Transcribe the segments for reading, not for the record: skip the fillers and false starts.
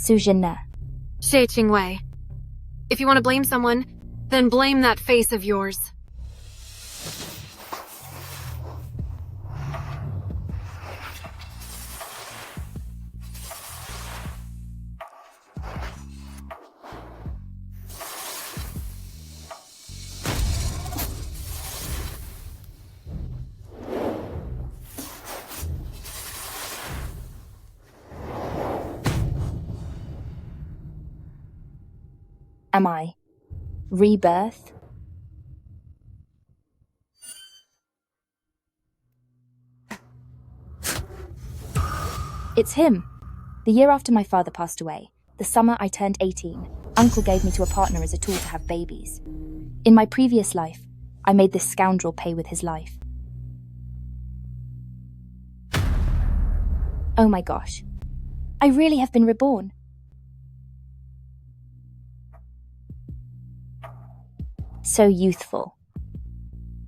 Xie Qingwei. If you want to blame someone, then blame that face of yours. Am I? Rebirth? It's him. The year after my father passed away, the summer I turned 18, Uncle gave me to a partner as a tool to have babies. In my previous life, I made this scoundrel pay with his life. Oh my gosh. I really have been reborn. So youthful.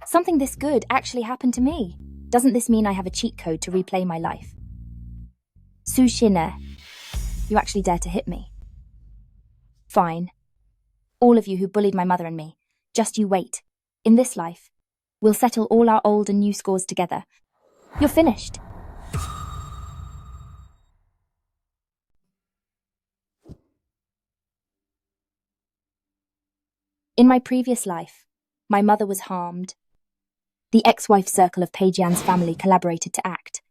Something this good actually happened to me. Doesn't this mean I have a cheat code to replay my life? Xie, you actually dare to hit me. Fine. All of you who bullied my mother and me, just you wait. In this life, we'll settle all our old and new scores together. You're finished. In my previous life, my mother was harmed. The ex-wife circle of Pei Jian's family collaborated to act,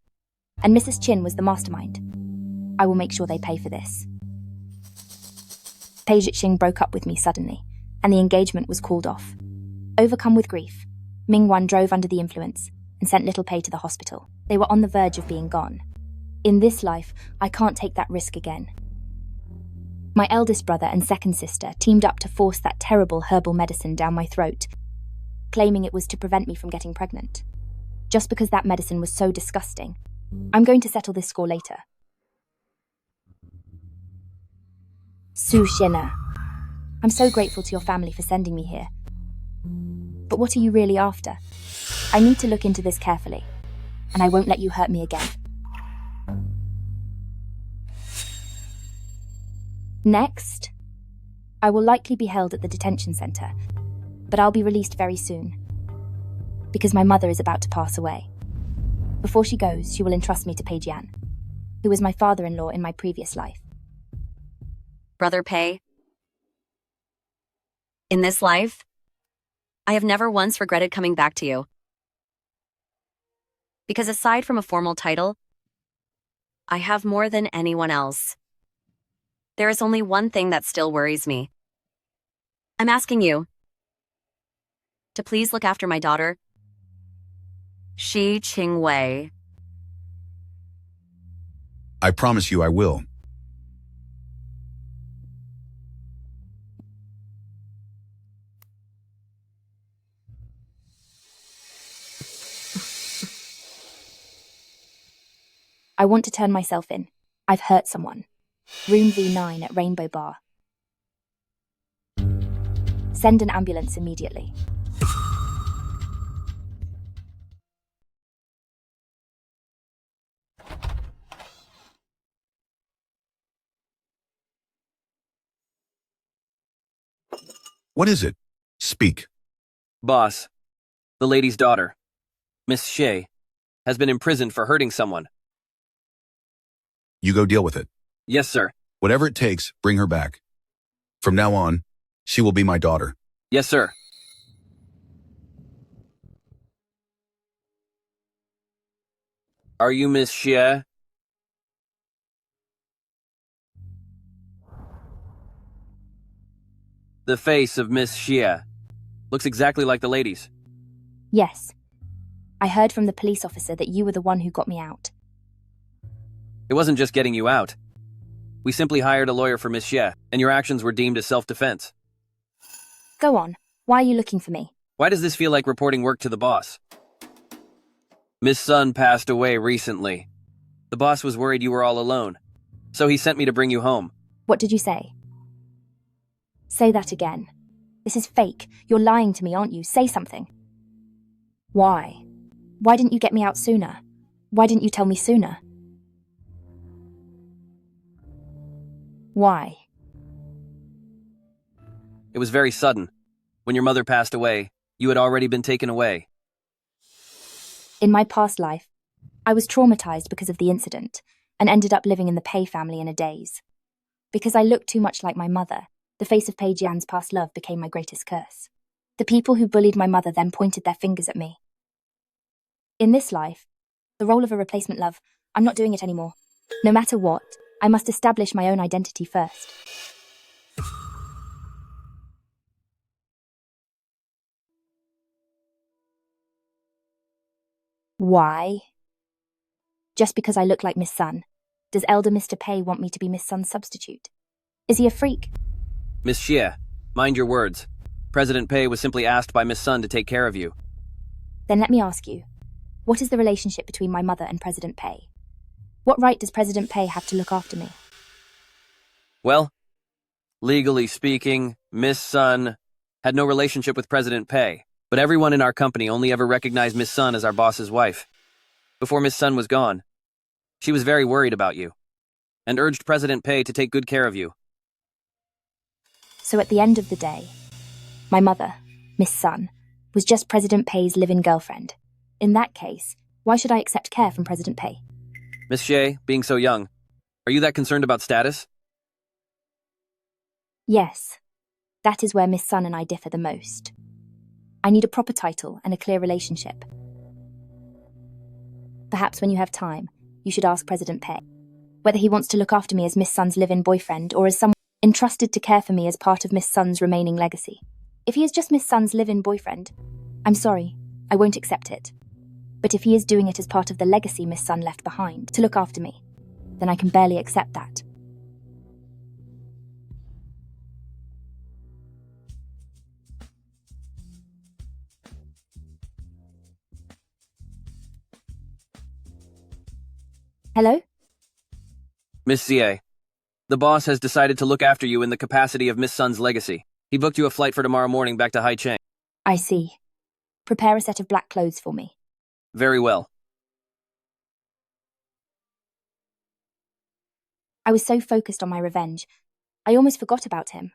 and Mrs. Qin was the mastermind. I will make sure they pay for this. Pei Jian broke up with me suddenly, and the engagement was called off. Overcome with grief, Mingwan drove under the influence and sent little Pei to the hospital. They were on the verge of being gone. In this life, I can't take that risk again. My eldest brother and second sister teamed up to force that terrible herbal medicine down my throat, claiming it was to prevent me from getting pregnant. Just because that medicine was so disgusting, I'm going to settle this score later. Xie, I'm so grateful to your family for sending me here. But what are you really after? I need to look into this carefully, and I won't let you hurt me again. Next, I will likely be held at the detention center, but I'll be released very soon, because my mother is about to pass away. Before she goes, she will entrust me to Pei Jian, who was my father-in-law in my previous life. Brother Pei, in this life, I have never once regretted coming back to you. Because aside from a formal title, I have more than anyone else. There is only one thing that still worries me. I'm asking you to please look after my daughter, Xie Qingwei. I promise you I will. I want to turn myself in. I've hurt someone. Room V9 at Rainbow Bar. Send an ambulance immediately. What is it? Speak. Boss, the lady's daughter, Miss Xie, has been imprisoned for hurting someone. You go deal with it. Yes, sir. Whatever it takes, bring her back. From now on, she will be my daughter. Yes, sir. Are you Miss Xie? The face of Miss Xie looks exactly like the lady's. Yes. I heard from the police officer that you were the one who got me out. It wasn't just getting you out. We simply hired a lawyer for Miss Xie, and your actions were deemed as self-defense. Go on. Why are you looking for me? Why does this feel like reporting work to the boss? Miss Sun passed away recently. The boss was worried you were all alone, so he sent me to bring you home. What did you say? Say that again. This is fake. You're lying to me, aren't you? Say something. Why? Why didn't you get me out sooner? Why didn't you tell me sooner? Why? It was very sudden. When your mother passed away, you had already been taken away. In my past life, I was traumatized because of the incident and ended up living in the Pei family in a daze. Because I looked too much like my mother, the face of Pei Jian's past love became my greatest curse. The people who bullied my mother then pointed their fingers at me. In this life, the role of a replacement love, I'm not doing it anymore. No matter what, I must establish my own identity first. Why? Just because I look like Miss Sun. Does elder Mr. Pei want me to be Miss Sun's substitute? Is he a freak? Miss Xie, mind your words. President Pei was simply asked by Miss Sun to take care of you. Then let me ask you, what is the relationship between my mother and President Pei? What right does President Pei have to look after me? Well, legally speaking, Miss Sun had no relationship with President Pei, but everyone in our company only ever recognized Miss Sun as our boss's wife. Before Miss Sun was gone, she was very worried about you and urged President Pei to take good care of you. So at the end of the day, my mother, Miss Sun, was just President Pei's live-in girlfriend. In that case, why should I accept care from President Pei? Miss Xie, being so young, are you that concerned about status? Yes, that is where Miss Sun and I differ the most. I need a proper title and a clear relationship. Perhaps when you have time, you should ask President Pei whether he wants to look after me as Miss Sun's live-in boyfriend or as someone entrusted to care for me as part of Miss Sun's remaining legacy. If he is just Miss Sun's live-in boyfriend, I'm sorry, I won't accept it. But if he is doing it as part of the legacy Miss Sun left behind to look after me, then I can barely accept that. Hello? Miss Xie, the boss has decided to look after you in the capacity of Miss Sun's legacy. He booked you a flight for tomorrow morning back to Haicheng. I see. Prepare a set of black clothes for me. Very well. I was so focused on my revenge, I almost forgot about him.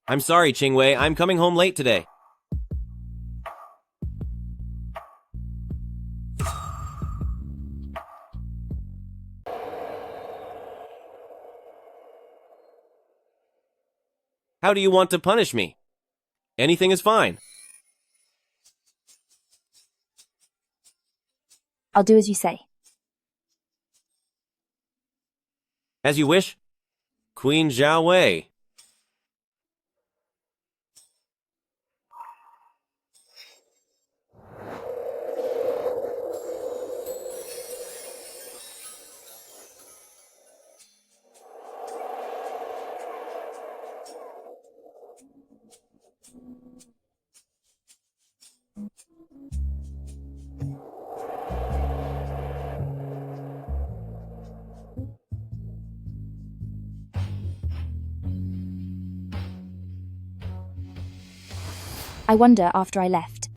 I'm sorry, Qingwei. I'm coming home late today. How do you want to punish me? Anything is fine. I'll do as you say. As you wish. Queen Xie Wei. I wonder, after I left,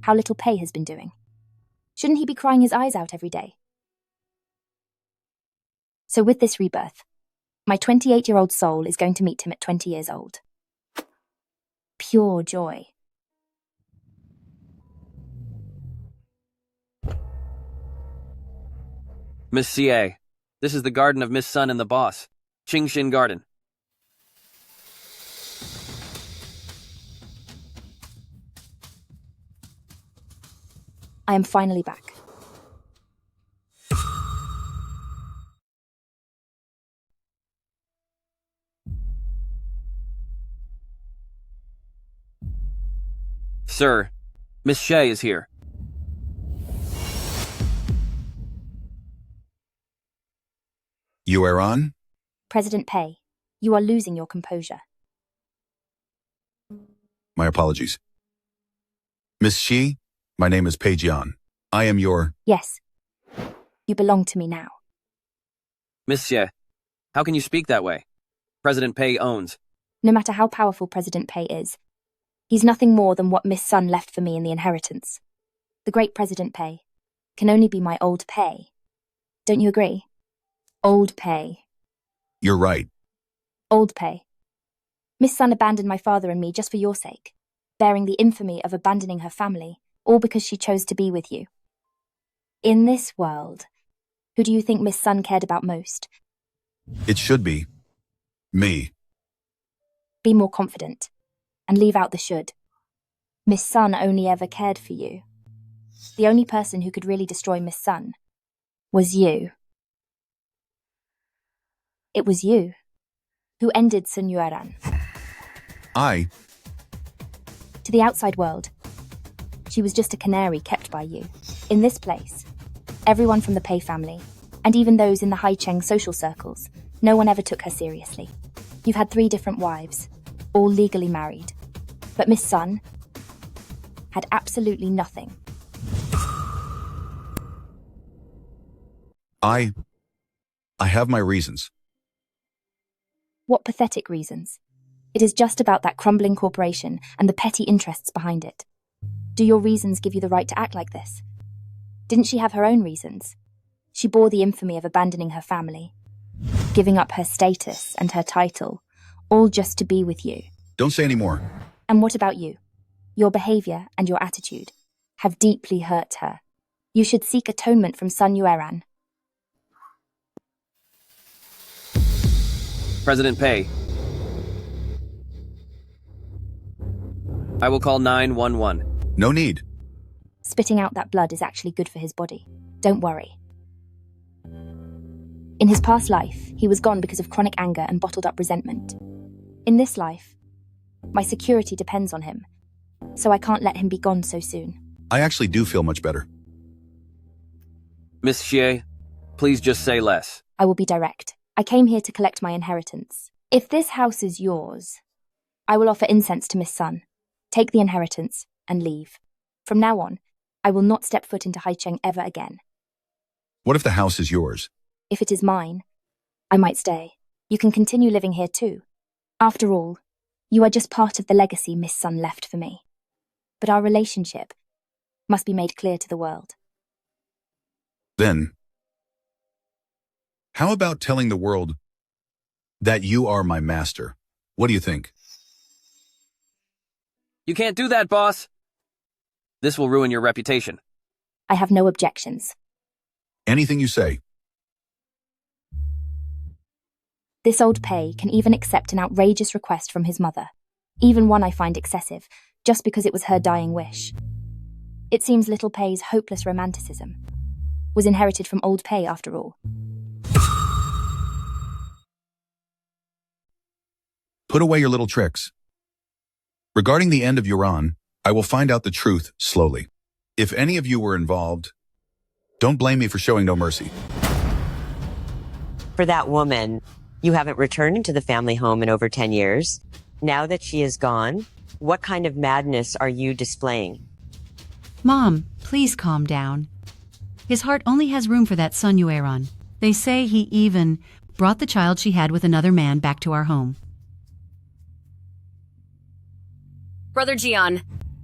how little Pei has been doing. Shouldn't he be crying his eyes out every day? So with this rebirth, my 28-year-old soul is going to meet him at 20 years old. Pure joy. Miss Xie, this is the garden of Miss Sun and the boss. Qingshin Garden. I am finally back. Sir, Miss Xie is here. Yueran? President Pei, you are losing your composure. My apologies. Miss Xi, my name is Pei Jian. I am your... Yes, you belong to me now. Miss Xie, how can you speak that way? President Pei owns No matter how powerful President Pei is, he's nothing more than what Miss Sun left for me in the inheritance. The great President Pei can only be my old Pei. Don't you agree? Old Pei. You're right. Old Pei. Miss Sun abandoned my father and me just for your sake, bearing the infamy of abandoning her family, all because she chose to be with you. In this world, who do you think Miss Sun cared about most? It should be me. Be more confident, and leave out the should. Miss Sun only ever cared for you. The only person who could really destroy Miss Sun was you. It was you who ended Sun Yueran. To the outside world, she was just a canary kept by you. In this place, everyone from the Pei family, and even those in the Haicheng social circles, no one ever took her seriously. You've had 3 different wives, all legally married. But Miss Sun had absolutely nothing. I have my reasons. What pathetic reasons. It is just about that crumbling corporation and the petty interests behind it. Do your reasons give you the right to act like this? Didn't she have her own reasons? She bore the infamy of abandoning her family, giving up her status and her title, all just to be with you. Don't say any more. And what about you? Your behavior and your attitude have deeply hurt her. You should seek atonement from Sun Yueran. President Pei. I will call 911. No need. Spitting out that blood is actually good for his body. Don't worry. In his past life, he was gone because of chronic anger and bottled up resentment. In this life, my security depends on him, so I can't let him be gone so soon. I actually do feel much better. Miss Xie, please just say less. I will be direct. I came here to collect my inheritance. If this house is yours, I will offer incense to Miss Sun, take the inheritance, and leave. From now on, I will not step foot into Haicheng ever again. What if the house is yours? If it is mine, I might stay. You can continue living here too. After all, you are just part of the legacy Miss Sun left for me. But our relationship must be made clear to the world. Then, how about telling the world that you are my master? What do you think? You can't do that, boss. This will ruin your reputation. I have no objections. Anything you say. This old Pei can even accept an outrageous request from his mother, even one I find excessive, just because it was her dying wish. It seems little Pei's hopeless romanticism was inherited from old Pei after all. Put away your little tricks. Regarding the end of Yueran, I will find out the truth slowly. If any of you were involved, don't blame me for showing no mercy. For that woman, you haven't returned to the family home in over 10 years. Now that she is gone, what kind of madness are you displaying? Mom, please calm down. His heart only has room for that Sun Yueran. They say he even brought the child she had with another man back to our home. Brother Jian,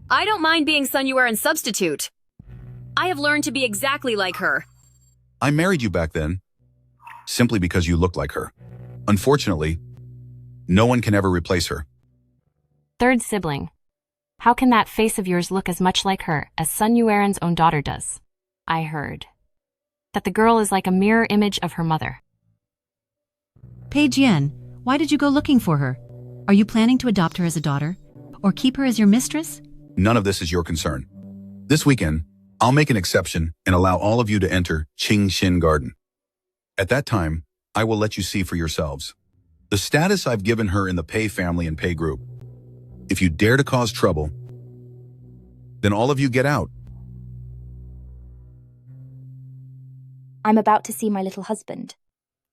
I don't mind being Sun Yueran's substitute. I have learned to be exactly like her. I married you back then, simply because you look like her. Unfortunately, no one can ever replace her. Third sibling. How can that face of yours look as much like her as Sun Yueran's own daughter does? I heard that the girl is like a mirror image of her mother. Pei Jian, why did you go looking for her? Are you planning to adopt her as a daughter? Or keep her as your mistress? None of this is your concern. This weekend, I'll make an exception and allow all of you to enter Qingxin Garden. At that time, I will let you see for yourselves the status I've given her in the Pei family and Pei group. If you dare to cause trouble, then all of you get out. I'm about to see my little husband.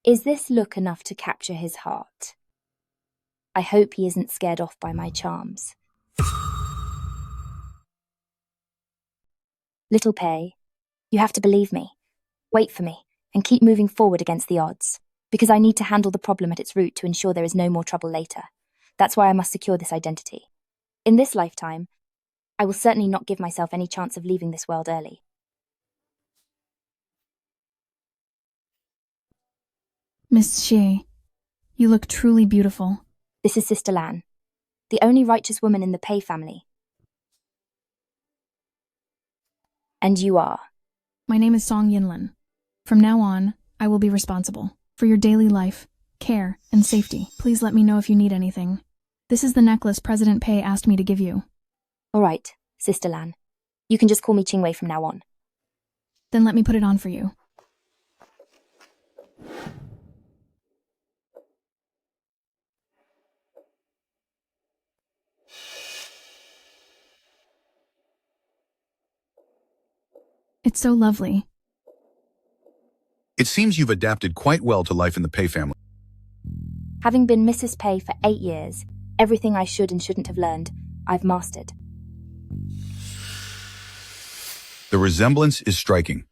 Is this look enough to capture his heart? I hope he isn't scared off by my charms. Little Pei, you have to believe me. Wait for me, and keep moving forward against the odds, because I need to handle the problem at its root to ensure there is no more trouble later. That's why I must secure this identity. In this lifetime, I will certainly not give myself any chance of leaving this world early. Miss Xie, you look truly beautiful. This is Sister Lan, the only righteous woman in the Pei family. And you are? My name is Song Yinlin. From now on, I will be responsible for your daily life, care, and safety. Please let me know if you need anything. This is the necklace President Pei asked me to give you. All right, Sister Lan. You can just call me Qingwei from now on. Then let me put it on for you. It's so lovely. It seems you've adapted quite well to life in the Pei family. Having been Mrs. Pei for 8 years, everything I should and shouldn't have learned, I've mastered. The resemblance is striking.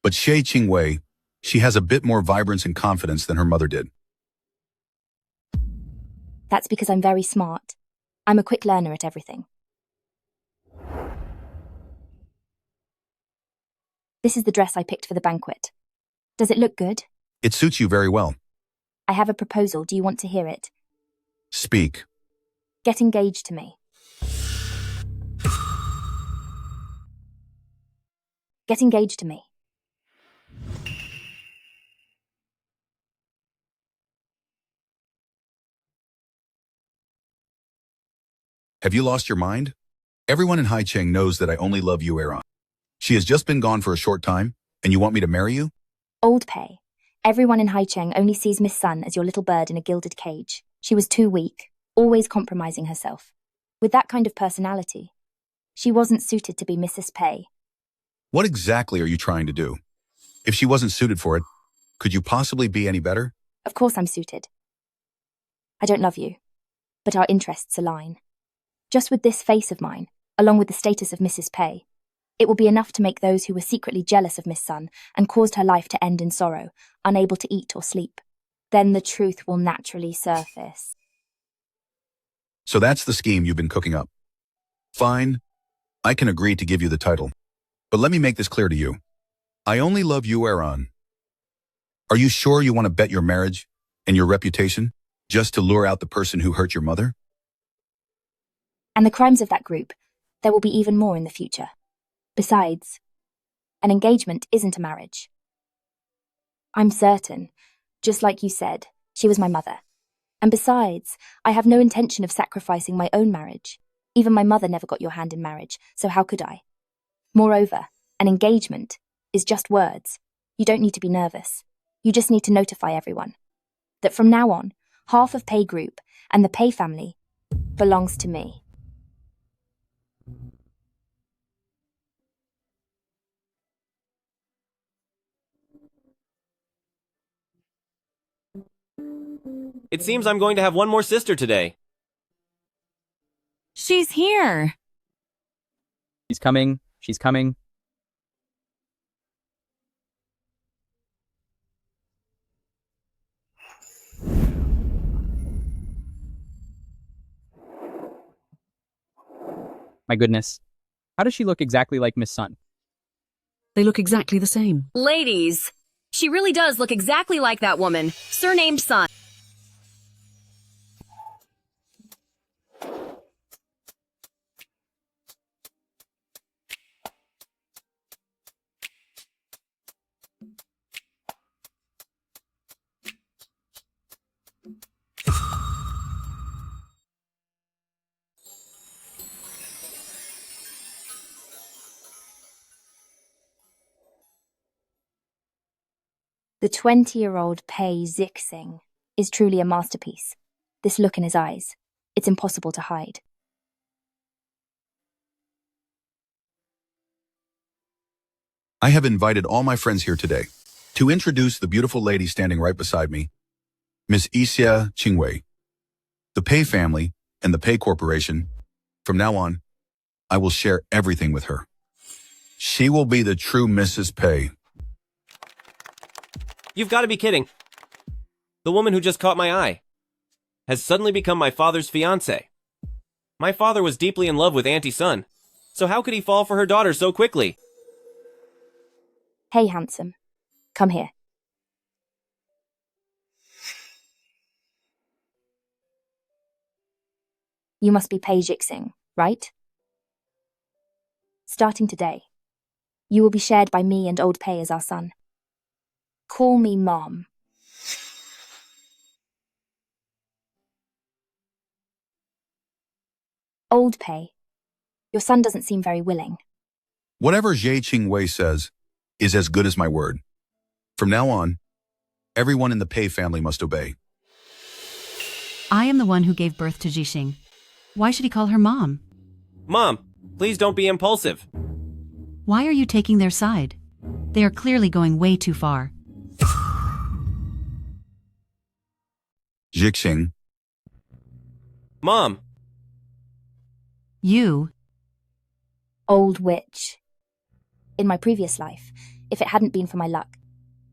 But Xie Qingwei, she has a bit more vibrance and confidence than her mother did. That's because I'm very smart. I'm a quick learner at everything. This is the dress I picked for the banquet. Does it look good? It suits you very well. I have a proposal. Do you want to hear it? Speak. Get engaged to me. Get engaged to me. Have you lost your mind? Everyone in Haicheng knows that I only love Yueran. She has just been gone for a short time, and you want me to marry you? Old Pei. Everyone in Haicheng only sees Miss Sun as your little bird in a gilded cage. She was too weak, always compromising herself. With that kind of personality, she wasn't suited to be Mrs. Pei. What exactly are you trying to do? If she wasn't suited for it, could you possibly be any better? Of course I'm suited. I don't love you, but our interests align. Just with this face of mine, along with the status of Mrs. Pei, it will be enough to make those who were secretly jealous of Miss Sun and caused her life to end in sorrow, unable to eat or sleep. Then the truth will naturally surface. So that's the scheme you've been cooking up. Fine, I can agree to give you the title. But let me make this clear to you. I only love Yueran. Are you sure you want to bet your marriage and your reputation just to lure out the person who hurt your mother? And the crimes of that group, there will be even more in the future. Besides, an engagement isn't a marriage. I'm certain, just like you said, she was my mother. And besides, I have no intention of sacrificing my own marriage. Even my mother never got your hand in marriage, so how could I? Moreover, an engagement is just words. You don't need to be nervous. You just need to notify everyone that from now on, half of Pei Group and the Pei family belongs to me. It seems I'm going to have one more sister today. She's here. She's coming. She's coming. My goodness. How does she look exactly like Miss Sun? They look exactly the same. Ladies, she really does look exactly like that woman, surnamed Sun. The 20-year-old Pei Zixing is truly a masterpiece. This look in his eyes, it's impossible to hide. I have invited all my friends here today to introduce the beautiful lady standing right beside me, Miss Xie Qingwei. The Pei family and the Pei Corporation, from now on, I will share everything with her. She will be the true Mrs. Pei. You've got to be kidding. The woman who just caught my eye. has suddenly become my father's fiancé. My father was deeply in love with Auntie Sun, so how could he fall for her daughter so quickly? Hey, handsome. Come here. You must be Pei Jian, right? Starting today, you will be shared by me and old Pei as our son. Call me Mom. Old Pei, your son doesn't seem very willing. Whatever Xie Qingwei says is as good as my word. From now on, everyone in the Pei family must obey. I am the one who gave birth to Xixing. Why should he call her mom? Mom, please don't be impulsive. Why are you taking their side? They are clearly going way too far. Xixing, Mom, You, Old witch. In my previous life, if it hadn't been for my luck,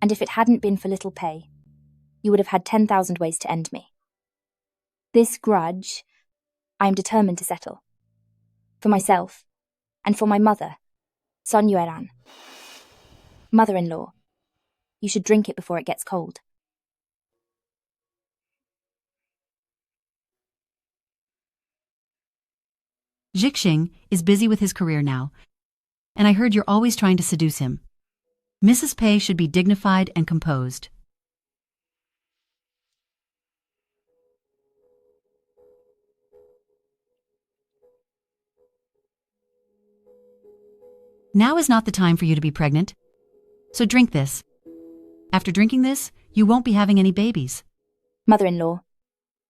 and if it hadn't been for little Pei, you would have had 10,000 ways to end me. This grudge, I am determined to settle. For myself, and for my mother, Sun Yueran. Mother-in-law, you should drink it before it gets cold. Xixing, is busy with his career now, and I heard you're always trying to seduce him. Mrs. Pei should be dignified and composed. Now is not the time for you to be pregnant. So drink this. After drinking this, you won't be having any babies. Mother-in-law,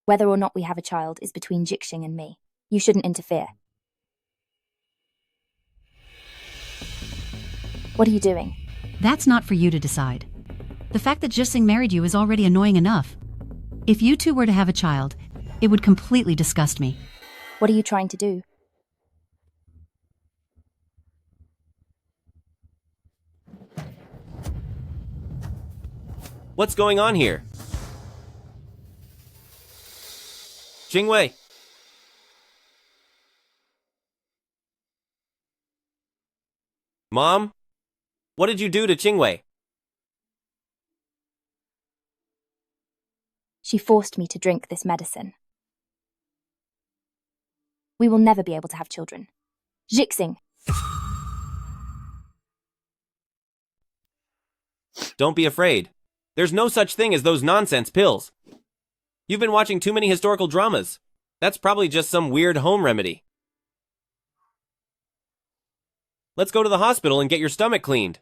whether or not we have a child is between Xixing and me. You shouldn't interfere. What are you doing? That's not for you to decide. The fact that Xixing married you is already annoying enough. If you two were to have a child, it would completely disgust me. What are you trying to do? what's going on here? Qingwei. Mom? What did you do to Qingwei? She forced me to drink this medicine. We will never be able to have children. Xixing. Don't be afraid. There's no such thing as those nonsense pills. You've been watching too many historical dramas. That's probably just some weird home remedy. Let's go to the hospital and get your stomach cleaned.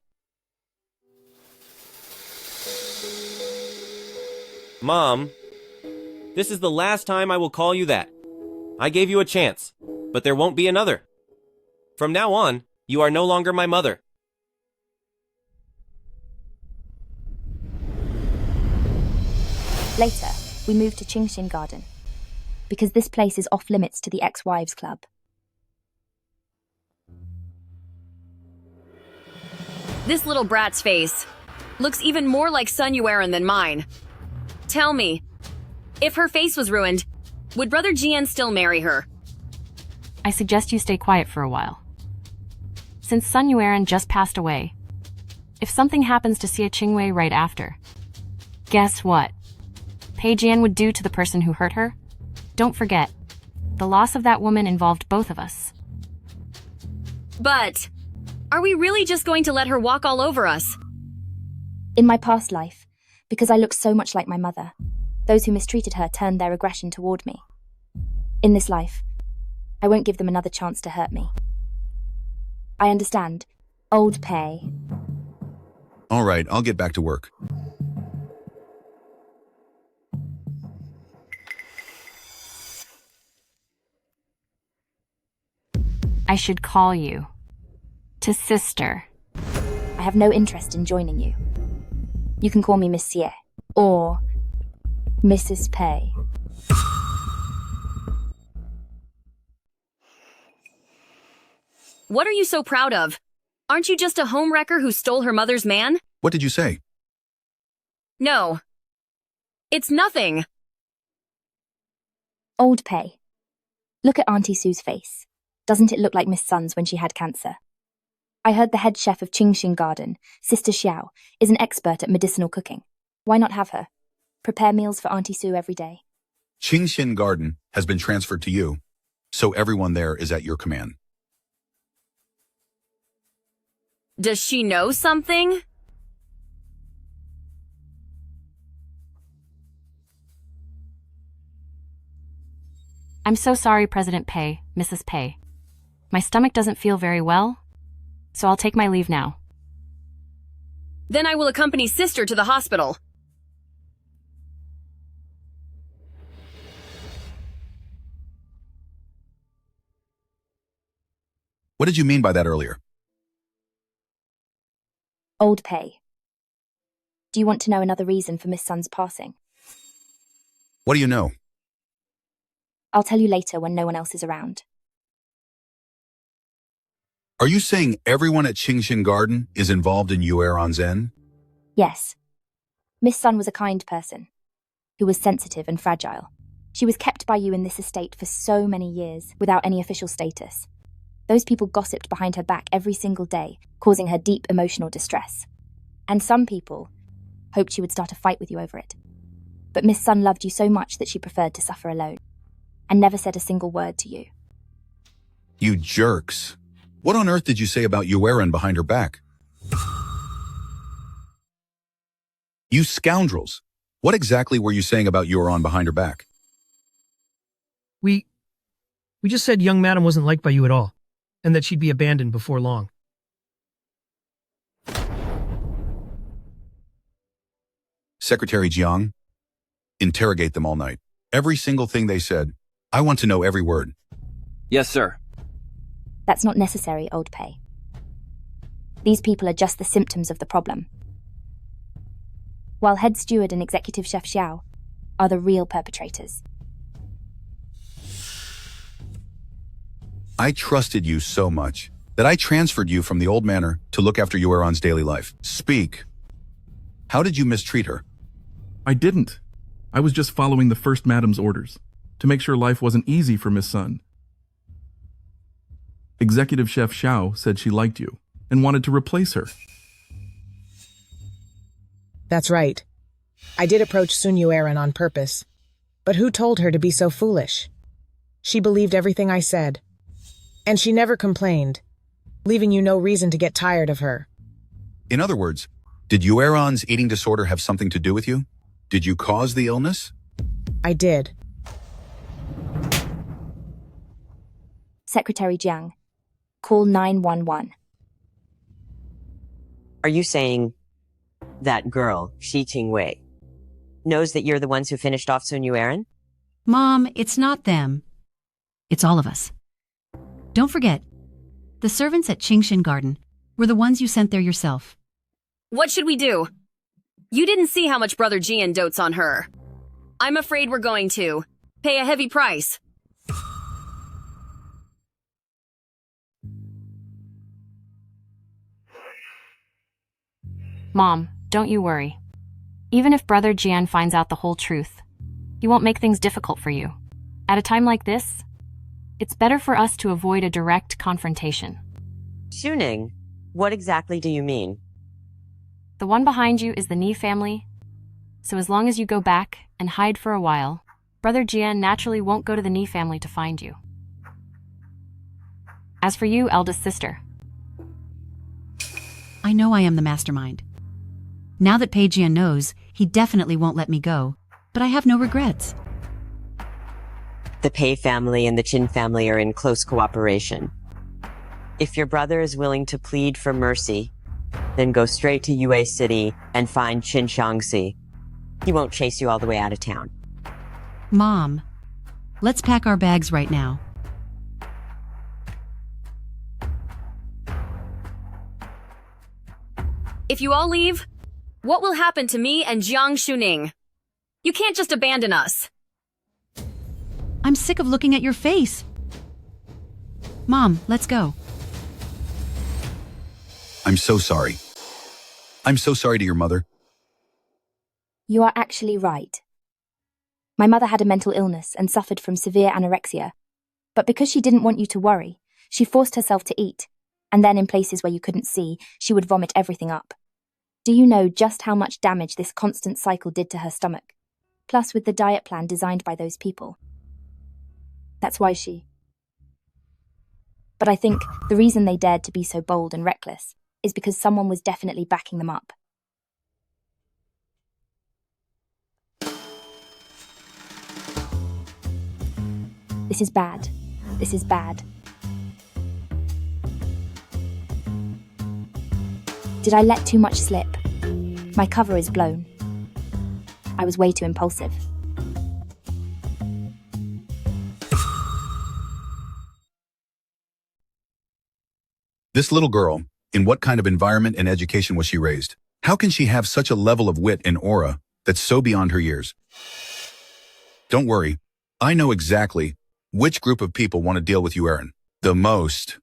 Mom, this is the last time I will call you that. I gave you a chance, but there won't be another. From now on, you are no longer my mother. Later, we moved to Qingxin Garden, because this place is off limits to the ex-wives club. This little brat's face looks even more like Sun Yueran than mine. Tell me, if her face was ruined, would Brother Jian still marry her? I suggest you stay quiet for a while. Since Sun Yueran just passed away, if something happens to Xie Qingwei right after, guess what Pei Jian would do to the person who hurt her? Don't forget, the loss of that woman involved both of us. But are we really just going to let her walk all over us? In my past life, because I look so much like my mother, those who mistreated her turned their aggression toward me. In this life, I won't give them another chance to hurt me. I understand. Old Pei. All right, I'll get back to work. I should call you to sister. I have no interest in joining you. You can call me Miss Xie or Mrs. Pei. What are you so proud of? Aren't you just a homewrecker who stole her mother's man? What did you say? No. It's nothing. Old Pei. Look at Auntie Sue's face. Doesn't it look like Miss Sun's when she had cancer? I heard the head chef of Qingxin Garden, Sister Xiao, is an expert at medicinal cooking. Why not have her? Prepare meals for Auntie Sue every day. Qingxin Garden has been transferred to you, so everyone there is at your command. Does she know something? I'm so sorry, President Pei, Mrs. Pei. My stomach doesn't feel very well, so I'll take my leave now. Then I will accompany Sister to the hospital. What did you mean by that earlier? Old Pei. Do you want to know another reason for Miss Sun's passing? What do you know? I'll tell you later when no one else is around. Are you saying everyone at Qingxin Garden is involved in Yueran's end? Yes. Miss Sun was a kind person, who was sensitive and fragile. She was kept by you in this estate for so many years, without any official status. Those people gossiped behind her back every single day, causing her deep emotional distress. And some people hoped she would start a fight with you over it. But Miss Sun loved you so much that she preferred to suffer alone, and never said a single word to you. You jerks. What on earth did you say about Yueran behind her back? You scoundrels. What exactly were you saying about Yueran behind her back? We just said young madam wasn't liked by you at all, and that she'd be abandoned before long. Secretary Jiang, interrogate them all night. Every single thing they said. I want to know every word. Yes, sir. That's not necessary, Old Pei. These people are just the symptoms of the problem, while head steward and executive chef Xiao are the real perpetrators. I trusted you so much that I transferred you from the old manor to look after Yueran's daily life. Speak. How did you mistreat her? I didn't. I was just following the First Madam's orders to make sure life wasn't easy for Miss Sun. Executive Chef Xiao said she liked you and wanted to replace her. That's right. I did approach Sun Yueran on purpose. But who told her to be so foolish? She believed everything I said. And she never complained, leaving you no reason to get tired of her. In other words, did Yueran's eating disorder have something to do with you? Did you cause the illness? I did. Secretary Jiang, call 911. Are you saying that girl, Xie Qingwei, knows that you're the ones who finished off Sun Yueran? Mom, it's not them. It's all of us. Don't forget, the servants at Qingxin Garden were the ones you sent there yourself. What should we do? You didn't see how much Brother Jian dotes on her. I'm afraid we're going to pay a heavy price. Mom, don't you worry. Even if Brother Jian finds out the whole truth, he won't make things difficult for you. At a time like this, it's better for us to avoid a direct confrontation. Xuning, what exactly do you mean? The one behind you is the Ni family, so as long as you go back and hide for a while, Brother Jian naturally won't go to the Ni family to find you. As for you, eldest sister, I know I am the mastermind. Now that Pei Jian knows, he definitely won't let me go, but I have no regrets. The Pei family and the Qin family are in close cooperation. If your brother is willing to plead for mercy, then go straight to Yue City and find Qin Shangxi. He won't chase you all the way out of town. Mom, let's pack our bags right now. If you all leave, what will happen to me and Jiang Shuning? You can't just abandon us. I'm sick of looking at your face. Mom, let's go. I'm so sorry. I'm so sorry to your mother. You are actually right. My mother had a mental illness and suffered from severe anorexia. But because she didn't want you to worry, she forced herself to eat, and then in places where you couldn't see, she would vomit everything up. Do you know just how much damage this constant cycle did to her stomach? Plus with the diet plan designed by those people. That's why she... But I think the reason they dared to be so bold and reckless is because someone was definitely backing them up. This is bad. This is bad. Did I let too much slip? My cover is blown. I was way too impulsive. This little girl, in what kind of environment and education was she raised? How can she have such a level of wit and aura that's so beyond her years? Don't worry, I know exactly which group of people want to deal with Yueran the most.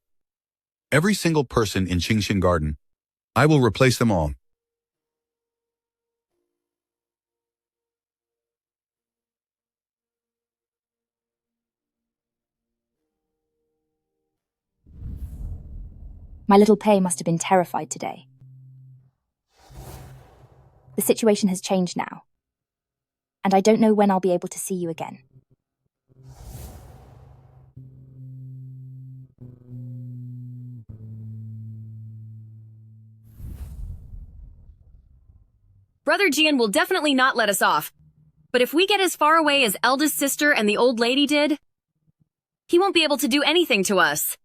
Every single person in Qingxin Garden. I will replace them all. My little Pei must have been terrified today. The situation has changed now, and I don't know when I'll be able to see you again. Brother Jian will definitely not let us off. But if we get as far away as eldest sister and the old lady did, he won't be able to do anything to us.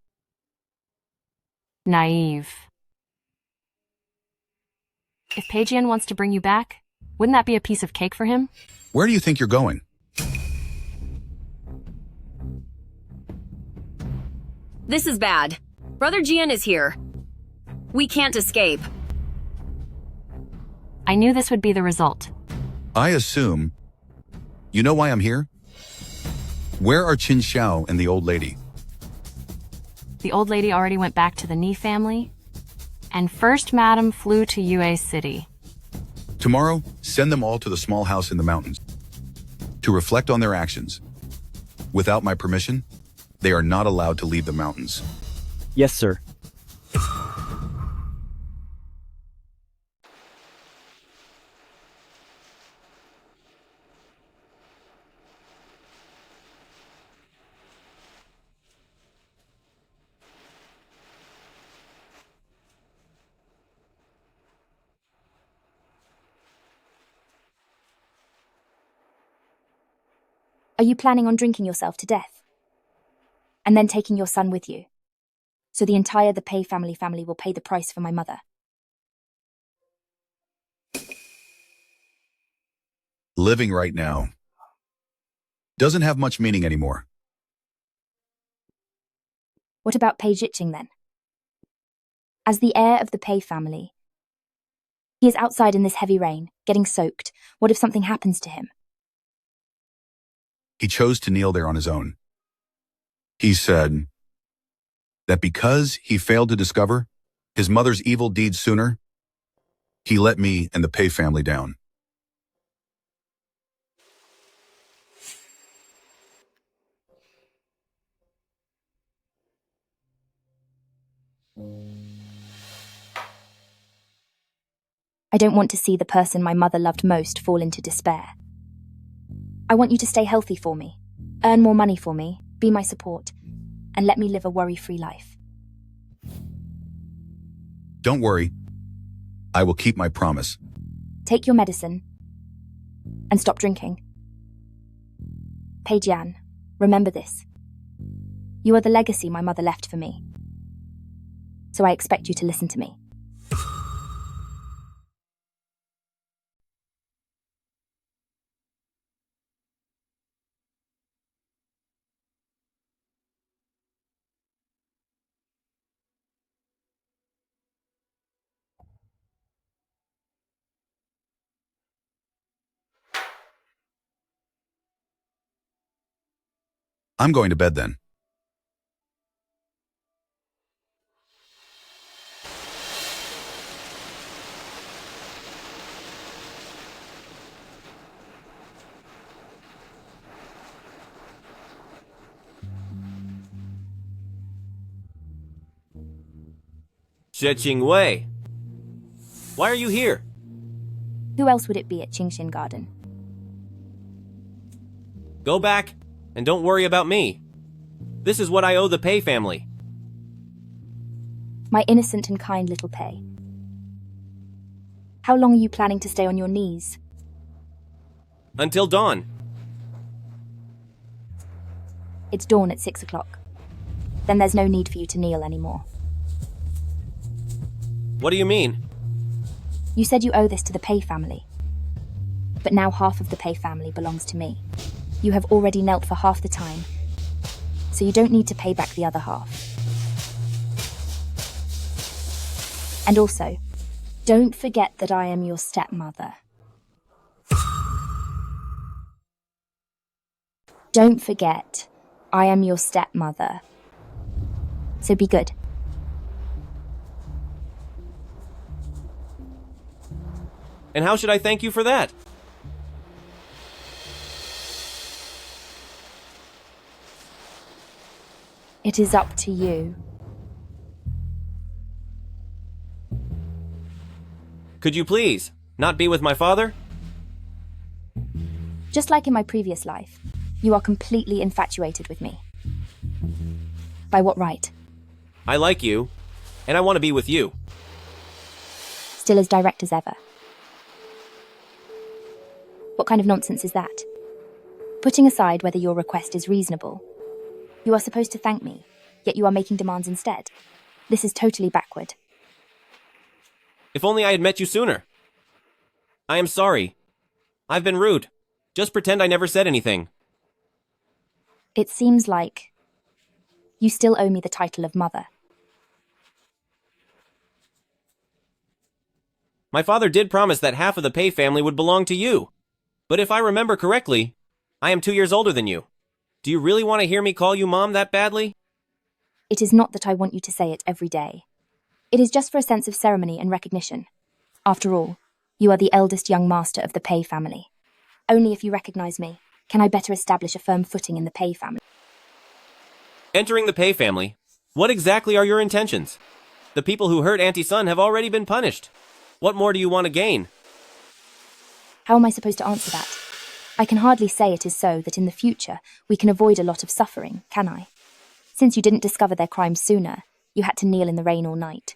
Naive. If Pei Jian wants to bring you back, wouldn't that be a piece of cake for him? Where do you think you're going? This is bad. Brother Jian is here. We can't escape. I knew this would be the result. I assume... You know why I'm here? Where are Qin Xiao and the old lady? The old lady already went back to the Ni family, and First Madam flew to Yue City. Tomorrow, send them all to the small house in the mountains to reflect on their actions. Without my permission, they are not allowed to leave the mountains. Yes, sir. Are you planning on drinking yourself to death? And then taking your son with you? So the entire Pei family will pay the price for my mother. Living right now doesn't have much meaning anymore. What about Pei Jiqing then? As the heir of the Pei family, he is outside in this heavy rain, getting soaked. What if something happens to him? He chose to kneel there on his own. He said that because he failed to discover his mother's evil deeds sooner, he let me and the Pei family down. I don't want to see the person my mother loved most fall into despair. I want you to stay healthy for me, earn more money for me, be my support, and let me live a worry-free life. Don't worry. I will keep my promise. Take your medicine and stop drinking. Pei Jian, remember this. You are the legacy my mother left for me. So I expect you to listen to me. I'm going to bed then. Xie Qingwei. Why are you here? Who else would it be at Qingxin Garden? Go back, and don't worry about me. This is what I owe the Pei family. My innocent and kind little Pei. How long are you planning to stay on your knees? Until dawn. It's dawn at 6 o'clock. Then there's no need for you to kneel anymore. What do you mean? You said you owe this to the Pei family. But now half of the Pei family belongs to me. You have already knelt for half the time, so you don't need to pay back the other half. And also, don't forget that I am your stepmother. Don't forget, I am your stepmother. So be good. And how should I thank you for that? It is up to you. Could you please not be with my father? Just like in my previous life, you are completely infatuated with me. By what right? I like you, and I want to be with you. Still as direct as ever. What kind of nonsense is that? Putting aside whether your request is reasonable, you are supposed to thank me, yet you are making demands instead. This is totally backward. If only I had met you sooner. I am sorry. I've been rude. Just pretend I never said anything. It seems like you still owe me the title of mother. My father did promise that half of the Pei family would belong to you. But if I remember correctly, I am 2 years older than you. Do you really want to hear me call you Mom that badly? It is not that I want you to say it every day. It is just for a sense of ceremony and recognition. After all, you are the eldest young master of the Pei family. Only if you recognize me can I better establish a firm footing in the Pei family. Entering the Pei family, what exactly are your intentions? The people who hurt Auntie Sun have already been punished. What more do you want to gain? How am I supposed to answer that? I can hardly say it is so that in the future we can avoid a lot of suffering, can I? Since you didn't discover their crimes sooner, you had to kneel in the rain all night.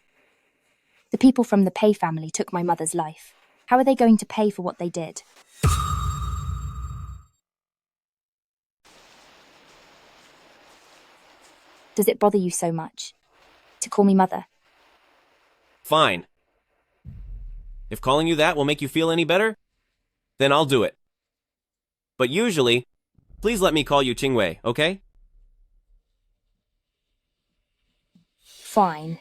The people from the Pei family took my mother's life. How are they going to pay for what they did? Does it bother you so much to call me mother? Fine. If calling you that will make you feel any better, then I'll do it. But usually, please let me call you Qingwei, okay? Fine.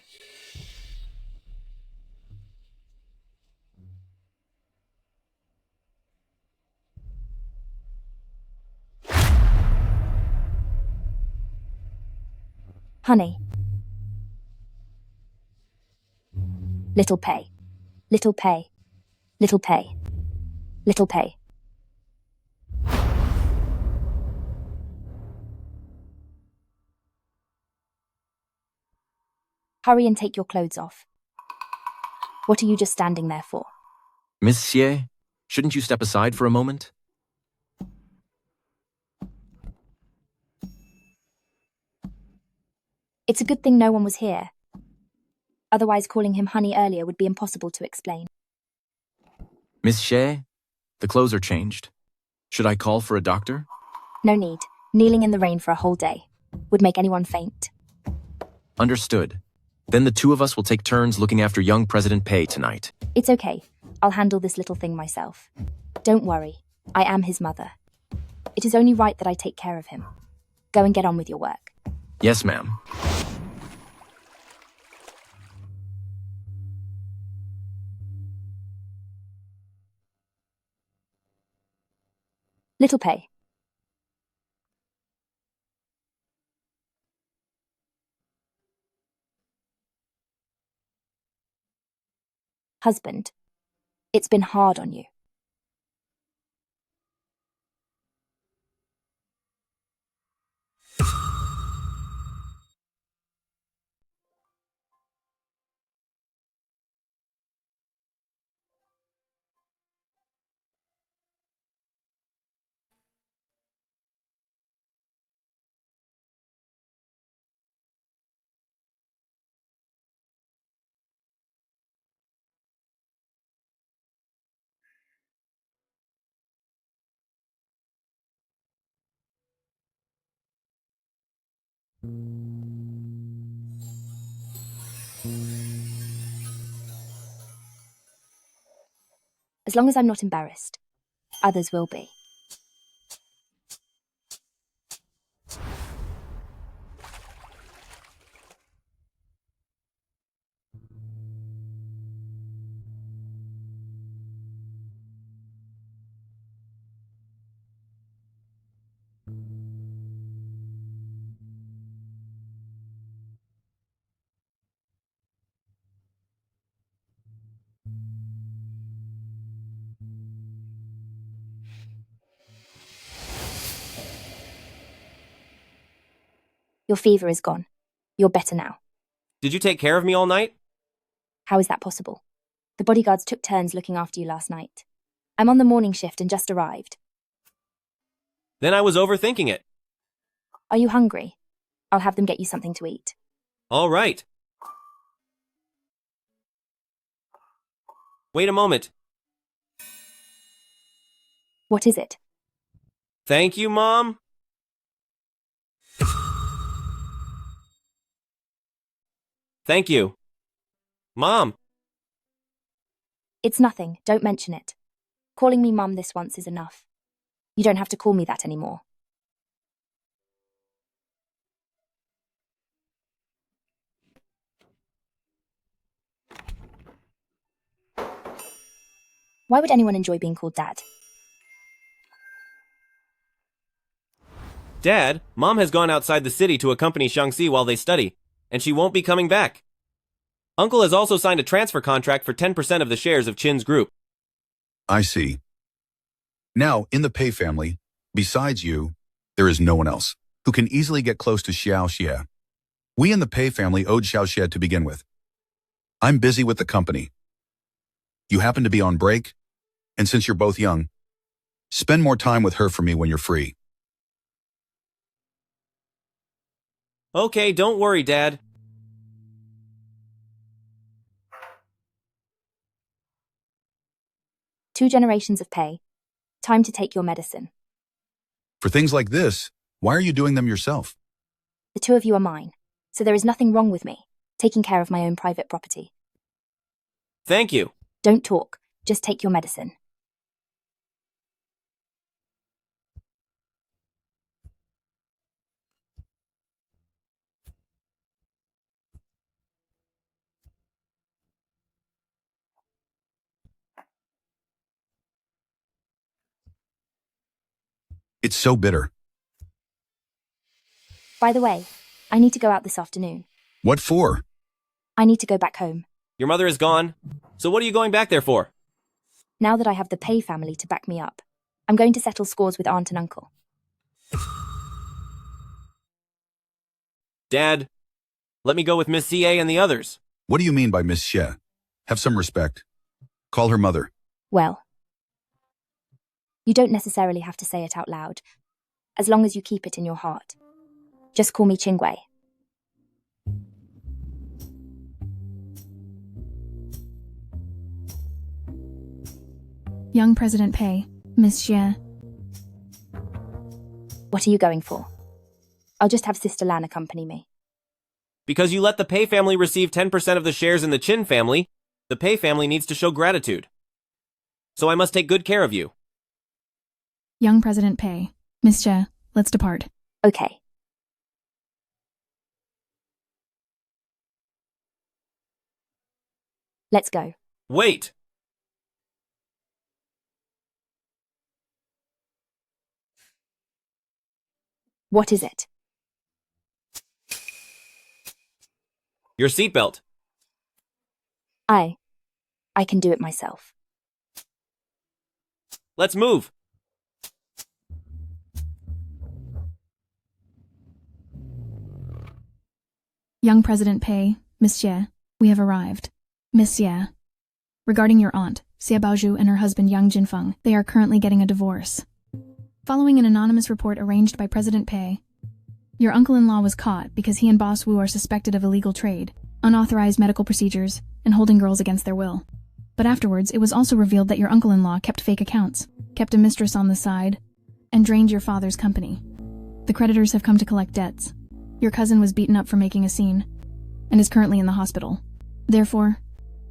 Honey. Little Pei. Little Pei. Little Pei. Little Pei. Hurry and take your clothes off. What are you just standing there for? Miss Xie, shouldn't you step aside for a moment? It's a good thing no one was here. Otherwise, calling him honey earlier would be impossible to explain. Miss Xie, the clothes are changed. Should I call for a doctor? No need. Kneeling in the rain for a whole day would make anyone faint. Understood. Then the two of us will take turns looking after young President Pei tonight. It's okay. I'll handle this little thing myself. Don't worry. I am his mother. It is only right that I take care of him. Go and get on with your work. Yes, ma'am. Little Pei. Husband, it's been hard on you. As long as I'm not embarrassed, others will be. Your fever is gone. You're better now. Did you take care of me all night? How is that possible? The bodyguards took turns looking after you last night. I'm on the morning shift and just arrived. Then I was overthinking it. Are you hungry? I'll have them get you something to eat. All right. Wait a moment. What is it? Thank you, Mom. Thank you. Mom. It's nothing. Don't mention it. Calling me Mum this once is enough. You don't have to call me that anymore. Why would anyone enjoy being called Dad? Dad, Mom has gone outside the city to accompany Shaanxi while they study, and she won't be coming back. Uncle has also signed a transfer contract for 10% of the shares of Qin's group. I see. Now, in the Pei family, besides you, there is no one else who can easily get close to Xiao Xie. We in the Pei family owed Xiao Xie to begin with. I'm busy with the company. You happen to be on break, and since you're both young, spend more time with her for me when you're free. Okay, don't worry, Dad. Two generations of Pei. Time to take your medicine. For things like this, why are you doing them yourself? The two of you are mine, so there is nothing wrong with me, taking care of my own private property. Thank you. Don't talk, just take your medicine. It's so bitter. By the way, I need to go out this afternoon. What for? I need to go back home. Your mother is gone, so what are you going back there for? Now that I have the Pei family to back me up, I'm going to settle scores with aunt and uncle. Dad, let me go with Miss Xie and the others. What do you mean by Miss Xie? Have some respect. Call her mother. Well, you don't necessarily have to say it out loud, as long as you keep it in your heart. Just call me Qingwei. Young President Pei, Miss Xie. What are you going for? I'll just have Sister Lan accompany me. Because you let the Pei family receive 10% of the shares in the Qin family, the Pei family needs to show gratitude. So I must take good care of you. Young President Pei, Miss Xie, let's depart. Okay. Let's go. Wait! What is it? Your seatbelt. I can do it myself. Let's move. Young President Pei, Miss Xie, we have arrived. Miss Xie, regarding your aunt, Xie Baozhu and her husband Yang Jinfeng, they are currently getting a divorce. Following an anonymous report arranged by President Pei, your uncle-in-law was caught because he and Boss Wu are suspected of illegal trade, unauthorized medical procedures, and holding girls against their will. But afterwards, it was also revealed that your uncle-in-law kept fake accounts, kept a mistress on the side, and drained your father's company. The creditors have come to collect debts. Your cousin was beaten up for making a scene, and is currently in the hospital. Therefore,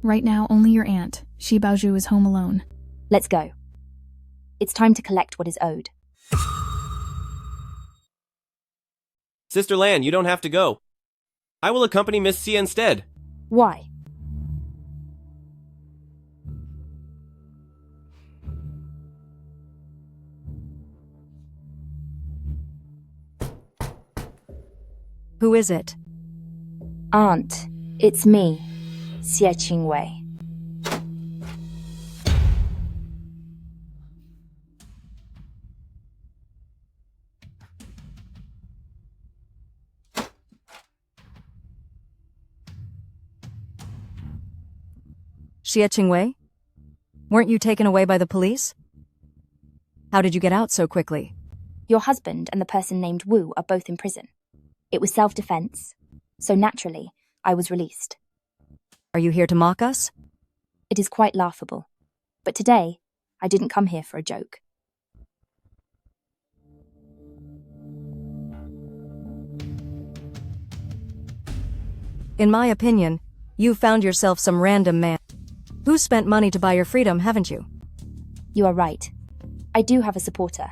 right now only your aunt, Xie Baozhu, is home alone. Let's go. It's time to collect what is owed. Sister Lan, you don't have to go. I will accompany Miss Xie instead. Why? Who is it? Aunt, it's me, Xie Qingwei. Xie Qingwei? Weren't you taken away by the police? How did you get out so quickly? Your husband and the person named Wu are both in prison. It was self-defense, so naturally, I was released. Are you here to mock us? It is quite laughable. But today, I didn't come here for a joke. In my opinion, you found yourself some random man. Who spent money to buy your freedom, haven't you? You are right. I do have a supporter,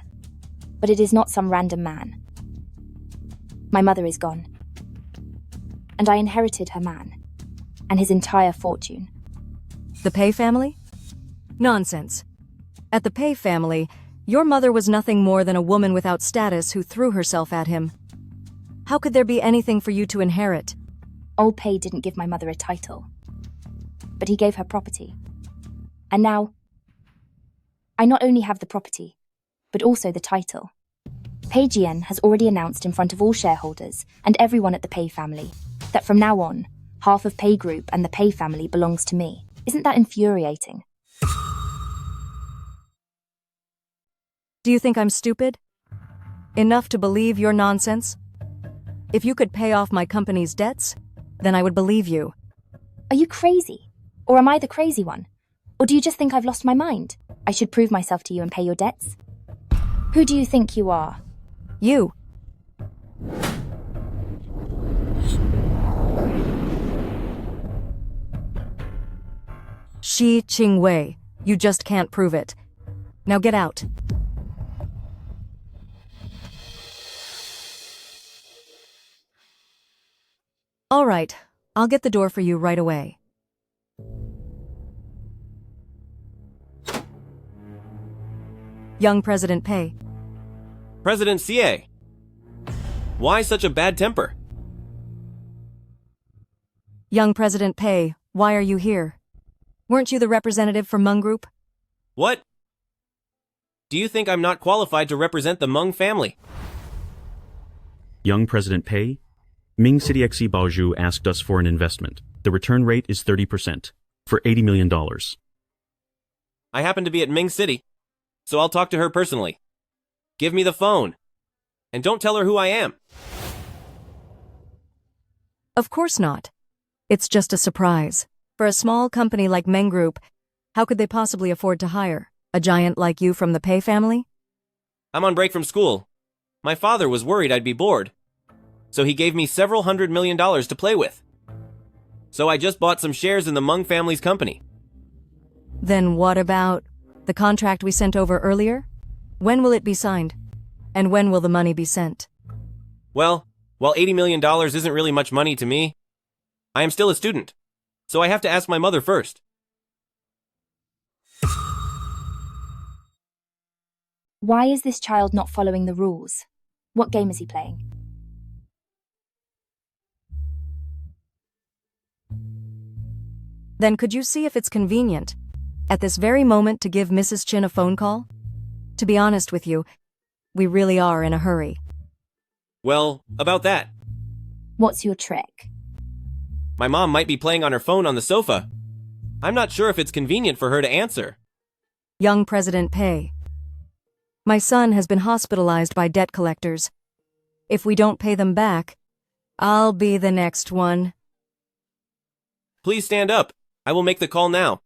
but it is not some random man. My mother is gone, and I inherited her man, and his entire fortune. The Pei family? Nonsense. At the Pei family, your mother was nothing more than a woman without status who threw herself at him. How could there be anything for you to inherit? Old Pei didn't give my mother a title, but he gave her property. And now, I not only have the property, but also the title. Pei Jian has already announced in front of all shareholders and everyone at the Pei family that from now on, half of Pei Group and the Pei family belongs to me. Isn't that infuriating? Do you think I'm stupid? Enough to believe your nonsense? If you could pay off my company's debts, then I would believe you. Are you crazy? Or am I the crazy one? Or do you just think I've lost my mind? I should prove myself to you and pay your debts? Who do you think you are? You. Xie Qingwei. You just can't prove it. Now get out. All right, I'll get the door for you right away. Young President Pei. President Xie. Why such a bad temper? Young President Pei, why are you here? Weren't you the representative for Meng Group? What? Do you think I'm not qualified to represent the Meng family? Young President Pei, Ming City Xie Baozhu asked us for an investment. The return rate is 30%, for $80 million. I happen to be at Ming City, so I'll talk to her personally. Give me the phone. And don't tell her who I am. Of course not. It's just a surprise. For a small company like Meng Group, how could they possibly afford to hire a giant like you from the Pei family? I'm on break from school. My father was worried I'd be bored, so he gave me several $100 million to play with. So I just bought some shares in the Meng family's company. Then what about the contract we sent over earlier? When will it be signed? And when will the money be sent? Well, while $80 million isn't really much money to me, I am still a student, so I have to ask my mother first. Why is this child not following the rules? What game is he playing? Then could you see if it's convenient, at this very moment, to give Mrs. Chin a phone call? To be honest with you, we really are in a hurry. Well, about that. What's your trick? My mom might be playing on her phone on the sofa. I'm not sure if it's convenient for her to answer. Young President Pei. My son has been hospitalized by debt collectors. If we don't pay them back, I'll be the next one. Please stand up. I will make the call now.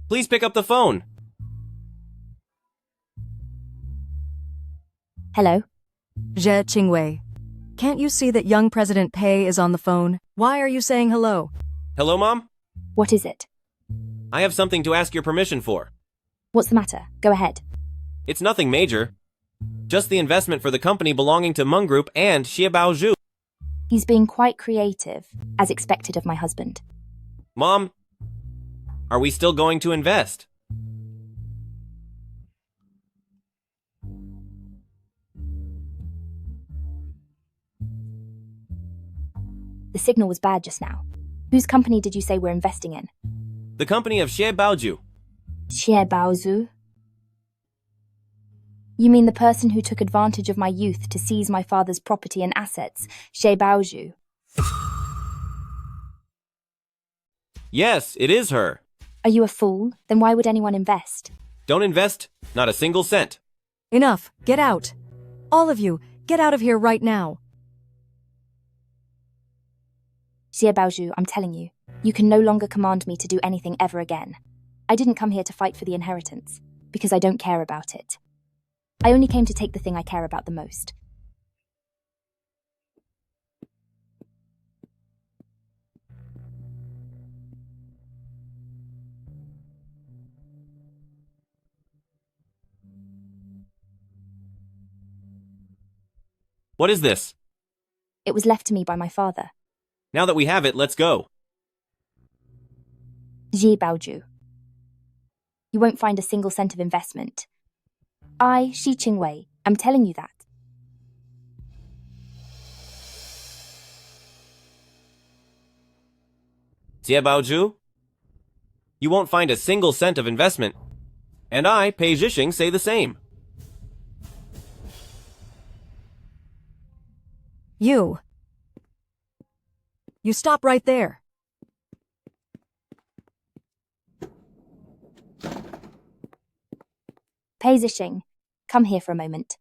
Please pick up the phone. Hello? Xie Qingwei. Can't you see that young President Pei is on the phone? Why are you saying hello? Hello, Mom? What is it? I have something to ask your permission for. What's the matter? Go ahead. It's nothing major. Just the investment for the company belonging to Meng Group and Xie Baozhu. He's being quite creative, as expected of my husband. Mom, are we still going to invest? The signal was bad just now. Whose company did you say we're investing in? The company of Xie Baozhu. Xie Baozhu? You mean the person who took advantage of my youth to seize my father's property and assets, Xie Baozhu? Yes, it is her. Are you a fool? Then why would anyone invest? Don't invest, not a single cent. Enough. Get out. All of you, get out of here right now. Xie Baozhu, I'm telling you, you can no longer command me to do anything ever again. I didn't come here to fight for the inheritance, because I don't care about it. I only came to take the thing I care about the most. What is this? It was left to me by my father. Now that we have it, let's go. Xie Baozhu. You won't find a single cent of investment. I, Xie Qingwei, am telling you that. Xie Baozhu? You won't find a single cent of investment. And I, Pei Jian, say the same. You stop right there. Pei Jian, come here for a moment.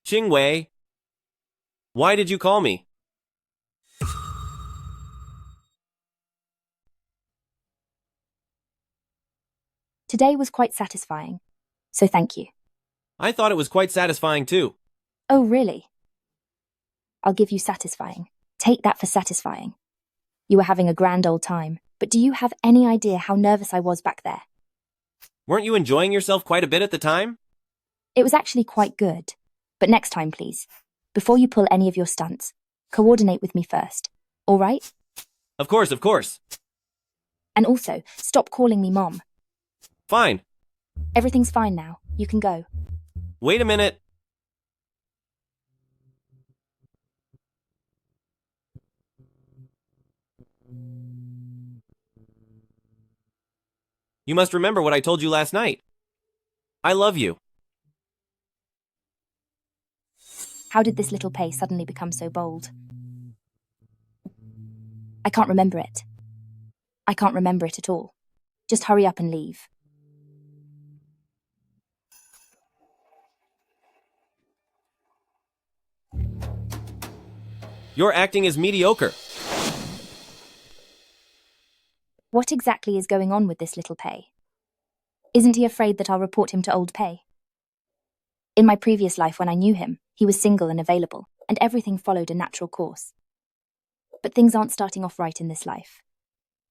Qingwei, why did you call me? Today was quite satisfying, so thank you. I thought it was quite satisfying too. Oh, really? I'll give you satisfying. Take that for satisfying. You were having a grand old time, but do you have any idea how nervous I was back there? Weren't you enjoying yourself quite a bit at the time? It was actually quite good. But next time, please, before you pull any of your stunts, coordinate with me first, all right? Of course, of course. And also, stop calling me Mom. Fine. Everything's fine now. You can go. Wait a minute. You must remember what I told you last night. I love you. How did this little Pei suddenly become so bold? I can't remember it. I can't remember it at all. Just hurry up and leave. Your acting is mediocre. What exactly is going on with this little Pei? Isn't he afraid that I'll report him to old Pei? In my previous life when I knew him, he was single and available, and everything followed a natural course. But things aren't starting off right in this life.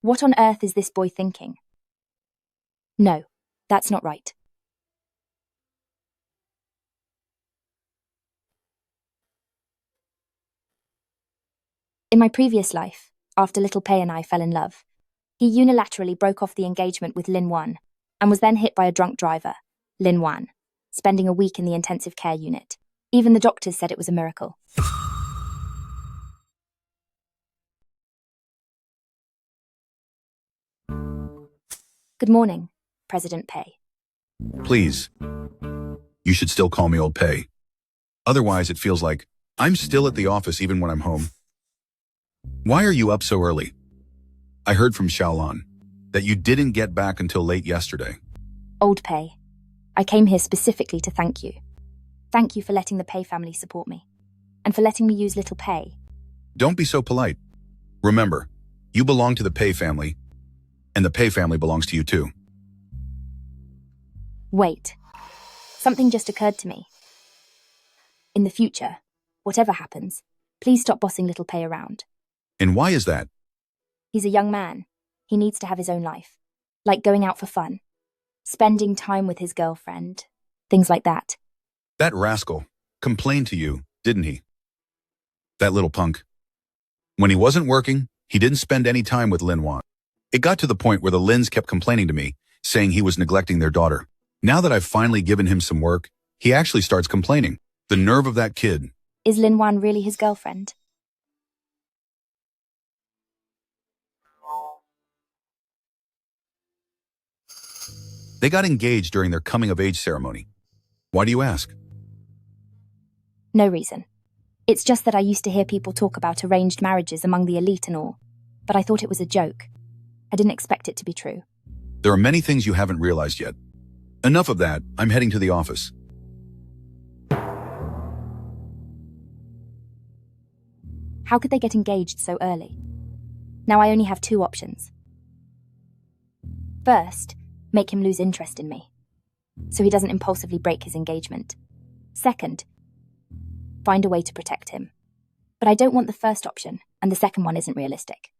What on earth is this boy thinking? No, that's not right. In my previous life, after little Pei and I fell in love, he unilaterally broke off the engagement with Lin Wan and was then hit by a drunk driver, Lin Wan, spending a week in the intensive care unit. Even the doctors said it was a miracle. Good morning, President Pei. Please. You should still call me Old Pei. Otherwise, it feels like I'm still at the office even when I'm home. Why are you up so early? I heard from Xiaolan that you didn't get back until late yesterday. Old Pei, I came here specifically to thank you. Thank you for letting the Pei family support me. and for letting me use little Pei. Don't be so polite. Remember, you belong to the Pei family, and the Pei family belongs to you too. Wait. Something just occurred to me. In the future, whatever happens, please stop bossing little Pei around. And why is that? He's a young man. He needs to have his own life. Like going out for fun, spending time with his girlfriend, things like that. That rascal complained to you, didn't he? That little punk. When he wasn't working, he didn't spend any time with Lin Wan. It got to the point where the Lins kept complaining to me, saying he was neglecting their daughter. Now that I've finally given him some work, he actually starts complaining. The nerve of that kid. Is Lin Wan really his girlfriend? They got engaged during their coming-of-age ceremony. Why do you ask? No reason. It's just that I used to hear people talk about arranged marriages among the elite and all, but I thought it was a joke. I didn't expect it to be true. There are many things you haven't realized yet. Enough of that, I'm heading to the office. How could they get engaged so early? Now I only have two options. First, make him lose interest in me, so he doesn't impulsively break his engagement. Second, find a way to protect him. But I don't want the first option, and the second one isn't realistic.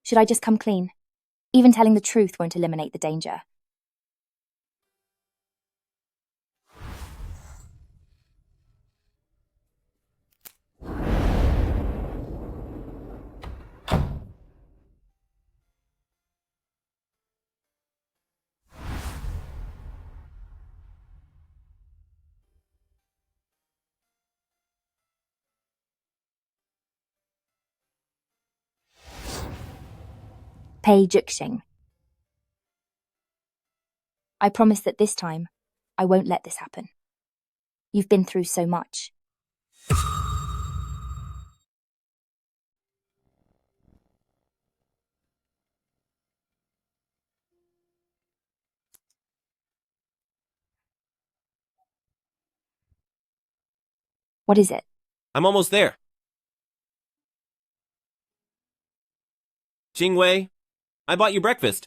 Should I just come clean? Even telling the truth won't eliminate the danger. Pei Jian. I promise that this time, I won't let this happen. You've been through so much. What is it? I'm almost there. Qingwei, I bought you breakfast.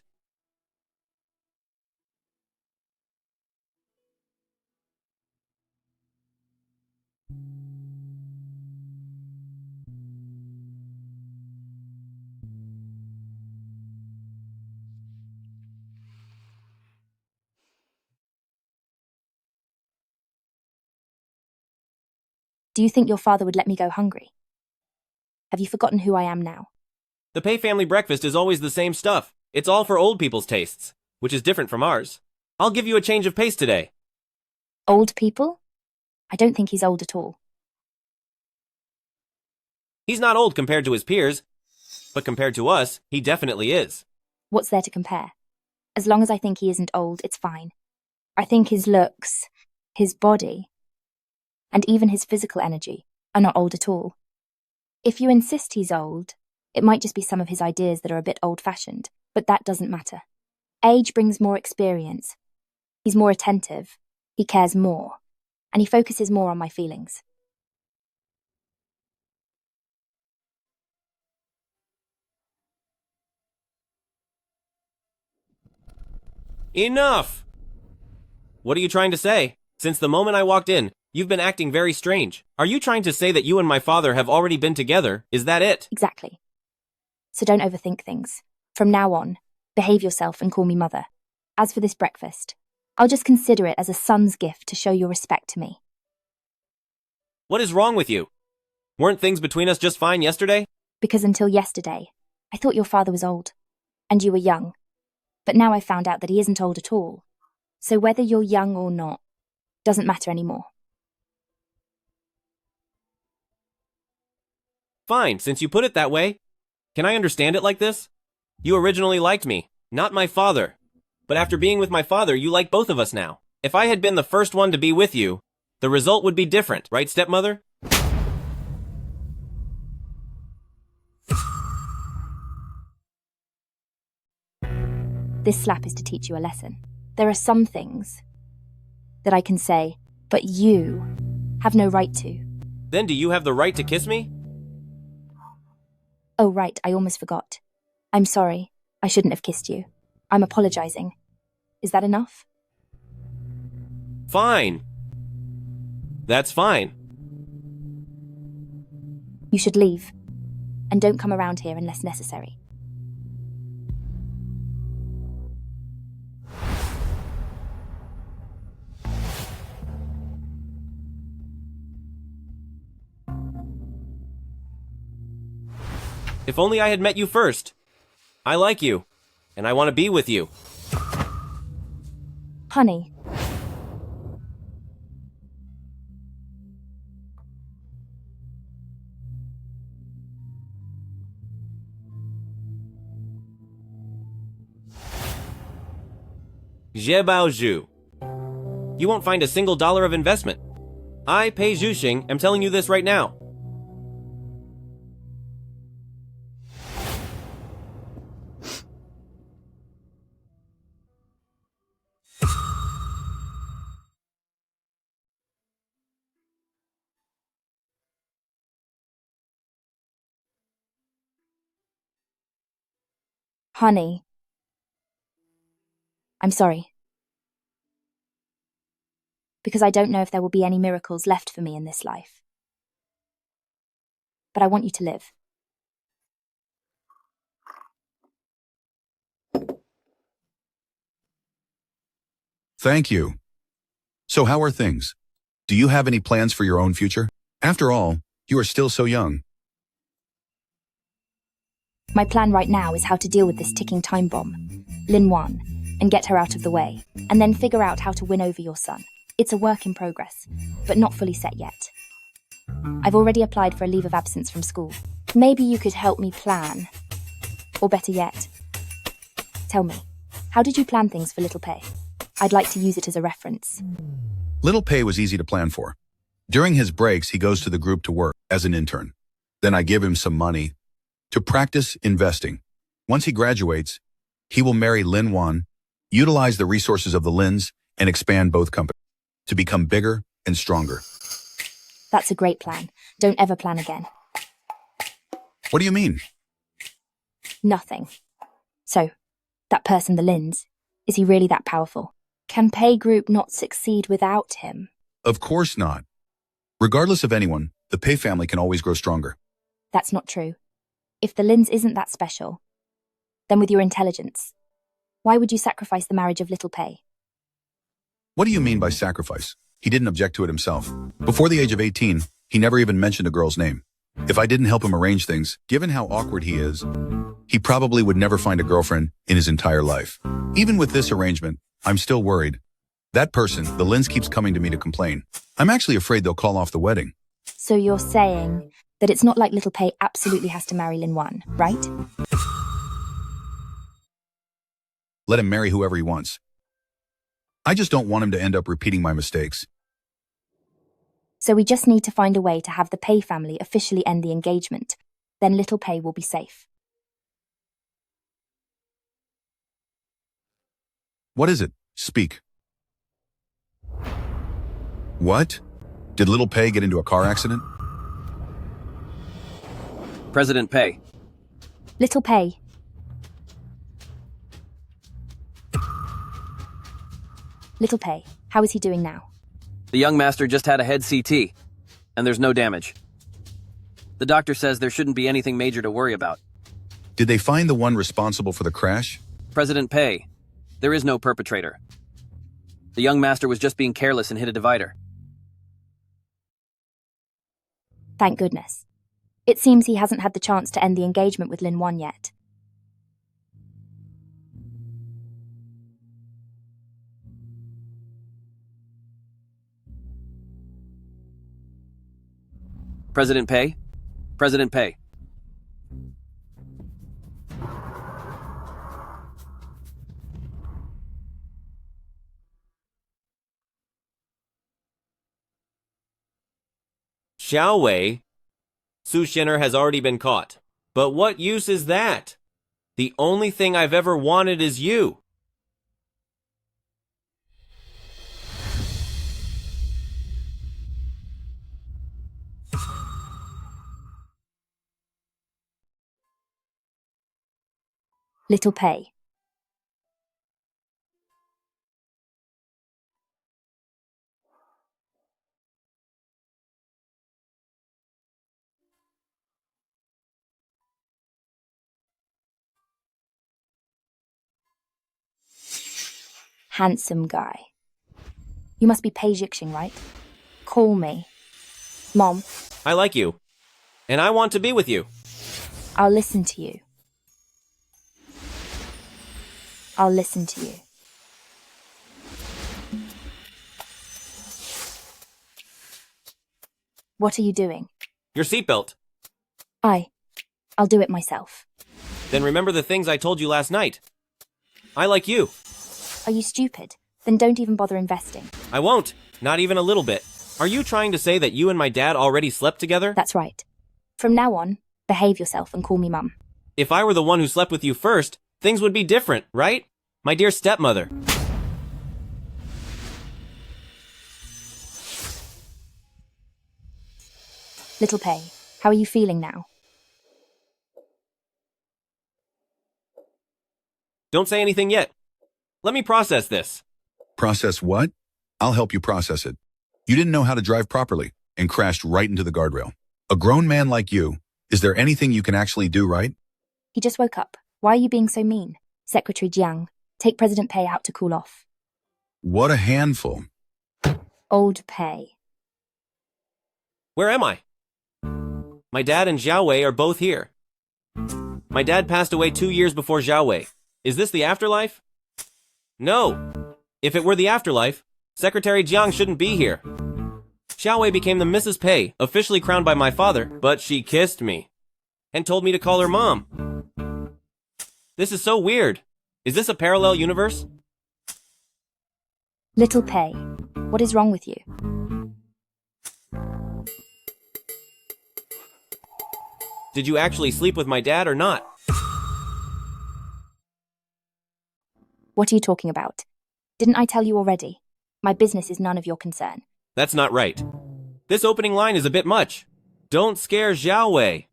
Do you think your father would let me go hungry? Have you forgotten who I am now? The Pei family breakfast is always the same stuff. It's all for old people's tastes, which is different from ours. I'll give you a change of pace today. Old people? I don't think he's old at all. He's not old compared to his peers, but compared to us, he definitely is. What's there to compare? As long as I think he isn't old, it's fine. I think his looks, his body, and even his physical energy are not old at all. If you insist he's old, it might just be some of his ideas that are a bit old-fashioned, but that doesn't matter. Age brings more experience. He's more attentive, he cares more, and he focuses more on my feelings. Enough! What are you trying to say? Since the moment I walked in, you've been acting very strange. Are you trying to say that you and my father have already been together? Is that it? Exactly. So don't overthink things. From now on, behave yourself and call me mother. As for this breakfast, I'll just consider it as a son's gift to show your respect to me. What is wrong with you? Weren't things between us just fine yesterday? Because until yesterday, I thought your father was old, and you were young. But now I've found out that he isn't old at all. So whether you're young or not, doesn't matter anymore. Fine, since you put it that way. Can I understand it like this? You originally liked me, not my father. But after being with my father, you like both of us now. If I had been the first one to be with you, the result would be different, right, stepmother? This slap is to teach you a lesson. There are some things that I can say, but you have no right to. Then do you have the right to kiss me? Oh, right, I almost forgot. I'm sorry. I shouldn't have kissed you. I'm apologizing. Is that enough? Fine. That's fine. You should leave. And don't come around here unless necessary. If only I had met you first. I like you, and I want to be with you. Honey. Xie Baozhu. You won't find a single dollar of investment. I, Pei Jian, am telling you this right now. Honey. I'm sorry. Because I don't know if there will be any miracles left for me in this life. But I want you to live. Thank you. So how are things? Do you have any plans for your own future? After all, you are still so young. My plan right now is how to deal with this ticking time bomb, Lin Wan, and get her out of the way, and then figure out how to win over your son. It's a work in progress, but not fully set yet. I've already applied for a leave of absence from school. Maybe you could help me plan. Or better yet, tell me, how did you plan things for Little Pei? I'd like to use it as a reference. Little Pei was easy to plan for. During his breaks, he goes to the group to work as an intern. Then I give him some money to practice investing. Once he graduates, he will marry Lin Wan, utilize the resources of the Lins, and expand both companies to become bigger and stronger. That's a great plan. Don't ever plan again. What do you mean? Nothing. So, that person, the Lins, is he really that powerful? Can Pei Group not succeed without him? Of course not. Regardless of anyone, the Pei family can always grow stronger. That's not true. If the Lins isn't that special, then with your intelligence, why would you sacrifice the marriage of Little Pei? What do you mean by sacrifice? He didn't object to it himself. Before the age of 18, he never even mentioned a girl's name. If I didn't help him arrange things, given how awkward he is, he probably would never find a girlfriend in his entire life. Even with this arrangement, I'm still worried. That person, the Lins, keeps coming to me to complain. I'm actually afraid they'll call off the wedding. So you're saying that it's not like Little Pei absolutely has to marry Lin Wan, right? Let him marry whoever he wants. I just don't want him to end up repeating my mistakes. So we just need to find a way to have the Pei family officially end the engagement. Then Little Pei will be safe. What is it? Speak. What? Did Little Pei get into a car accident? President Pei. Little Pei. Little Pei, how is he doing now? The young master just had a head CT, and there's no damage. The doctor says there shouldn't be anything major to worry about. Did they find the one responsible for the crash? President Pei, there is no perpetrator. The young master was just being careless and hit a divider. Thank goodness. It seems he hasn't had the chance to end the engagement with Lin Wan yet. President Pei? President Pei. Xiaowei? Su Shinner has already been caught. But what use is that? The only thing I've ever wanted is you. Little Pei. Handsome guy. You must be Pei Jian, right? Call me. Mom. I like you. And I want to be with you. I'll listen to you. I'll listen to you. What are you doing? Your seatbelt. I'll do it myself. Then remember the things I told you last night. I like you. Are you stupid? Then don't even bother investing. I won't. Not even a little bit. Are you trying to say that you and my dad already slept together? That's right. From now on, behave yourself and call me Mum. If I were the one who slept with you first, things would be different, right? My dear stepmother. Little Pei, how are you feeling now? Don't say anything yet. Let me process this. Process what? I'll help you process it. You didn't know how to drive properly and crashed right into the guardrail. A grown man like you, is there anything you can actually do, right? He just woke up. Why are you being so mean? Secretary Jiang, take President Pei out to cool off. What a handful. Old Pei. Where am I? My dad and Xie Wei are both here. My dad passed away 2 years before Xie Wei. Is this the afterlife? No. If it were the afterlife, Secretary Jiang shouldn't be here. Xie Wei became the Mrs. Pei, officially crowned by my father, but she kissed me and told me to call her mom. This is so weird. Is this a parallel universe? Little Pei, what is wrong with you? Did you actually sleep with my dad or not? What are you talking about? Didn't I tell you already? My business is none of your concern. That's not right. This opening line is a bit much. Don't scare Xie Wei.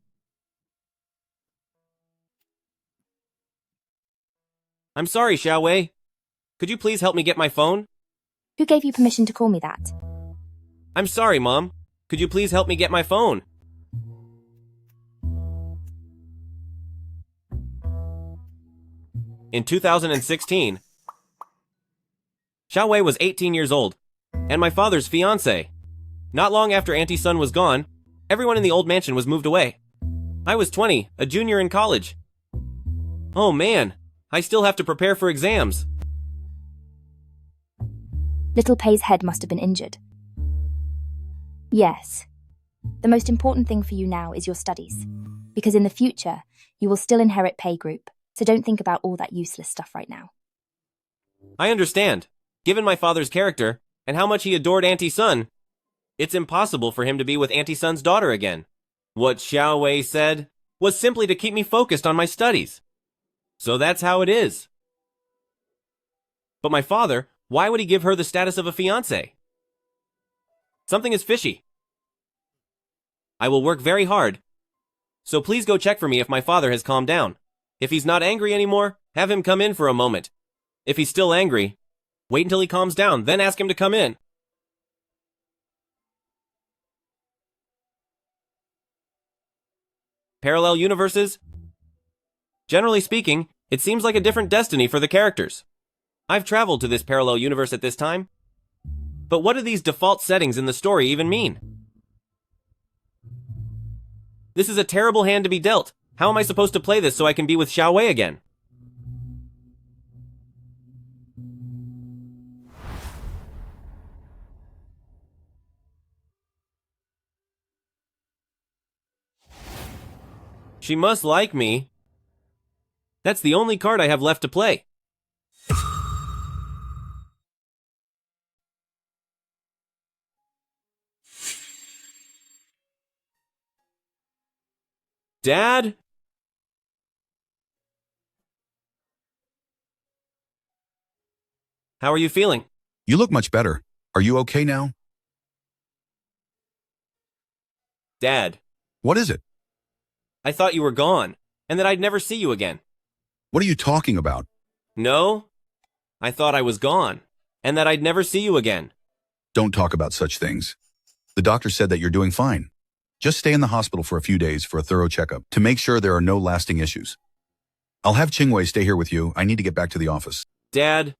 I'm sorry, Xie Wei. Could you please help me get my phone? Who gave you permission to call me that? I'm sorry, Mom. Could you please help me get my phone? In 2016, Xie Wei was 18 years old, and my father's fiancée. Not long after Auntie Sun was gone, everyone in the old mansion was moved away. I was 20, a junior in college. Oh man, I still have to prepare for exams. Little Pei's head must have been injured. Yes. The most important thing for you now is your studies, because in the future, you will still inherit Pei Group, so don't think about all that useless stuff right now. I understand. Given my father's character, and how much he adored Auntie Sun, it's impossible for him to be with Auntie Sun's daughter again. What Xie Wei said was simply to keep me focused on my studies. So that's how it is. But my father, why would he give her the status of a fiancé? Something is fishy. I will work very hard. So please go check for me if my father has calmed down. If he's not angry anymore, have him come in for a moment. If he's still angry, wait until he calms down, then ask him to come in. Parallel universes? Generally speaking, it seems like a different destiny for the characters. I've traveled to this parallel universe at this time. But what do these default settings in the story even mean? This is a terrible hand to be dealt. How am I supposed to play this so I can be with Xie Wei again? She must like me. That's the only card I have left to play. Dad? How are you feeling? You look much better. Are you okay now? Dad. What is it? I thought you were gone, and that I'd never see you again. What are you talking about? No? I thought I was gone, and that I'd never see you again. Don't talk about such things. The doctor said that you're doing fine. Just stay in the hospital for a few days for a thorough checkup to make sure there are no lasting issues. I'll have Qingwei stay here with you. I need to get back to the office. Dad,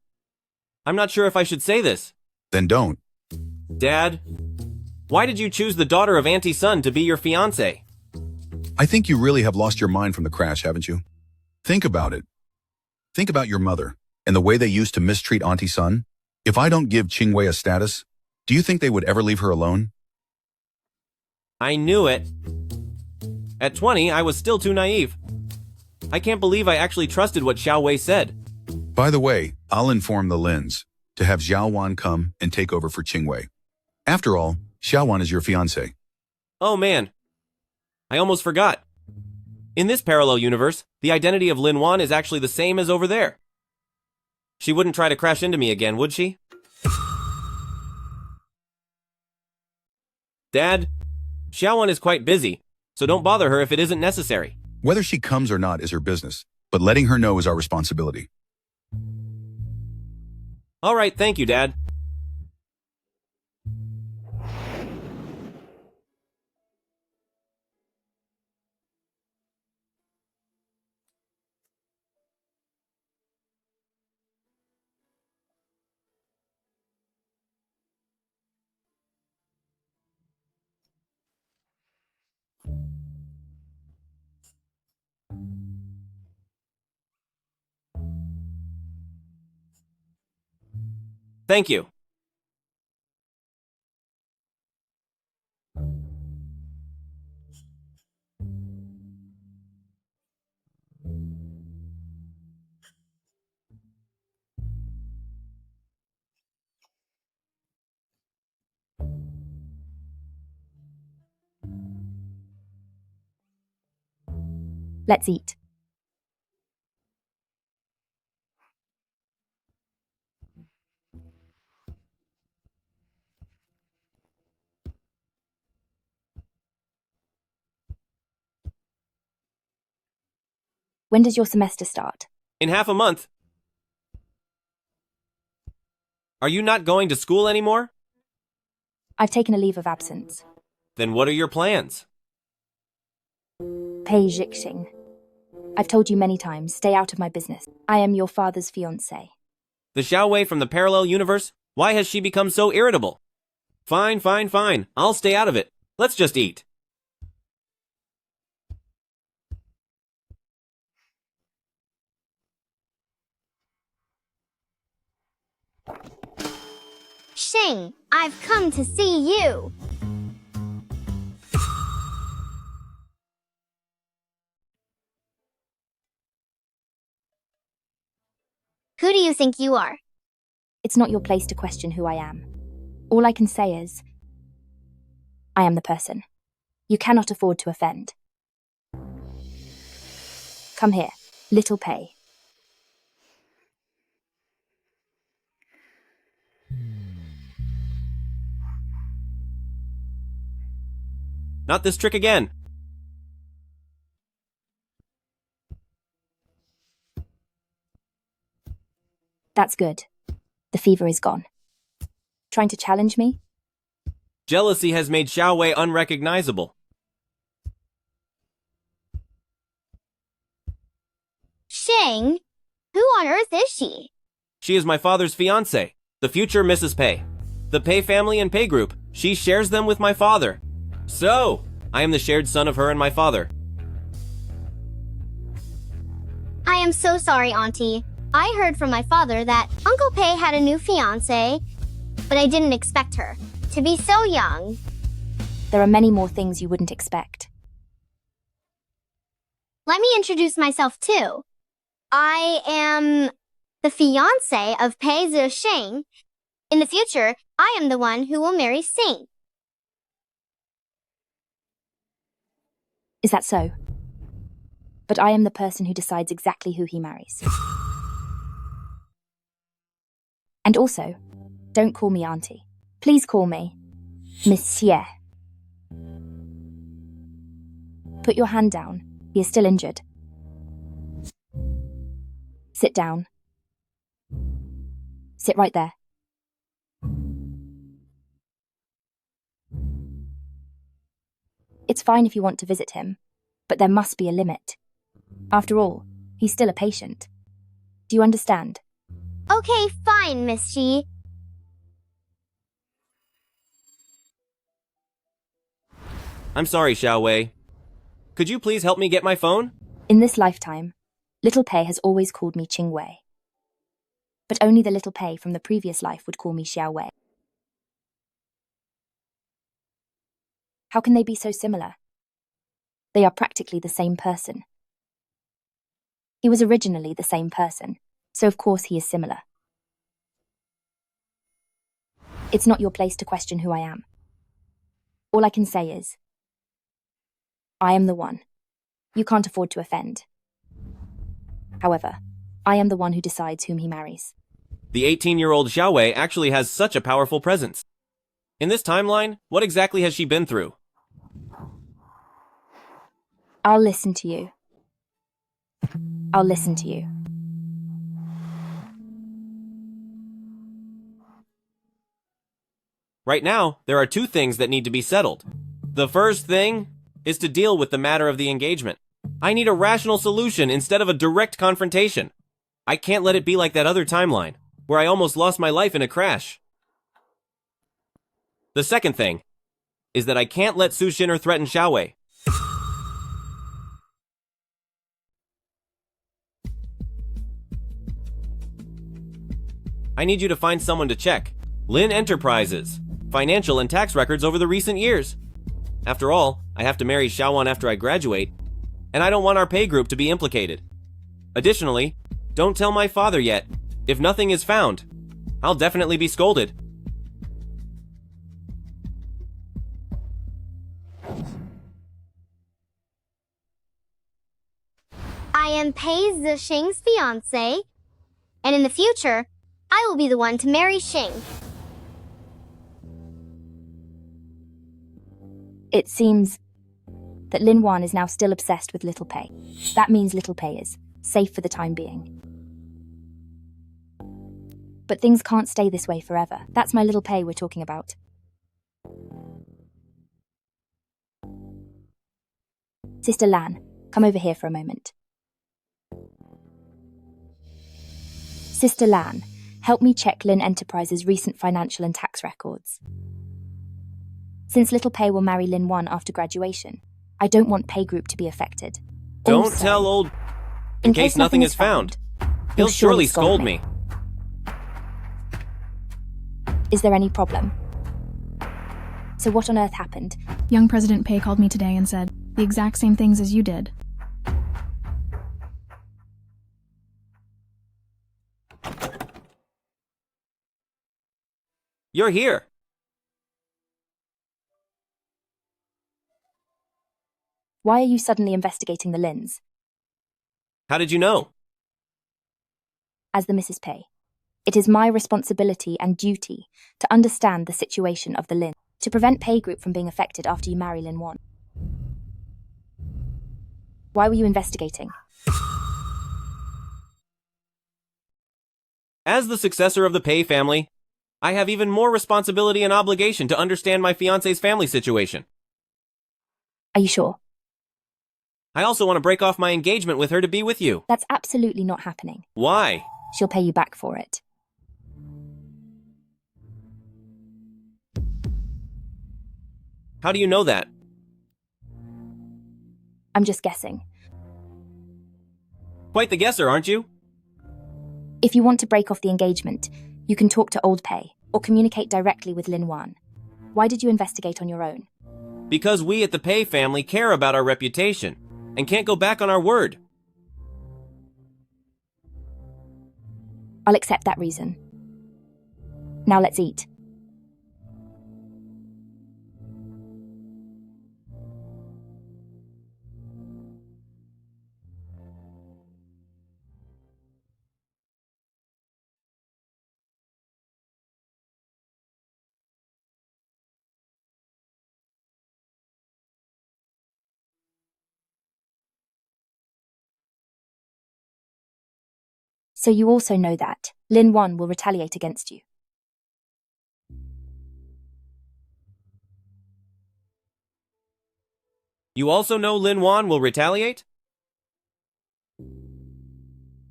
I'm not sure if I should say this. Then don't. Dad, why did you choose the daughter of Auntie Sun to be your fiancé? I think you really have lost your mind from the crash, haven't you? Think about it. Think about your mother and the way they used to mistreat Auntie Sun. If I don't give Qingwei a status, do you think they would ever leave her alone? I knew it. At 20, I was still too naive. I can't believe I actually trusted what Xiao Wei said. By the way, I'll inform the Lins to have Xiao Wan come and take over for Qingwei. After all, Xiao Wan is your fiancé. Oh man, I almost forgot. In this parallel universe, the identity of Lin Wan is actually the same as over there. She wouldn't try to crash into me again, would she? Dad, Xiao Wan is quite busy, so don't bother her if it isn't necessary. Whether she comes or not is her business, but letting her know is our responsibility. All right, thank you, Dad. Thank you. Let's eat. When does your semester start? In half a month. Are you not going to school anymore? I've taken a leave of absence. Then what are your plans? Pei Jian. I've told you many times, stay out of my business. I am your father's fiancé. The Xiao Wei from the parallel universe? Why has she become so irritable? Fine, fine, fine. I'll stay out of it. Let's just eat. Shing, I've come to see you. Who do you think you are? It's not your place to question who I am. All I can say is, I am the person. You cannot afford to offend. Come here, little Pei. Not this trick again. That's good. The fever is gone. Trying to challenge me? Jealousy has made Xiao Wei unrecognizable. Shing, who on earth is she? She is my father's fiancée, the future Mrs. Pei. The Pei family and Pei group, she shares them with my father. So, I am the shared son of her and my father. I am so sorry, Auntie. I heard from my father that Uncle Pei had a new fiancé, but I didn't expect her to be so young. There are many more things you wouldn't expect. Let me introduce myself too. I am the fiancé of Pei Zhisheng. In the future, I am the one who will marry Xing. Is that so? But I am the person who decides exactly who he marries. And also, don't call me Auntie. Please call me Monsieur. Put your hand down. He is still injured. Sit down. Sit right there. It's fine if you want to visit him, but there must be a limit. After all, he's still a patient. Do you understand? Okay, fine, Miss Xie. I'm sorry, Xiaowei. Could you please help me get my phone? In this lifetime, Little Pei has always called me Qingwei. But only the Little Pei from the previous life would call me Xiaowei. How can they be so similar? They are practically the same person. He was originally the same person, so of course he is similar. It's not your place to question who I am. All I can say is, I am the one. You can't afford to offend. However, I am the one who decides whom he marries. The 18-year-old Xiaowei actually has such a powerful presence. In this timeline, what exactly has she been through? I'll listen to you. I'll listen to you. Right now, there are two things that need to be settled. The first thing is to deal with the matter of the engagement. I need a rational solution instead of a direct confrontation. I can't let it be like that other timeline, where I almost lost my life in a crash. The second thing is that I can't let Su Xin'er threaten Xiaowei. I need you to find someone to check Lin Enterprises' financial and tax records over the recent years. After all, I have to marry Xiaowan after I graduate, and I don't want our pay group to be implicated. Additionally, don't tell my father yet. If nothing is found, I'll definitely be scolded. I am Pei Zixing's fiancé, and in the future, I will be the one to marry Xing. It seems that Lin Wan is now still obsessed with Little Pei. That means Little Pei is safe for the time being. But things can't stay this way forever. That's my Little Pei we're talking about. Sister Lan, come over here for a moment. Sister Lan, help me check Lin Enterprises' recent financial and tax records. Since Little Pei will marry Lin Wan after graduation, I don't want Pei Group to be affected. Don't Also, tell old... In case nothing is found. He'll surely scold me. Is there any problem? So what on earth happened? Young President Pei called me today and said the exact same things as you did. You're here. Why are you suddenly investigating the Lins? How did you know? As the Mrs. Pei, it is my responsibility and duty to understand the situation of the Lin, to prevent Pei Group from being affected after you marry Lin Wan. Why were you investigating? As the successor of the Pei family, I have even more responsibility and obligation to understand my fiancé's family situation. Are you sure? I also want to break off my engagement with her to be with you. That's absolutely not happening. Why? She'll pay you back for it. How do you know that? I'm just guessing. Quite the guesser, aren't you? If you want to break off the engagement, you can talk to Old Pei or communicate directly with Lin Wan. Why did you investigate on your own? Because we at the Pei family care about our reputation and can't go back on our word. I'll accept that reason. Now let's eat. So you also know that Lin Wan will retaliate against you. You also know Lin Wan will retaliate?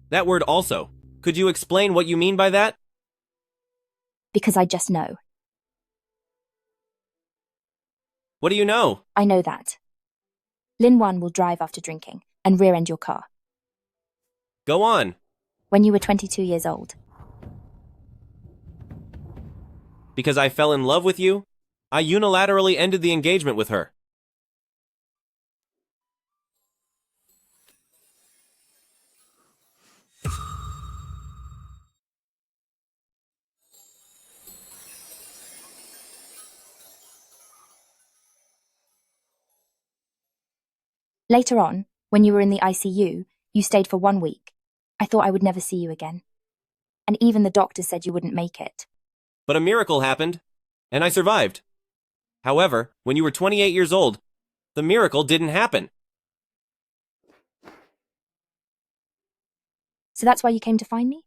That word also. Could you explain what you mean by that? Because I just know. What do you know? I know that. Lin Wan will drive after drinking and rear-end your car. Go on. When you were 22 years old. Because I fell in love with you? I unilaterally ended the engagement with her. Later on, when you were in the ICU, you stayed for 1 week. I thought I would never see you again. And even the doctor said you wouldn't make it. But a miracle happened, and I survived. However, when you were 28 years old, the miracle didn't happen. So that's why you came to find me?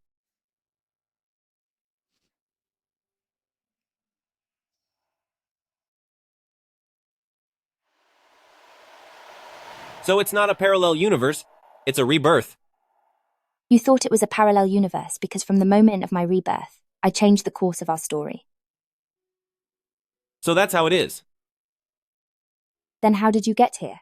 So it's not a parallel universe, it's a rebirth. You thought it was a parallel universe because from the moment of my rebirth, I changed the course of our story. So that's how it is. Then how did you get here?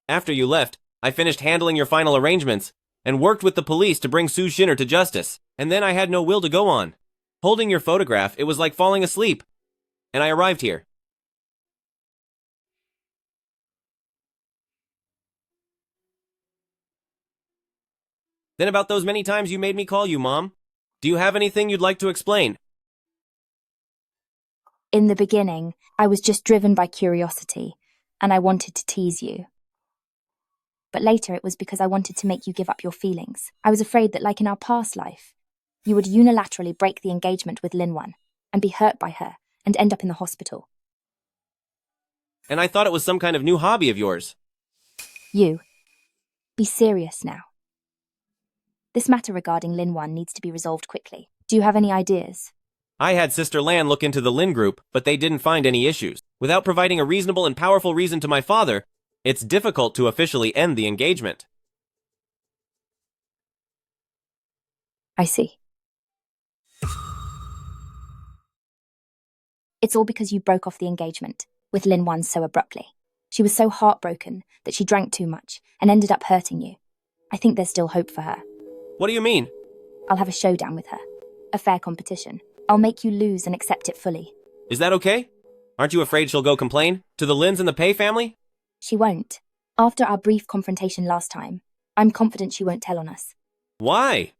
After you left, I finished handling your final arrangements and worked with the police to bring Su Shinner to justice, and then I had no will to go on. Holding your photograph, it was like falling asleep, and I arrived here. Then about those many times you made me call you, Mom. Do you have anything you'd like to explain? In the beginning, I was just driven by curiosity, and I wanted to tease you. But later it was because I wanted to make you give up your feelings. I was afraid that, like in our past life, you would unilaterally break the engagement with Lin Wan and be hurt by her and end up in the hospital. And I thought it was some kind of new hobby of yours. You, be serious now. This matter regarding Lin Wan needs to be resolved quickly. Do you have any ideas? I had Sister Lan look into the Lin group, but they didn't find any issues. Without providing a reasonable and powerful reason to my father, it's difficult to officially end the engagement. I see. It's all because you broke off the engagement with Lin Wan so abruptly. She was so heartbroken that she drank too much and ended up hurting you. I think there's still hope for her. What do you mean? I'll have a showdown with her. A fair competition. I'll make you lose and accept it fully. Is that okay? Aren't you afraid she'll go complain? To the Lins and the Pei family? She won't. After our brief confrontation last time, I'm confident she won't tell on us. Why?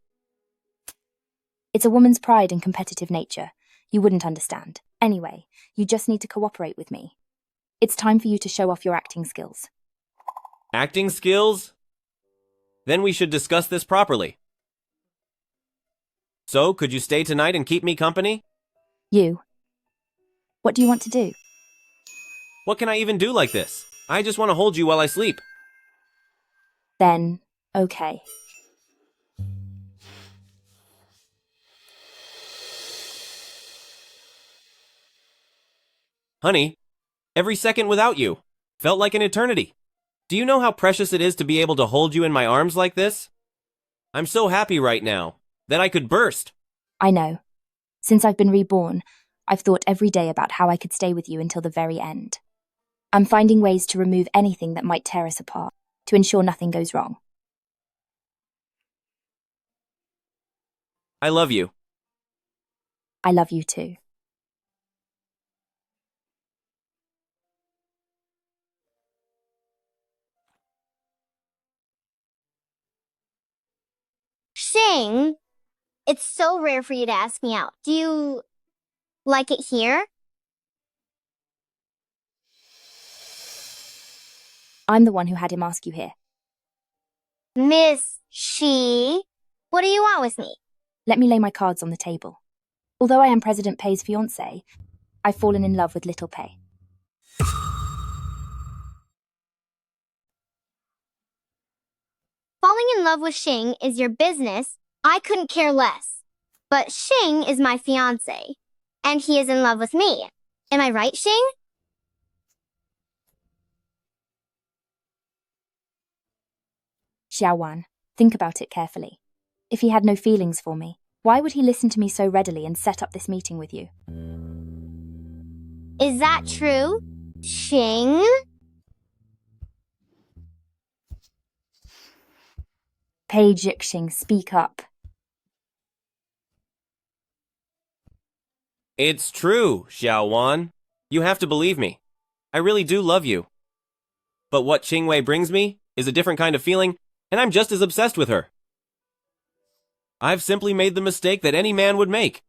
It's a woman's pride and competitive nature. You wouldn't understand. Anyway, you just need to cooperate with me. It's time for you to show off your acting skills. Acting skills? Then we should discuss this properly. So, could you stay tonight and keep me company? You. What do you want to do? What can I even do like this? I just want to hold you while I sleep. Then, okay. Honey, every second without you felt like an eternity. Do you know how precious it is to be able to hold you in my arms like this? I'm so happy right now that I could burst. I know. Since I've been reborn, I've thought every day about how I could stay with you until the very end. I'm finding ways to remove anything that might tear us apart, to ensure nothing goes wrong. I love you. I love you too. Xing, it's so rare for you to ask me out. Do you like it here? I'm the one who had him ask you here. Miss Xie, what do you want with me? Let me lay my cards on the table. Although I am President Pei's fiancée, I've fallen in love with little Pei. Falling in love with Xing is your business. I couldn't care less. But Xing is my fiancé, and he is in love with me. Am I right, Xing? Xiaowan, think about it carefully. If he had no feelings for me, why would he listen to me so readily and set up this meeting with you? Is that true, Xing? Pei Jian, speak up. It's true, Xiaowan. You have to believe me. I really do love you. But what Qingwei brings me is a different kind of feeling, and I'm just as obsessed with her. I've simply made the mistake that any man would make.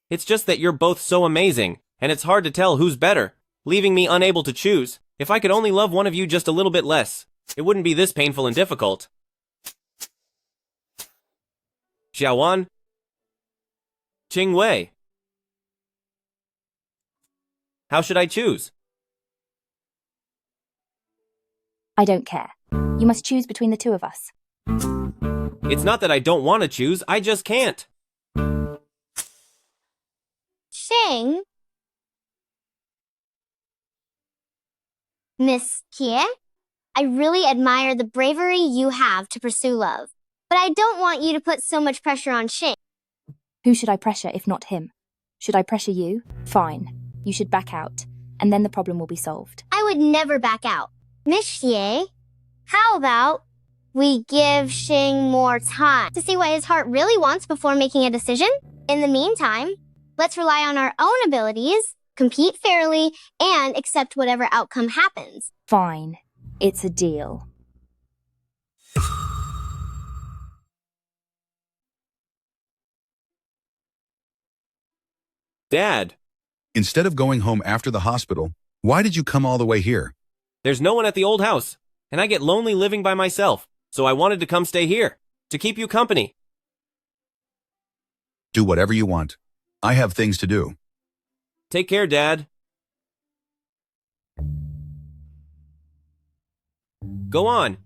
It's just that you're both so amazing, and it's hard to tell who's better, leaving me unable to choose. If I could only love one of you just a little bit less, it wouldn't be this painful and difficult. Xiaowan? Qingwei? How should I choose? I don't care. You must choose between the two of us. It's not that I don't want to choose, I just can't. Xing? Miss Xie? I really admire the bravery you have to pursue love. But I don't want you to put so much pressure on Xing. Who should I pressure if not him? Should I pressure you? Fine. You should back out, and then the problem will be solved. I would never back out. Miss Xie, how about we give Xing more time to see what his heart really wants before making a decision? In the meantime, let's rely on our own abilities, compete fairly, and accept whatever outcome happens. Fine. It's a deal. Dad. Instead of going home after the hospital, why did you come all the way here? There's no one at the old house, and I get lonely living by myself, so I wanted to come stay here, to keep you company. Do whatever you want. I have things to do. Take care, Dad. Go on.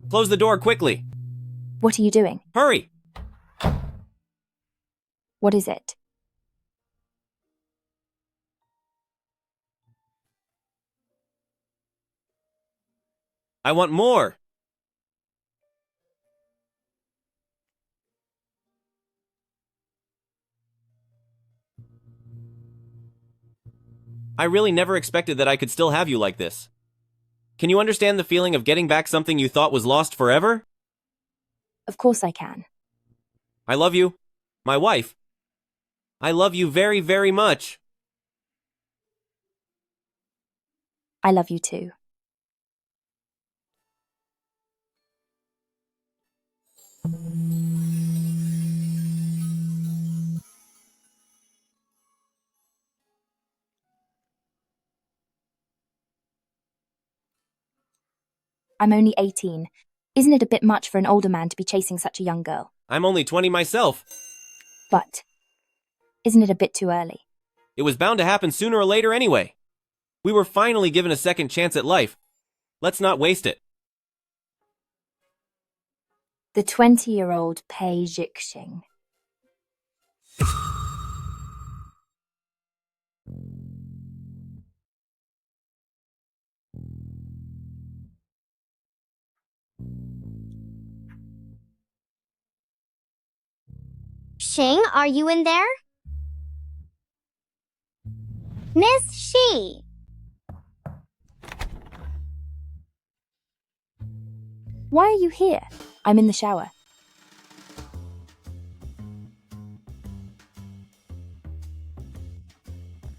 Close the door quickly. What are you doing? Hurry! What is it? I want more. I really never expected that I could still have you like this. Can you understand the feeling of getting back something you thought was lost forever? Of course I can. I love you. My wife. I love you very, very much. I love you too. I'm only 18. Isn't it a bit much for an older man to be chasing such a young girl? I'm only 20 myself. But isn't it a bit too early? It was bound to happen sooner or later anyway. We were finally given a second chance at life. Let's not waste it. The 20-year-old Pei Jian. Xing, are you in there? Miss Xie. Why are you here? I'm in the shower.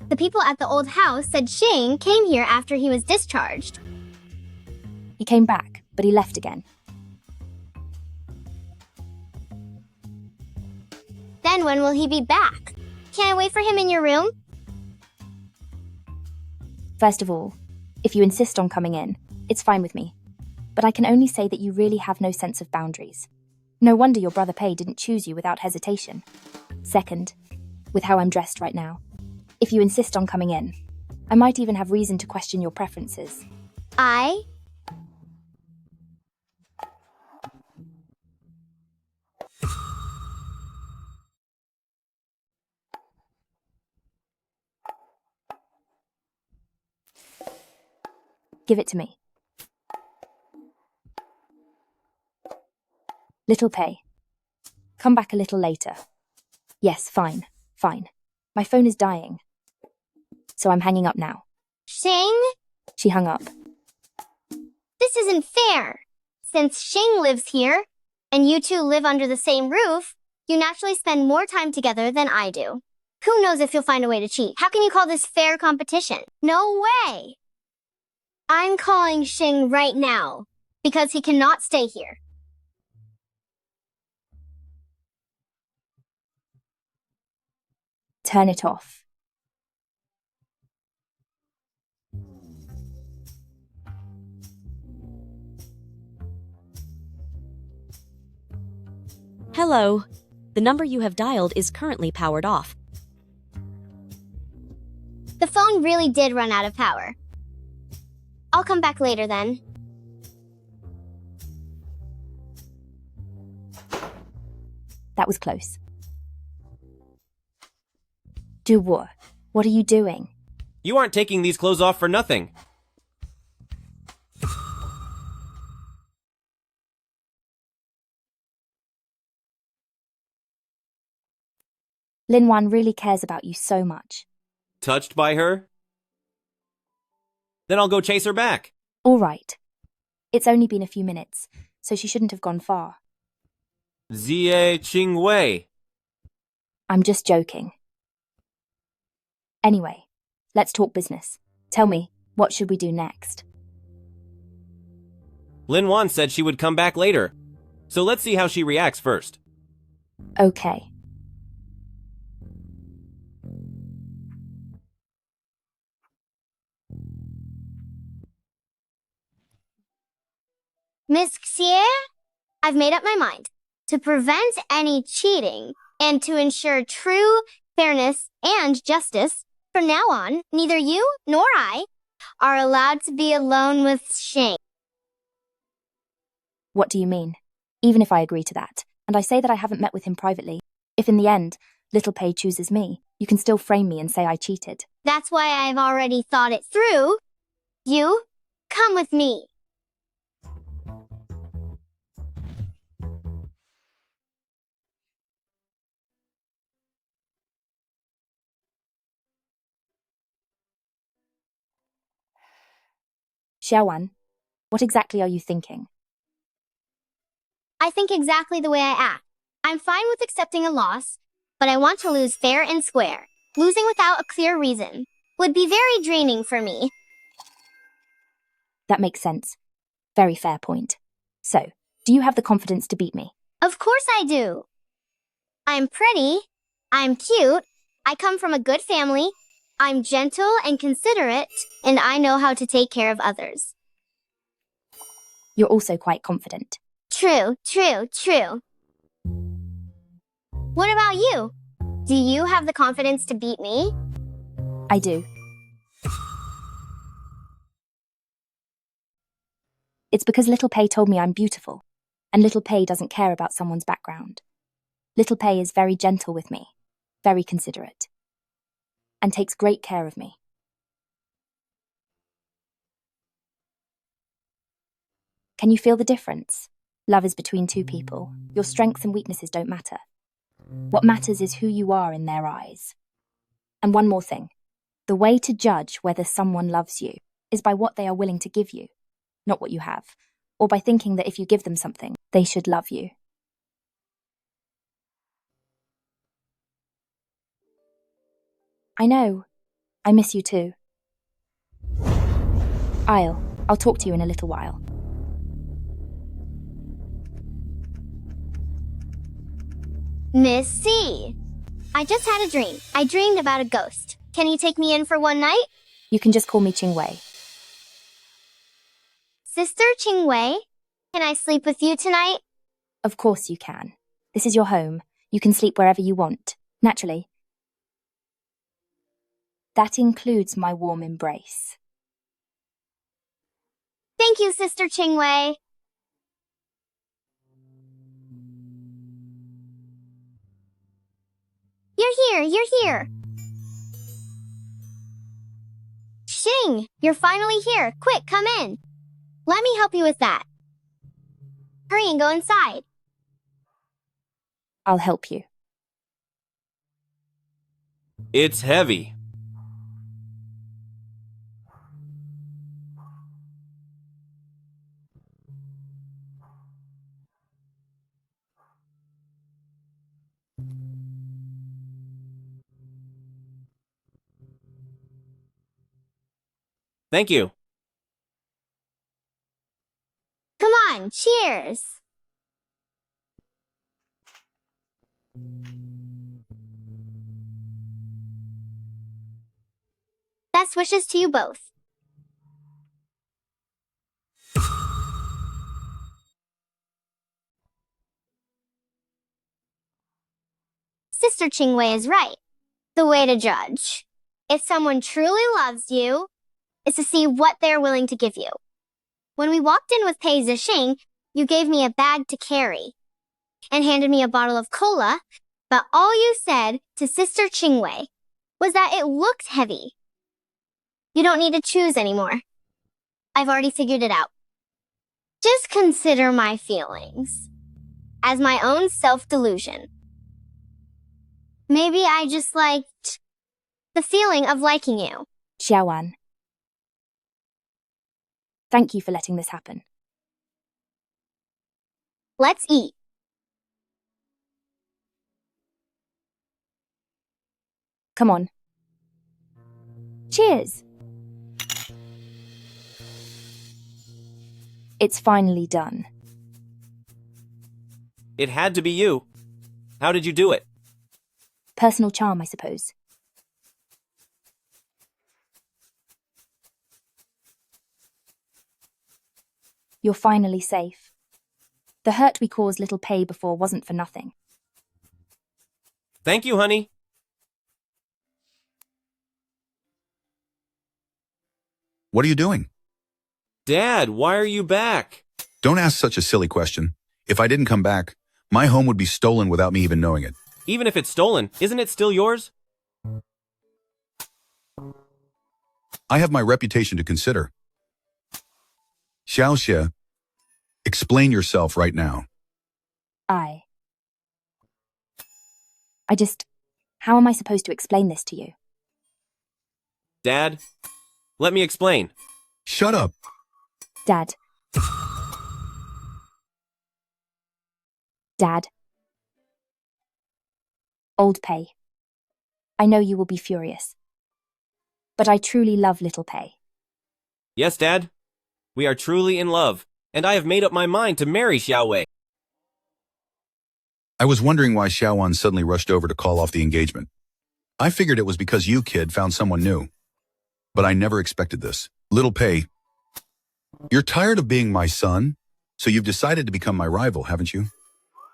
The people at the old house said Xing came here after he was discharged. He came back, but he left again. Then when will he be back? Can I wait for him in your room? First of all, if you insist on coming in, it's fine with me. But I can only say that you really have no sense of boundaries. No wonder your brother Pei didn't choose you without hesitation. Second, with how I'm dressed right now, if you insist on coming in, I might even have reason to question your preferences. Give it to me. Little Pei. Come back a little later. Yes, fine. My phone is dying. So I'm hanging up now. Xing? She hung up. This isn't fair. Since Xing lives here, and you two live under the same roof, you naturally spend more time together than I do. Who knows if you'll find a way to cheat? How can you call this fair competition? No way! I'm calling Xing right now, because he cannot stay here. Turn it off. Hello. The number you have dialed is currently powered off. The phone really did run out of power. I'll come back later then. That was close. Duwo, what are you doing? You aren't taking these clothes off for nothing. Lin Wan really cares about you so much. Touched by her? Then I'll go chase her back. All right. It's only been a few minutes, so she shouldn't have gone far. Xie Qingwei. I'm just joking. Anyway, let's talk business. Tell me, what should we do next? Lin Wan said she would come back later, so let's see how she reacts first. Okay. Miss Xie, I've made up my mind. To prevent any cheating and to ensure true fairness and justice, from now on, neither you nor I are allowed to be alone with Xing. What do you mean? Even if I agree to that, and I say that I haven't met with him privately, if in the end, Little Pei chooses me, you can still frame me and say I cheated. That's why I've already thought it through. You, come with me. Xiaowan, what exactly are you thinking? I think exactly the way I act. I'm fine with accepting a loss, but I want to lose fair and square. Losing without a clear reason would be very draining for me. That makes sense. Very fair point. So, do you have the confidence to beat me? Of course I do. I'm pretty. I'm cute. I come from a good family. I'm gentle and considerate, and I know how to take care of others. You're also quite confident. True. What about you? Do you have the confidence to beat me? I do. It's because Little Pei told me I'm beautiful, and Little Pei doesn't care about someone's background. Little Pei is very gentle with me, very considerate, and takes great care of me. Can you feel the difference? Love is between two people. Your strengths and weaknesses don't matter. What matters is who you are in their eyes. And one more thing. The way to judge whether someone loves you is by what they are willing to give you, not what you have, or by thinking that if you give them something, they should love you. I know. I miss you too. I'll talk to you in a little while. Miss C. I just had a dream. I dreamed about a ghost. Can you take me in for one night? You can just call me Qingwei. Sister Qingwei, can I sleep with you tonight? Of course you can. This is your home. You can sleep wherever you want. Naturally. That includes my warm embrace. Thank you, Sister Qingwei. You're here. Xing, you're finally here. Quick, come in. Let me help you with that. Hurry and go inside. I'll help you. It's heavy. Thank you. Come on, cheers. Best wishes to you both. Sister Qingwei is right. The way to judge if someone truly loves you is to see what they're willing to give you. When we walked in with Pei Zixing, you gave me a bag to carry and handed me a bottle of cola, but all you said to Sister Qingwei was that it looked heavy. You don't need to choose anymore. I've already figured it out. Just consider my feelings as my own self-delusion. Maybe I just liked the feeling of liking you. Xiaowan. Thank you for letting this happen. Let's eat. Come on. Cheers! It's finally done. It had to be you. How did you do it? Personal charm, I suppose. You're finally safe. The hurt we caused little Pei before wasn't for nothing. Thank you, honey. What are you doing? Dad, why are you back? Don't ask such a silly question. If I didn't come back, my home would be stolen without me even knowing it. Even if it's stolen, isn't it still yours? I have my reputation to consider. Xiao Xie, explain yourself right now. How am I supposed to explain this to you? Dad, let me explain. Shut up. Dad. Old Pei. I know you will be furious. But I truly love little Pei. Yes, Dad. We are truly in love, and I have made up my mind to marry Xiaowei. I was wondering why Xiaowan suddenly rushed over to call off the engagement. I figured it was because you, kid, found someone new. But I never expected this. Little Pei, you're tired of being my son, so you've decided to become my rival, haven't you?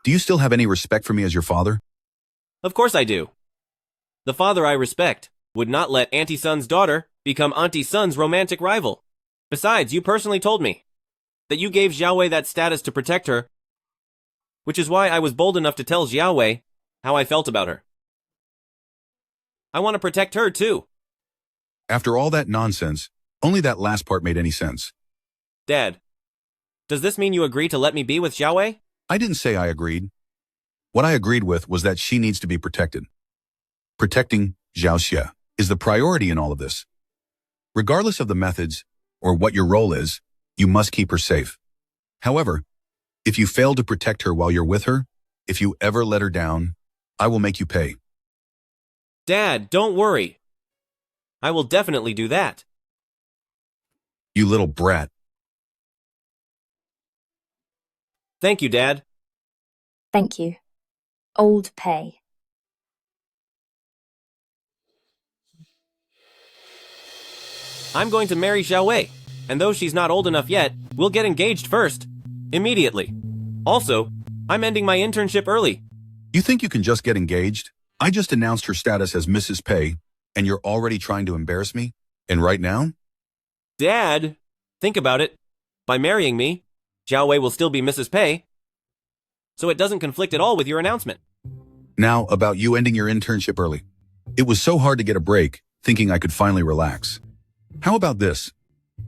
Do you still have any respect for me as your father? Of course I do. The father I respect would not let Auntie Sun's daughter become Auntie Sun's romantic rival. Besides, you personally told me that you gave Xiaowei that status to protect her, which is why I was bold enough to tell Xiaowei how I felt about her. I want to protect her, too. After all that nonsense, only that last part made any sense. Dad, does this mean you agree to let me be with Xiaowei? I didn't say I agreed. What I agreed with was that she needs to be protected. Protecting Xiao Xie is the priority in all of this. Regardless of the methods or what your role is, you must keep her safe. However, if you fail to protect her while you're with her, if you ever let her down, I will make you pay. Dad, don't worry. I will definitely do that. You little brat. Thank you, Dad. Thank you. Old Pei. I'm going to marry Xiaowei, and though she's not old enough yet, we'll get engaged first. Immediately. Also, I'm ending my internship early. You think you can just get engaged? I just announced her status as Mrs. Pei, and you're already trying to embarrass me? And right now? Dad, think about it. By marrying me, Xiaowei will still be Mrs. Pei, so it doesn't conflict at all with your announcement. Now, about you ending your internship early. It was so hard to get a break, thinking I could finally relax. How about this?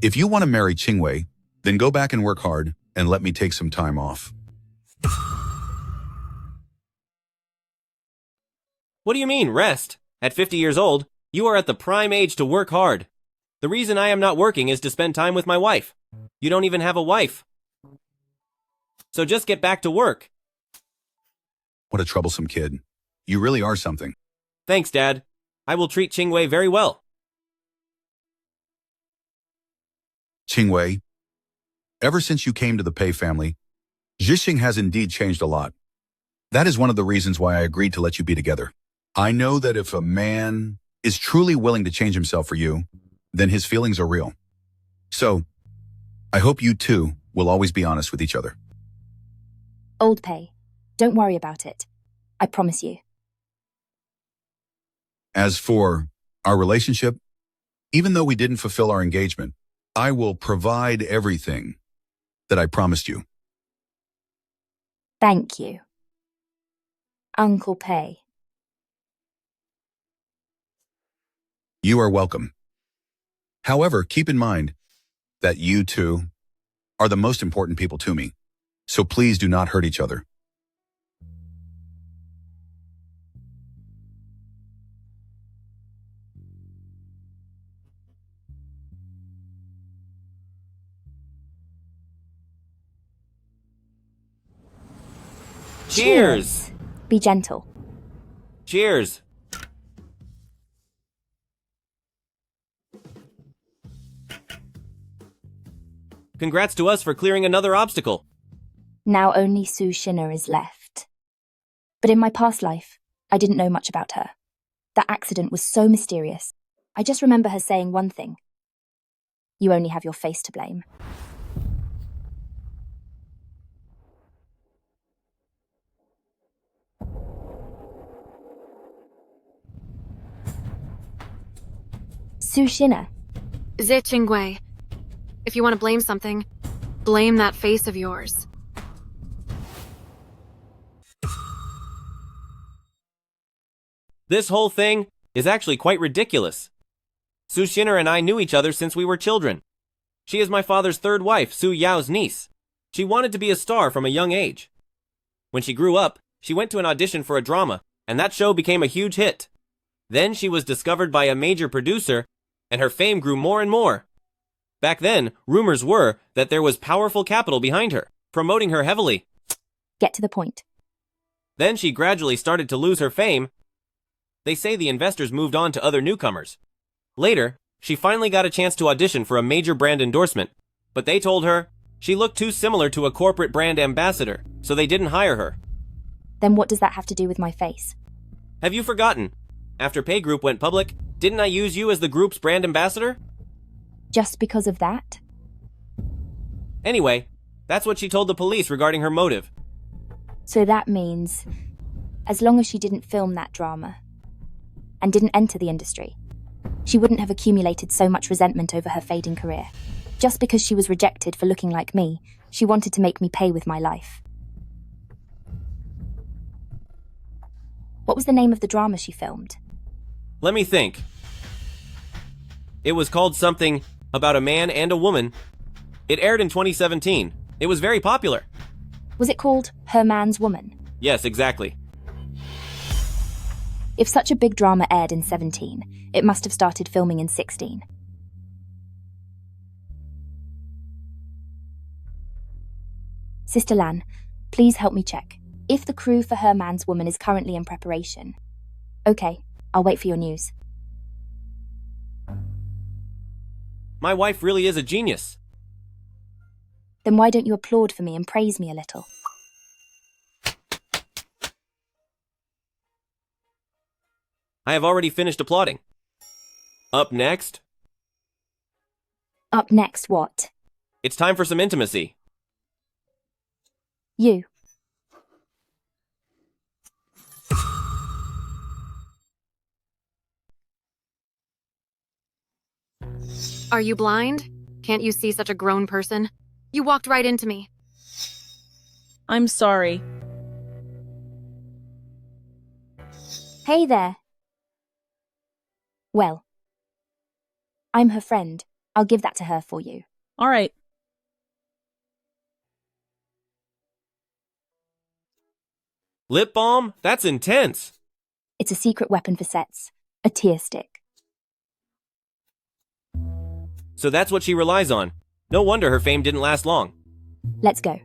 If you want to marry Qingwei, then go back and work hard and let me take some time off. What do you mean, rest? At 50 years old, you are at the prime age to work hard. The reason I am not working is to spend time with my wife. You don't even have a wife. So just get back to work. What a troublesome kid. You really are something. Thanks, Dad. I will treat Qingwei very well. Qingwei, ever since you came to the Pei family, Xie has indeed changed a lot. That is one of the reasons why I agreed to let you be together. I know that if a man is truly willing to change himself for you, then his feelings are real. So, I hope you two will always be honest with each other. Old Pei, don't worry about it. I promise you. As for our relationship, even though we didn't fulfill our engagement, I will provide everything that I promised you. Thank you, Uncle Pei. You are welcome. However, keep in mind that you two are the most important people to me, so please do not hurt each other. Cheers! Be gentle. Cheers! Congrats to us for clearing another obstacle. Now only Su Xin'er is left. But in my past life, I didn't know much about her. That accident was so mysterious. I just remember her saying one thing. You only have your face to blame. Su Xin'er. Xie Qingwei. If you want to blame something, blame that face of yours. This whole thing is actually quite ridiculous. Su Xin'er and I knew each other since we were children. She is my father's third wife, Su Yao's niece. She wanted to be a star from a young age. When she grew up, she went to an audition for a drama, and that show became a huge hit. Then she was discovered by a major producer, and her fame grew more and more. Back then, rumors were that there was powerful capital behind her, promoting her heavily. Get to the point. Then she gradually started to lose her fame. They say the investors moved on to other newcomers. Later, she finally got a chance to audition for a major brand endorsement, but they told her she looked too similar to a corporate brand ambassador, so they didn't hire her. Then what does that have to do with my face? Have you forgotten? After Pei Group went public, didn't I use you as the group's brand ambassador? Just because of that? Anyway, that's what she told the police regarding her motive. So that means, as long as she didn't film that drama, and didn't enter the industry, she wouldn't have accumulated so much resentment over her fading career. Just because she was rejected for looking like me, she wanted to make me pay with my life. What was the name of the drama she filmed? Let me think. It was called something about a man and a woman. It aired in 2017. It was very popular. Was it called Her Man's Woman? Yes, exactly. If such a big drama aired in 17, it must have started filming in 16. Sister Lan, please help me check. If the crew for Her Man's Woman is currently in preparation. Okay, I'll wait for your news. My wife really is a genius. Then why don't you applaud for me and praise me a little? I have already finished applauding. Up next? Up next what? It's time for some intimacy. You. Are you blind? Can't you see such a grown person? You walked right into me. I'm sorry. Hey there. Well, I'm her friend. I'll give that to her for you. All right. Lip balm? That's intense. It's a secret weapon for sets. A tear stick. So that's what she relies on. No wonder her fame didn't last long. Let's go.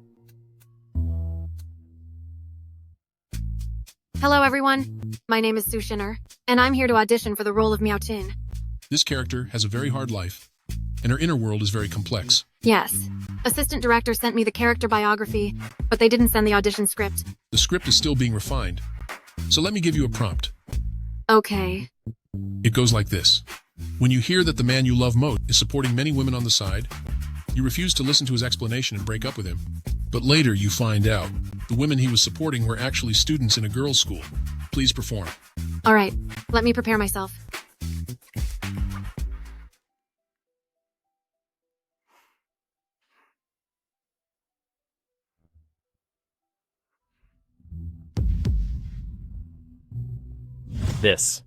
Hello, everyone. My name is Su Shinner, and I'm here to audition for the role of Miao Tin. This character has a very hard life, and her inner world is very complex. Yes. Assistant director sent me the character biography, but they didn't send the audition script. The script is still being refined, so let me give you a prompt. Okay. It goes like this. When you hear that the man you love most is supporting many women on the side, you refuse to listen to his explanation and break up with him. But later you find out the women he was supporting were actually students in a girls' school. Please perform. All right. Let me prepare myself. This.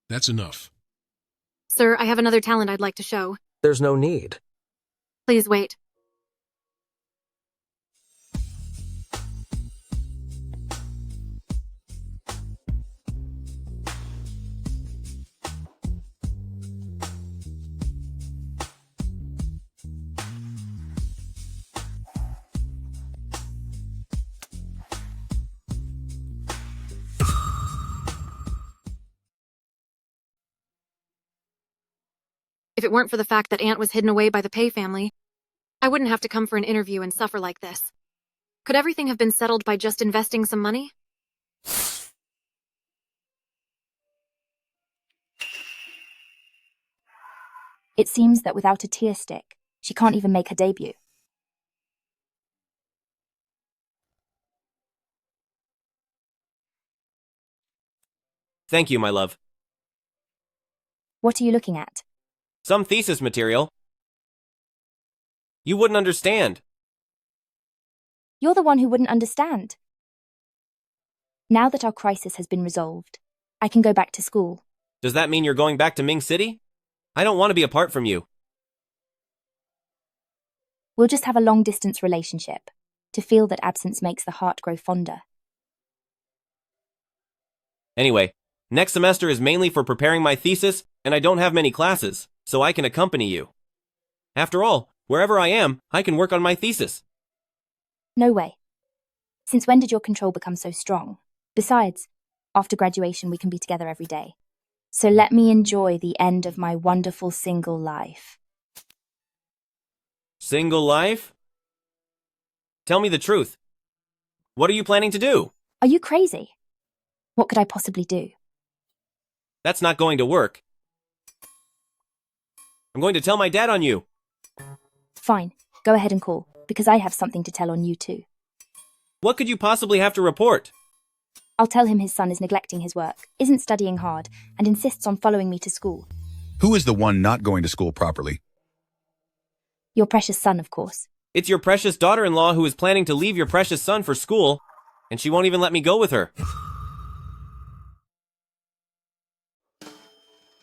That's enough. Sir, I have another talent I'd like to show. There's no need. Please wait. If it weren't for the fact that Aunt was hidden away by the Pei family, I wouldn't have to come for an interview and suffer like this. Could everything have been settled by just investing some money? It seems that without a tear stick, she can't even make her debut. Thank you, my love. What are you looking at? Some thesis material. You wouldn't understand. You're the one who wouldn't understand. Now that our crisis has been resolved, I can go back to school. Does that mean you're going back to Ming City? I don't want to be apart from you. We'll just have a long-distance relationship, to feel that absence makes the heart grow fonder. Anyway, next semester is mainly for preparing my thesis, and I don't have many classes, so I can accompany you. After all, wherever I am, I can work on my thesis. No way. Since when did your control become so strong? Besides, after graduation we can be together every day. So let me enjoy the end of my wonderful single life. Single life? Tell me the truth. What are you planning to do? Are you crazy? What could I possibly do? That's not going to work. I'm going to tell my dad on you. Fine, go ahead and call, because I have something to tell on you too. What could you possibly have to report? I'll tell him his son is neglecting his work, isn't studying hard, and insists on following me to school. Who is the one not going to school properly? Your precious son, of course. It's your precious daughter-in-law who is planning to leave your precious son for school, and she won't even let me go with her.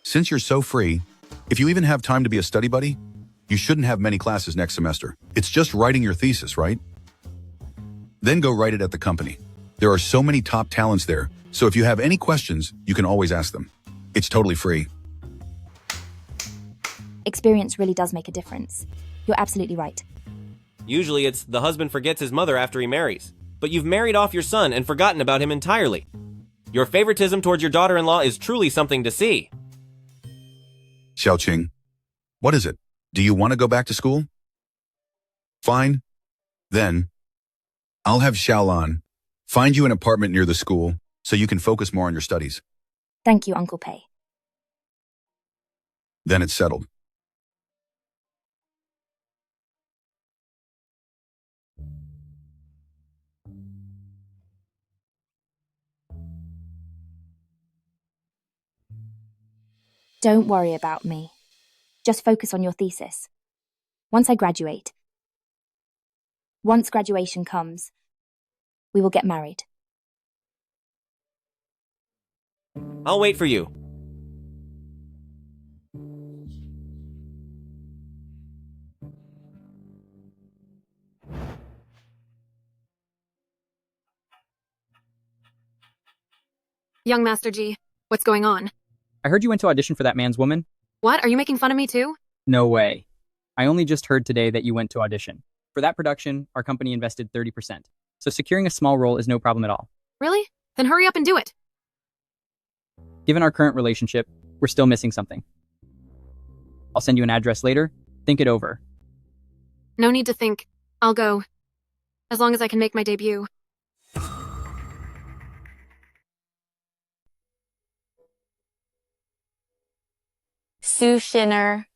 Since you're so free, if you even have time to be a study buddy, you shouldn't have many classes next semester. It's just writing your thesis, right? Then go write it at the company. There are so many top talents there, so if you have any questions, you can always ask them. It's totally free. Experience really does make a difference. You're absolutely right. Usually it's the husband forgets his mother after he marries, but you've married off your son and forgotten about him entirely. Your favoritism towards your daughter-in-law is truly something to see. Xiaoqing, what is it? Do you want to go back to school? Fine. Then, I'll have Xiaolan find you an apartment near the school so you can focus more on your studies. Thank you, Uncle Pei. Then it's settled. Don't worry about me. Just focus on your thesis. Once graduation comes, we will get married. I'll wait for you. Young Master G, what's going on? I heard you went to audition for that man's woman. What? Are you making fun of me too? No way. I only just heard today that you went to audition. For that production, our company invested 30%. So securing a small role is no problem at all. Really? Then hurry up and do it. Given our current relationship, we're still missing something. I'll send you an address later. Think it over. No need to think. I'll go. As long as I can make my debut. Su Shinner.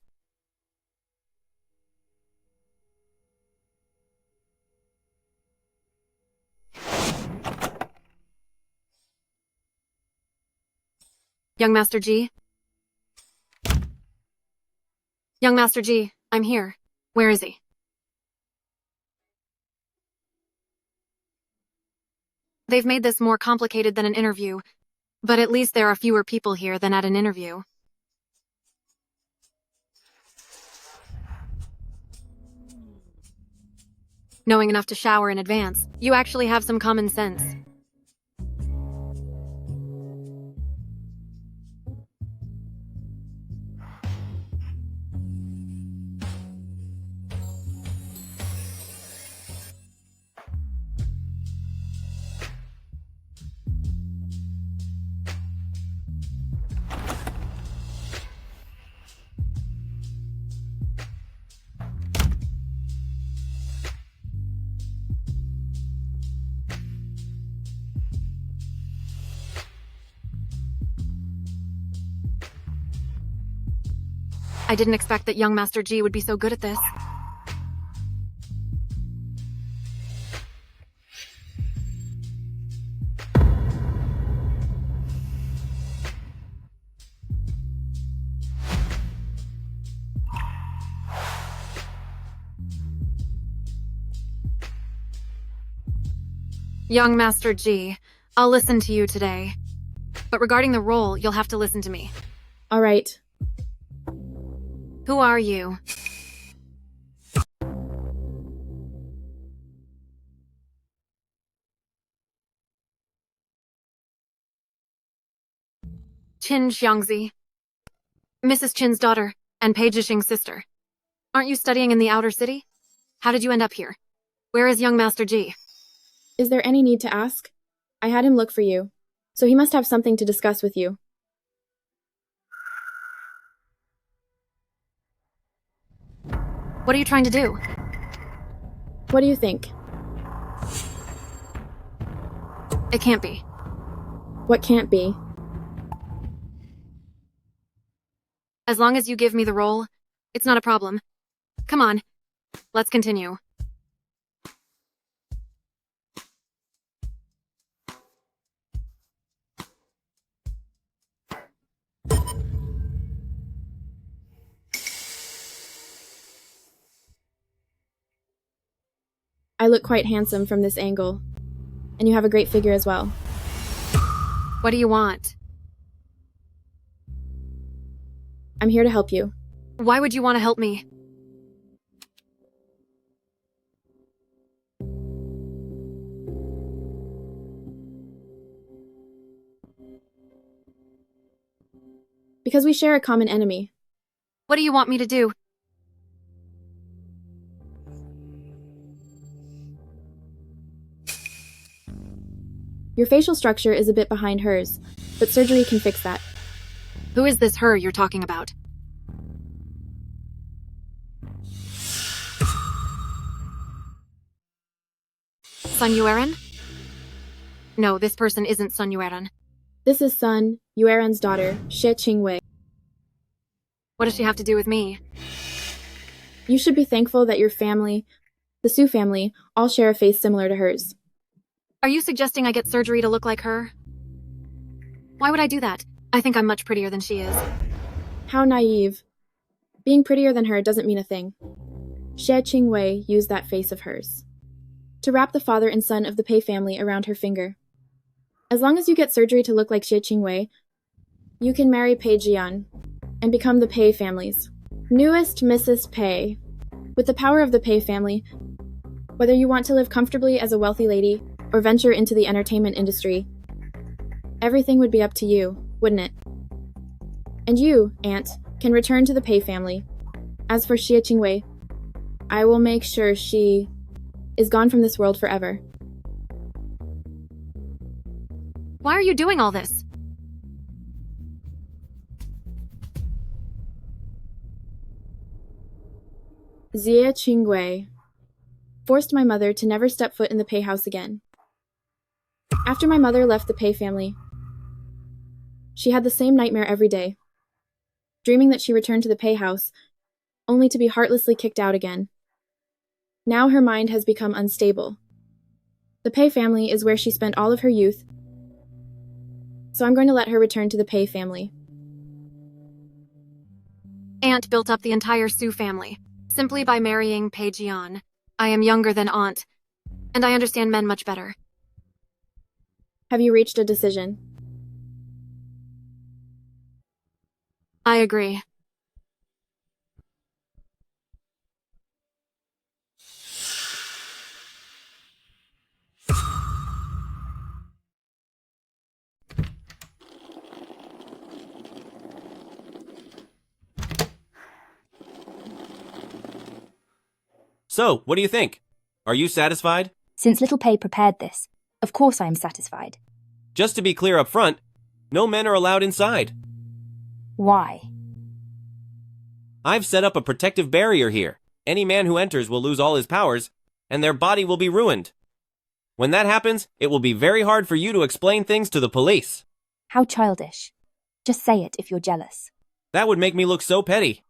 Young Master G? Young Master G, I'm here. Where is he? They've made this more complicated than an interview, but at least there are fewer people here than at an interview. Knowing enough to shower in advance, you actually have some common sense. I didn't expect that young Master G would be so good at this. Young Master G, I'll listen to you today. But regarding the role, you'll have to listen to me. All right. Who are you? Qin Xiangzi. Mrs. Qin's daughter, and Pei Jishing's sister. Aren't you studying in the outer city? How did you end up here? Where is young Master G? Is there any need to ask? I had him look for you, so he must have something to discuss with you. What are you trying to do? What do you think? It can't be. What can't be? As long as you give me the role, it's not a problem. Come on, let's continue. I look quite handsome from this angle. And you have a great figure as well. What do you want? I'm here to help you. Why would you want to help me? Because we share a common enemy. What do you want me to do? Your facial structure is a bit behind hers, but surgery can fix that. Who is this her you're talking about? Sun Yueran? No, this person isn't Sun Yueran. This is Sun Yueran's daughter, Xie Qingwei. What does she have to do with me? You should be thankful that your family, the Su family, all share a face similar to hers. Are you suggesting I get surgery to look like her? Why would I do that? I think I'm much prettier than she is. How naive. Being prettier than her doesn't mean a thing. Xie Qingwei used that face of hers to wrap the father and son of the Pei family around her finger. As long as you get surgery to look like Xie Qingwei, you can marry Pei Jian and become the Pei family's newest Mrs. Pei. With the power of the Pei family, whether you want to live comfortably as a wealthy lady or venture into the entertainment industry, everything would be up to you, wouldn't it? And you, Aunt, can return to the Pei family. As for Xie Qingwei, I will make sure she is gone from this world forever. Why are you doing all this? Xie Qingwei forced my mother to never step foot in the Pei house again. After my mother left the Pei family, she had the same nightmare every day, dreaming that she returned to the Pei house, only to be heartlessly kicked out again. Now her mind has become unstable. The Pei family is where she spent all of her youth, so I'm going to let her return to the Pei family. Aunt built up the entire Su family, simply by marrying Pei Jian. I am younger than Aunt, and I understand men much better. Have you reached a decision? I agree. So, what do you think? Are you satisfied? Since little Pei prepared this, of course I am satisfied. Just to be clear up front, no men are allowed inside. Why? I've set up a protective barrier here. Any man who enters will lose all his powers, and their body will be ruined. When that happens, it will be very hard for you to explain things to the police. How childish. Just say it if you're jealous. That would make me look so petty.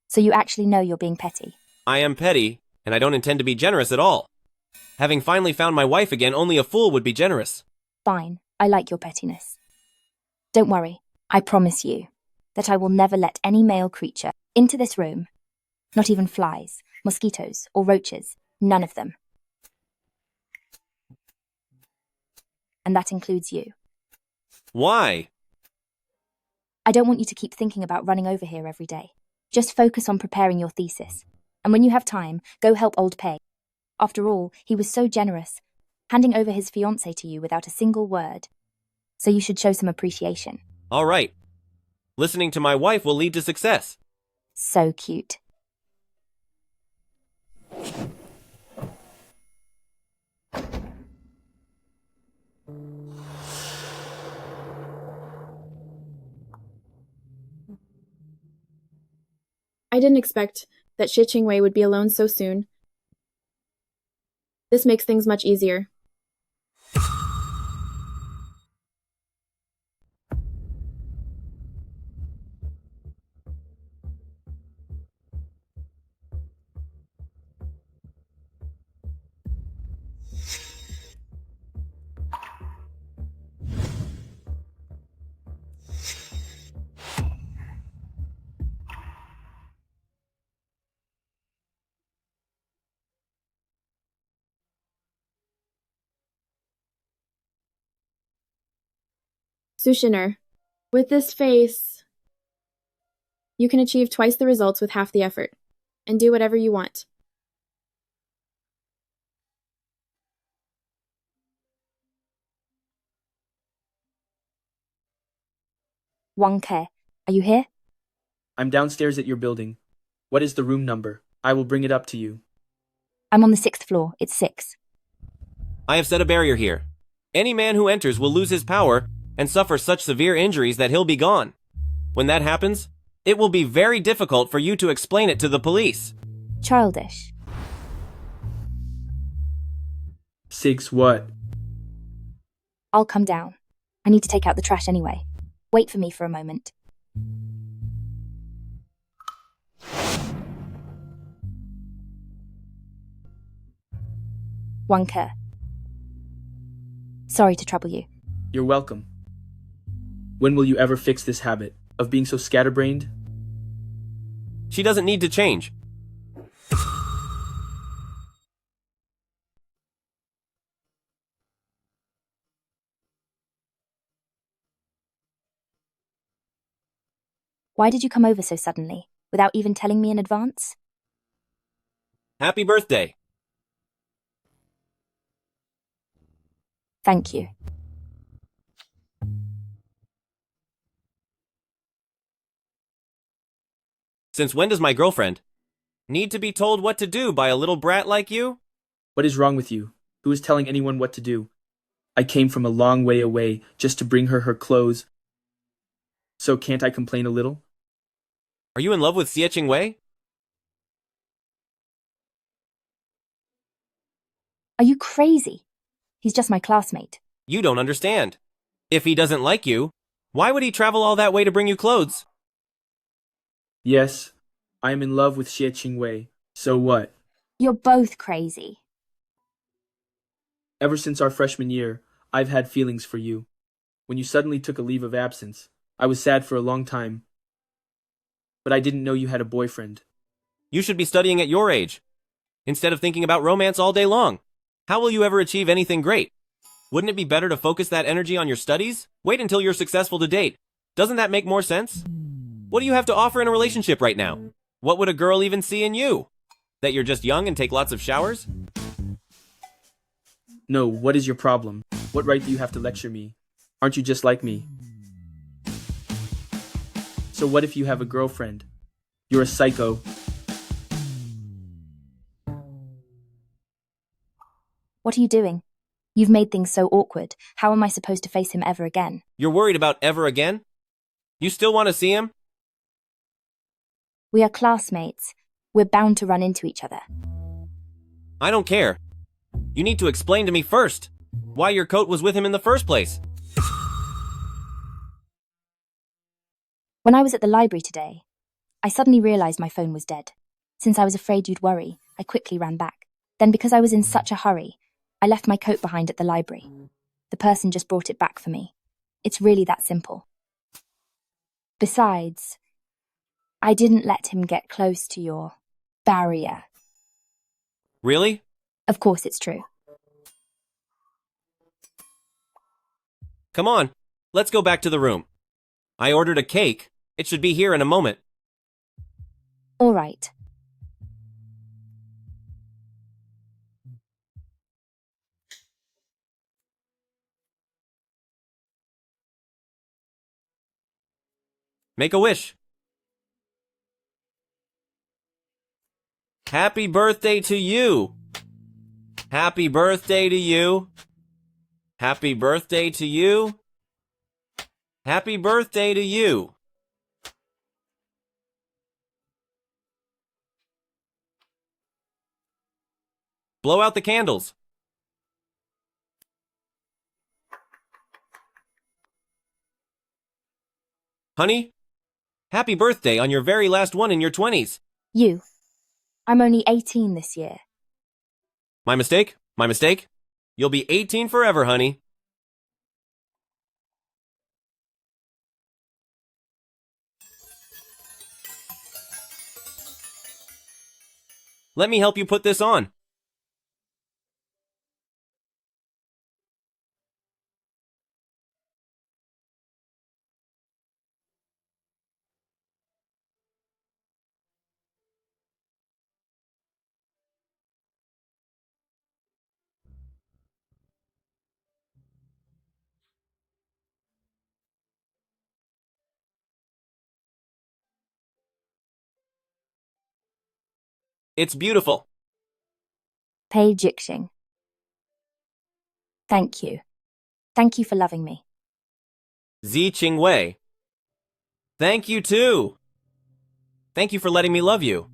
So you actually know you're being petty? I am petty, and I don't intend to be generous at all. Having finally found my wife again, only a fool would be generous. Fine, I like your pettiness. Don't worry, I promise you that I will never let any male creature into this room. Not even flies, mosquitoes, or roaches. None of them. And that includes you. Why? I don't want you to keep thinking about running over here every day. Just focus on preparing your thesis. And when you have time, go help old Pei. After all, he was so generous, handing over his fiancée to you without a single word. So you should show some appreciation. All right. Listening to my wife will lead to success. So cute. I didn't expect that Xie Qingwei would be alone so soon. This makes things much easier. Sushiner, with this face, you can achieve twice the results with half the effort, and do whatever you want. Wang Ke, are you here? I'm downstairs at your building. What is the room number? I will bring it up to you. I'm on the 6th floor. It's 6. I have set a barrier here. Any man who enters will lose his power and suffer such severe injuries that he'll be gone. When that happens, it will be very difficult for you to explain it to the police. Childish. 6 what? I'll come down. I need to take out the trash anyway. Wait for me for a moment. Wang Ke. Sorry to trouble you. You're welcome. When will you ever fix this habit? Of being so scatterbrained? She doesn't need to change. Why did you come over so suddenly, without even telling me in advance? Happy birthday. Thank you. Since when does my girlfriend need to be told what to do by a little brat like you? What is wrong with you? Who is telling anyone what to do? I came from a long way away just to bring her clothes. So can't I complain a little? Are you in love with Xie Qingwei? Are you crazy? He's just my classmate. You don't understand. If he doesn't like you, why would he travel all that way to bring you clothes? Yes, I am in love with Xie Qingwei. So what? You're both crazy. Ever since our freshman year, I've had feelings for you. When you suddenly took a leave of absence, I was sad for a long time. But I didn't know you had a boyfriend. You should be studying at your age, instead of thinking about romance all day long. How will you ever achieve anything great? Wouldn't it be better to focus that energy on your studies? Wait until you're successful to date. Doesn't that make more sense? What do you have to offer in a relationship right now? What would a girl even see in you? That you're just young and take lots of showers? No, what is your problem? What right do you have to lecture me? Aren't you just like me? So what if you have a girlfriend? You're a psycho. What are you doing? You've made things so awkward. How am I supposed to face him ever again? You're worried about ever again? You still want to see him? We are classmates. We're bound to run into each other. I don't care. You need to explain to me first why your coat was with him in the first place. When I was at the library today, I suddenly realized my phone was dead. Since I was afraid you'd worry, I quickly ran back. Then because I was in such a hurry, I left my coat behind at the library. The person just brought it back for me. It's really that simple. Besides, I didn't let him get close to your barrier. Really? Of course it's true. Come on, let's go back to the room. I ordered a cake. It should be here in a moment. All right. Make a wish. Happy birthday to you. Happy birthday to you. Happy birthday to you. Happy birthday to you. Blow out the candles. Honey, happy birthday on your very last one in your 20s. You. I'm only 18 this year. My mistake? My mistake? You'll be 18 forever, honey. Let me help you put this on. It's beautiful. Pei Jian. Thank you. Thank you for loving me. Xie Qingwei. Thank you too. Thank you for letting me love you.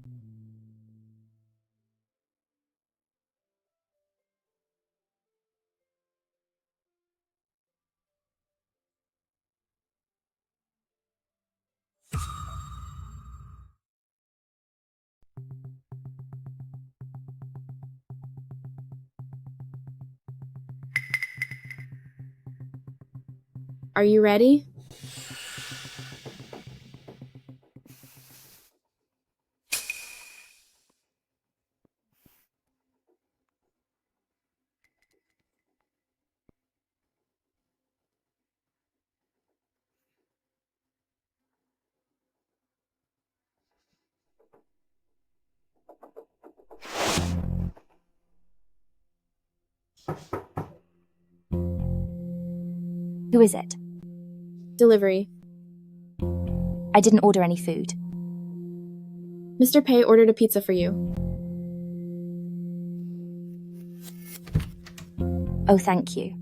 Are you ready? Who is it? Delivery. I didn't order any food. Mr. Pei ordered a pizza for you. Oh, thank you.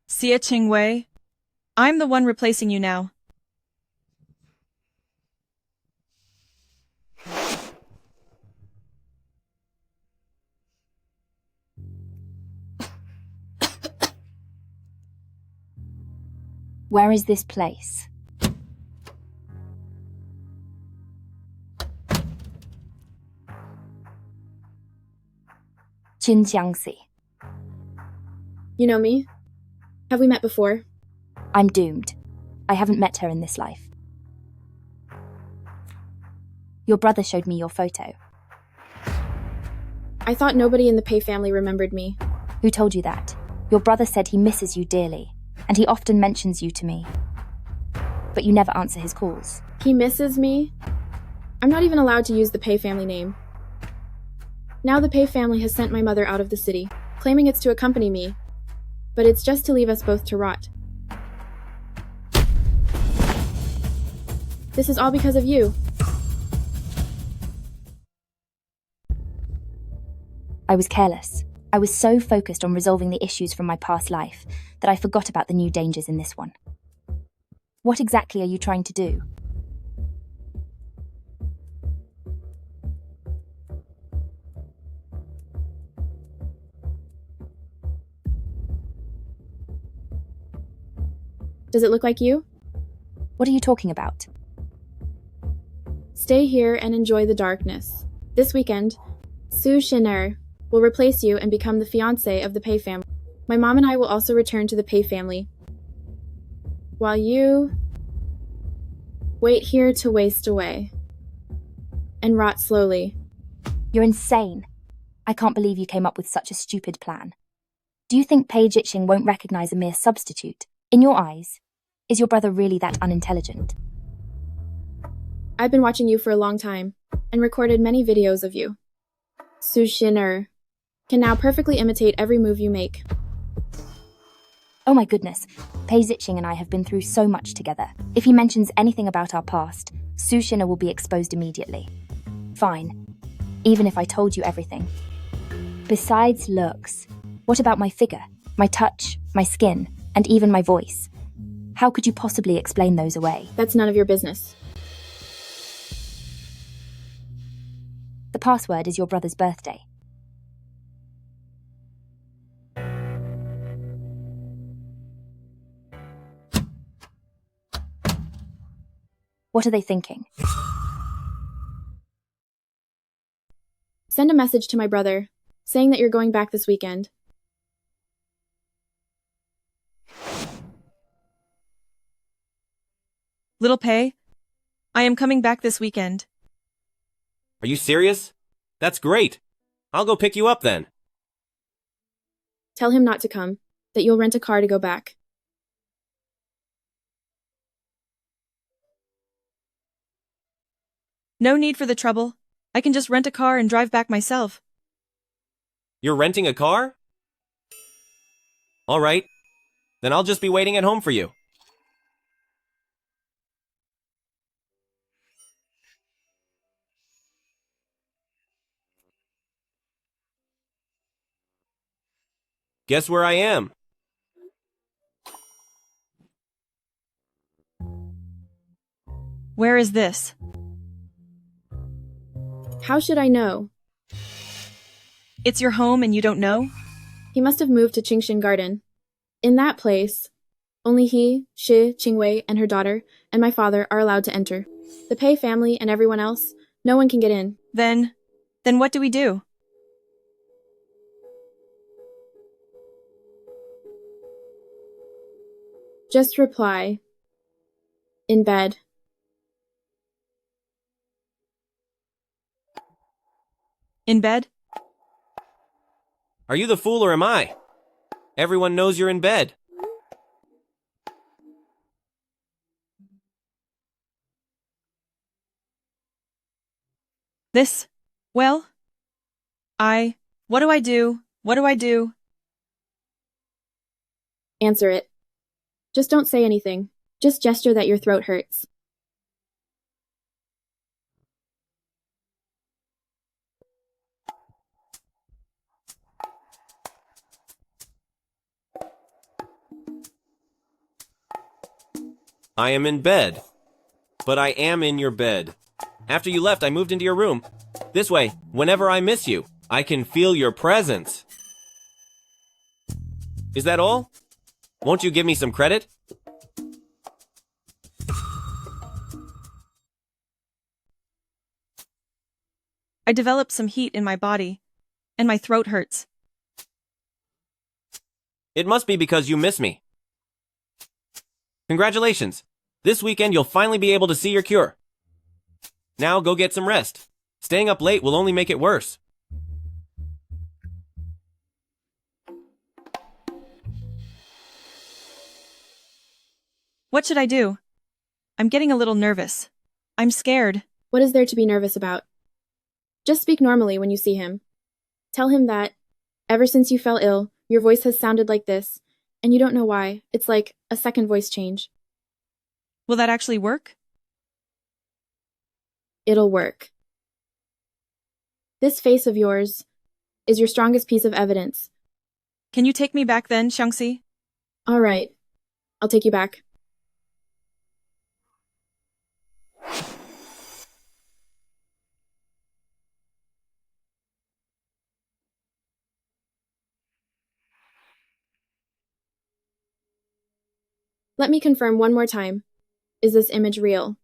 Xie Qingwei, I'm the one replacing you now. Where is this place? Qinjiangxi. You know me? Have we met before? I'm doomed. I haven't met her in this life. Your brother showed me your photo. I thought nobody in the Pei family remembered me. Who told you that? Your brother said he misses you dearly, and he often mentions you to me. But you never answer his calls. He misses me? I'm not even allowed to use the Pei family name. Now the Pei family has sent my mother out of the city, claiming it's to accompany me, but it's just to leave us both to rot. This is all because of you. I was careless. I was so focused on resolving the issues from my past life that I forgot about the new dangers in this one. What exactly are you trying to do? Does it look like you? What are you talking about? Stay here and enjoy the darkness. This weekend, Xie Qingwei will replace you and become the fiancé of the Pei family. My mom and I will also return to the Pei family, while you wait here to waste away and rot slowly. You're insane. I can't believe you came up with such a stupid plan. Do you think Pei Jian won't recognize a mere substitute? In your eyes, is your brother really that unintelligent? I've been watching you for a long time and recorded many videos of you. Xie Qingwei can now perfectly imitate every move you make. Oh my goodness, Pei Ziqing and I have been through so much together. If he mentions anything about our past, Xie Qingwei will be exposed immediately. Fine, even if I told you everything. Besides looks, what about my figure, my touch, my skin, and even my voice? How could you possibly explain those away? That's none of your business. The password is your brother's birthday. What are they thinking? Send a message to my brother, saying that you're going back this weekend. Little Pei, I am coming back this weekend. Are you serious? That's great. I'll go pick you up then. Tell him not to come, that you'll rent a car to go back. No need for the trouble. I can just rent a car and drive back myself. You're renting a car? All right. Then I'll just be waiting at home for you. Guess where I am? Where is this? How should I know? It's your home and you don't know? He must have moved to Qingshan Garden. In that place, only he, Xie Qingwei, and her daughter, and my father are allowed to enter. The Pei family and everyone else, no one can get in. Then what do we do? Just reply. In bed. In bed? Are you the fool or am I? Everyone knows you're in bed. Well, what do I do? What do I do? Answer it. Just don't say anything. Just gesture that your throat hurts. I am in bed. But I am in your bed. After you left, I moved into your room. This way, whenever I miss you, I can feel your presence. Is that all? Won't you give me some credit? I developed some heat in my body, and my throat hurts. It must be because you miss me. Congratulations. This weekend you'll finally be able to see your cure. Now go get some rest. Staying up late will only make it worse. What should I do? I'm getting a little nervous. I'm scared. What is there to be nervous about? Just speak normally when you see him. Tell him that, ever since you fell ill, your voice has sounded like this, and you don't know why. It's like a second voice change. Will that actually work? It'll work. This face of yours is your strongest piece of evidence. Can you take me back then, Xiangxi? All right. I'll take you back. Let me confirm one more time. Is this image real?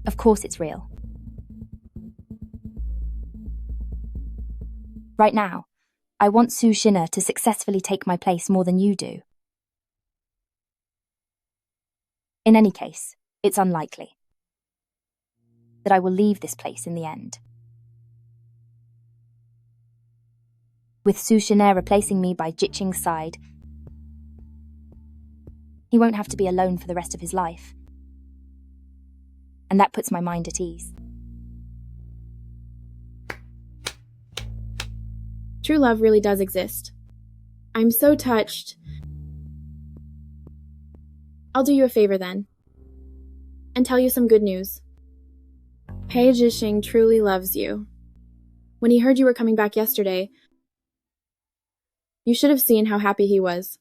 Of course it's real. Right now, I want Su Xin'er to successfully take my place more than you do. In any case, it's unlikely that I will leave this place in the end. With Su Xin'er replacing me by Xie Qing's side, he won't have to be alone for the rest of his life. And that puts my mind at ease. True love really does exist. I'm so touched. I'll do you a favor then, and tell you some good news. Pei Jian truly loves you. When he heard you were coming back yesterday, you should have seen how happy he was.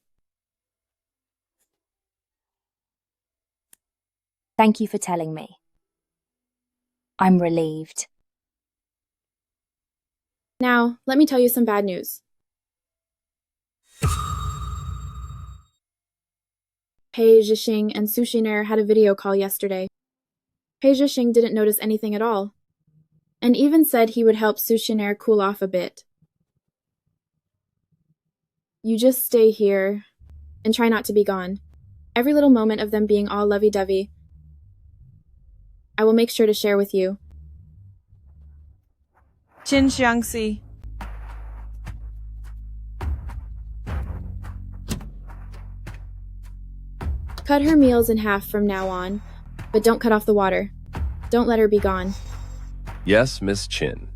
Thank you for telling me. I'm relieved. Now, let me tell you some bad news. Pei Jian and Su Xin'er had a video call yesterday. Pei Jian didn't notice anything at all, and even said he would help Su Xin'er cool off a bit. You just stay here and try not to be gone. Every little moment of them being all lovey-dovey, I will make sure to share with you. Qin Xiangxi. Cut her meals in half from now on, but don't cut off the water. Don't let her be gone. Yes, Miss Qin.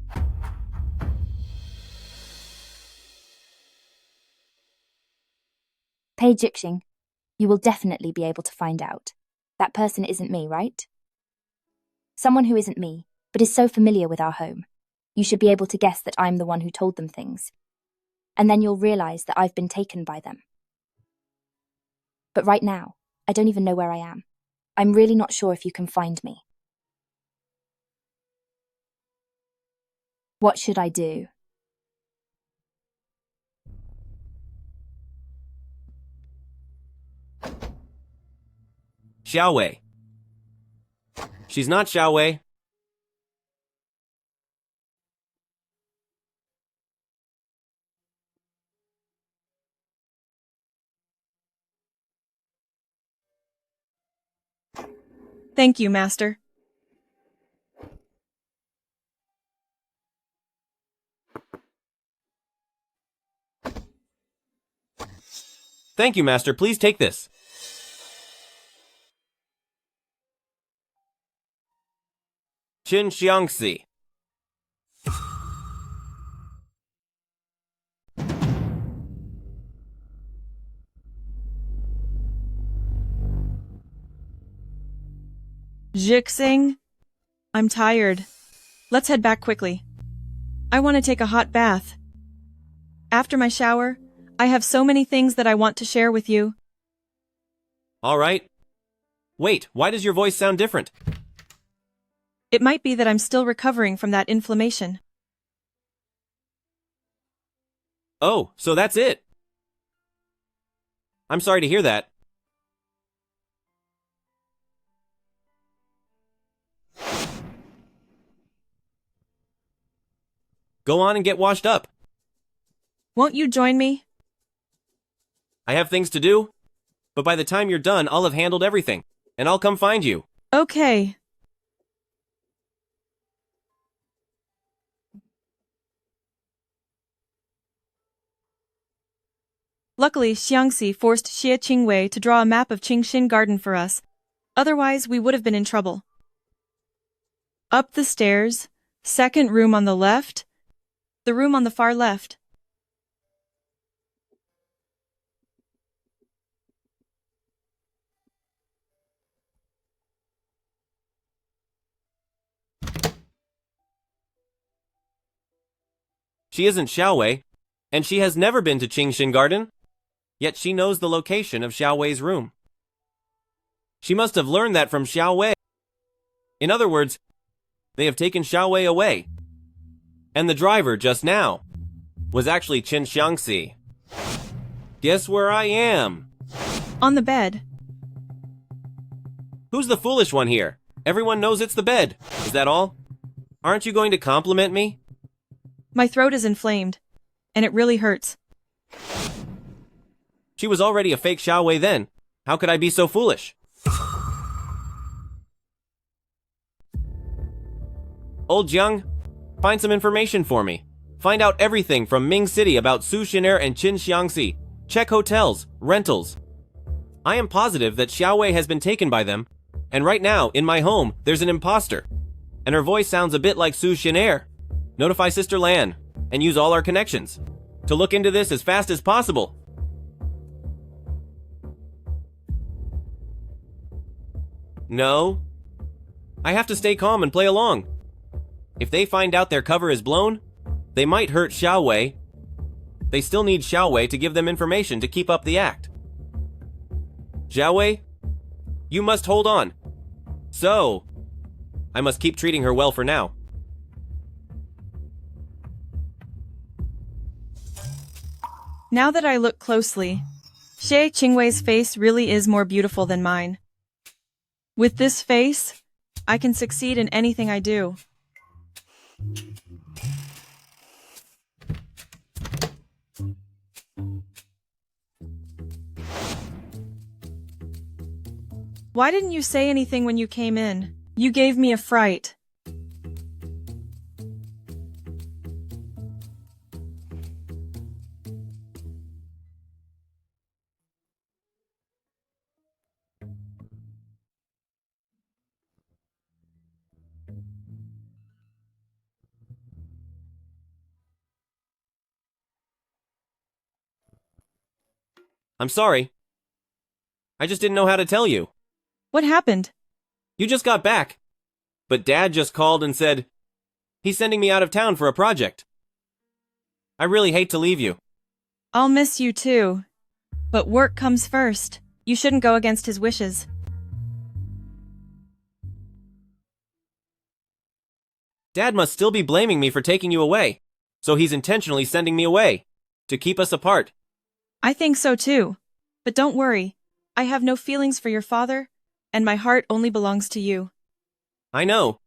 Pei Jian, you will definitely be able to find out. That person isn't me, right? Someone who isn't me, but is so familiar with our home. You should be able to guess that I'm the one who told them things. And then you'll realize that I've been taken by them. But right now, I don't even know where I am. I'm really not sure if you can find me. What should I do? Xiaowei. She's not Xiaowei. Thank you, Master. Thank you, Master. Please take this. Qin Xiangxi. Jixing, I'm tired. Let's head back quickly. I want to take a hot bath. After my shower, I have so many things that I want to share with you. All right. Wait, why does your voice sound different? It might be that I'm still recovering from that inflammation. Oh, so that's it. I'm sorry to hear that. Go on and get washed up. Won't you join me? I have things to do, but by the time you're done, I'll have handled everything, and I'll come find you. Okay. Luckily, Xiangxi forced Xie Qingwei to draw a map of Qingxin Garden for us. Otherwise, we would have been in trouble. Up the stairs, second room on the left, the room on the far left. She isn't Xiaowei, and she has never been to Qingxin Garden, yet she knows the location of Xiaowei's room. She must have learned that from Xiaowei. In other words, they have taken Xiaowei away. And the driver just now was actually Qin Xiangxi. Guess where I am? On the bed. Who's the foolish one here? Everyone knows it's the bed. Is that all? Aren't you going to compliment me? My throat is inflamed, and it really hurts. She was already a fake Xiaowei then. How could I be so foolish? Old Jiang, find some information for me. Find out everything from Ming City about Su Xin'er and Qin Xiangxi. Check hotels, rentals. I am positive that Xiaowei has been taken by them, and right now, in my home, there's an imposter. And her voice sounds a bit like Su Xin'er. Notify Sister Lan, and use all our connections to look into this as fast as possible. No. I have to stay calm and play along. If they find out their cover is blown, they might hurt Xiaowei. They still need Xiaowei to give them information to keep up the act. Xiaowei, you must hold on. So, I must keep treating her well for now. Now that I look closely, Xie Qingwei's face really is more beautiful than mine. With this face, I can succeed in anything I do. Why didn't you say anything when you came in? You gave me a fright. I'm sorry. I just didn't know how to tell you. What happened? You just got back. But Dad just called and said he's sending me out of town for a project. I really hate to leave you. I'll miss you too. But work comes first. You shouldn't go against his wishes. Dad must still be blaming me for taking you away, so he's intentionally sending me away to keep us apart. I think so too. But don't worry. I have no feelings for your father, and my heart only belongs to you. I know.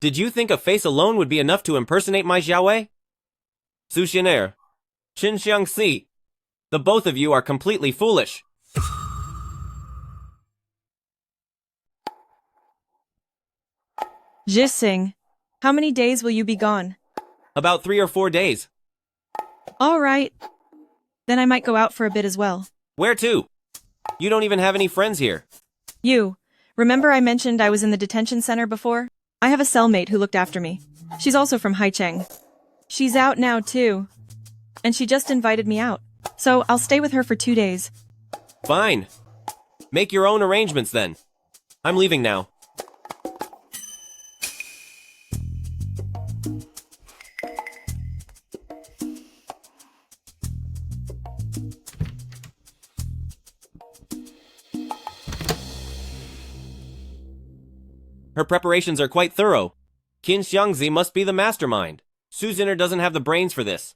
Did you think a face alone would be enough to impersonate my Xiaowei? Su Xin'er, Qin Xiangxi, the both of you are completely foolish. Jising, how many days will you be gone? About 3 or 4 days. All right. Then I might go out for a bit as well. Where to? You don't even have any friends here. You, remember I mentioned I was in the detention center before? I have a cellmate who looked after me. She's also from Haicheng. She's out now too. And she just invited me out. So I'll stay with her for 2 days. Fine. Make your own arrangements then. I'm leaving now. Her preparations are quite thorough. Qin Xiangzi must be the mastermind. Su Zinner doesn't have the brains for this.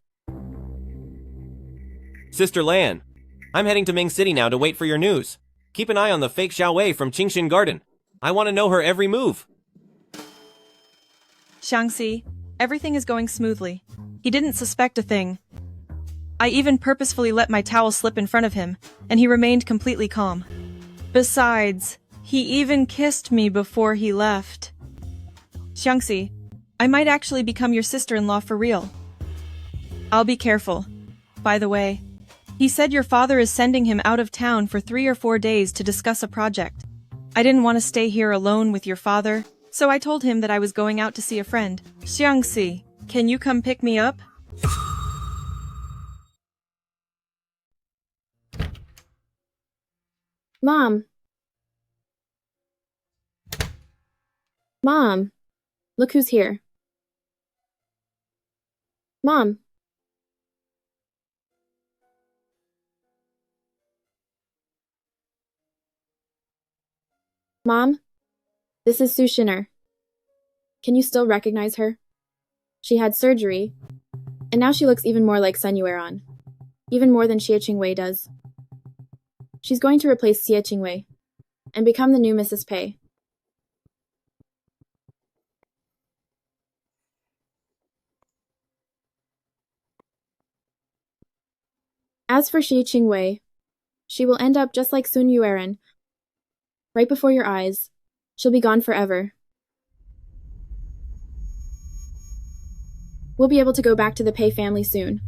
Sister Lan, I'm heading to Ming City now to wait for your news. Keep an eye on the fake Xiao Wei from Qingxin Garden. I want to know her every move. Xiangxi, everything is going smoothly. He didn't suspect a thing. I even purposefully let my towel slip in front of him, and he remained completely calm. Besides, he even kissed me before he left. Xiangxi, I might actually become your sister-in-law for real. I'll be careful. By the way, he said your father is sending him out of town for 3 or 4 days to discuss a project. I didn't want to stay here alone with your father, so I told him that I was going out to see a friend. Xiangxi, can you come pick me up? Mom. Mom. Look who's here. Mom. Mom, this is Su Shinner. Can you still recognize her? She had surgery, and now she looks even more like Sun Yueran, even more than Xie Qingwei does. She's going to replace Xie Qingwei and become the new Mrs. Pei. As for Xie Qingwei, she will end up just like Sun Yueran. Right before your eyes, she'll be gone forever. We'll be able to go back to the Pei family soon.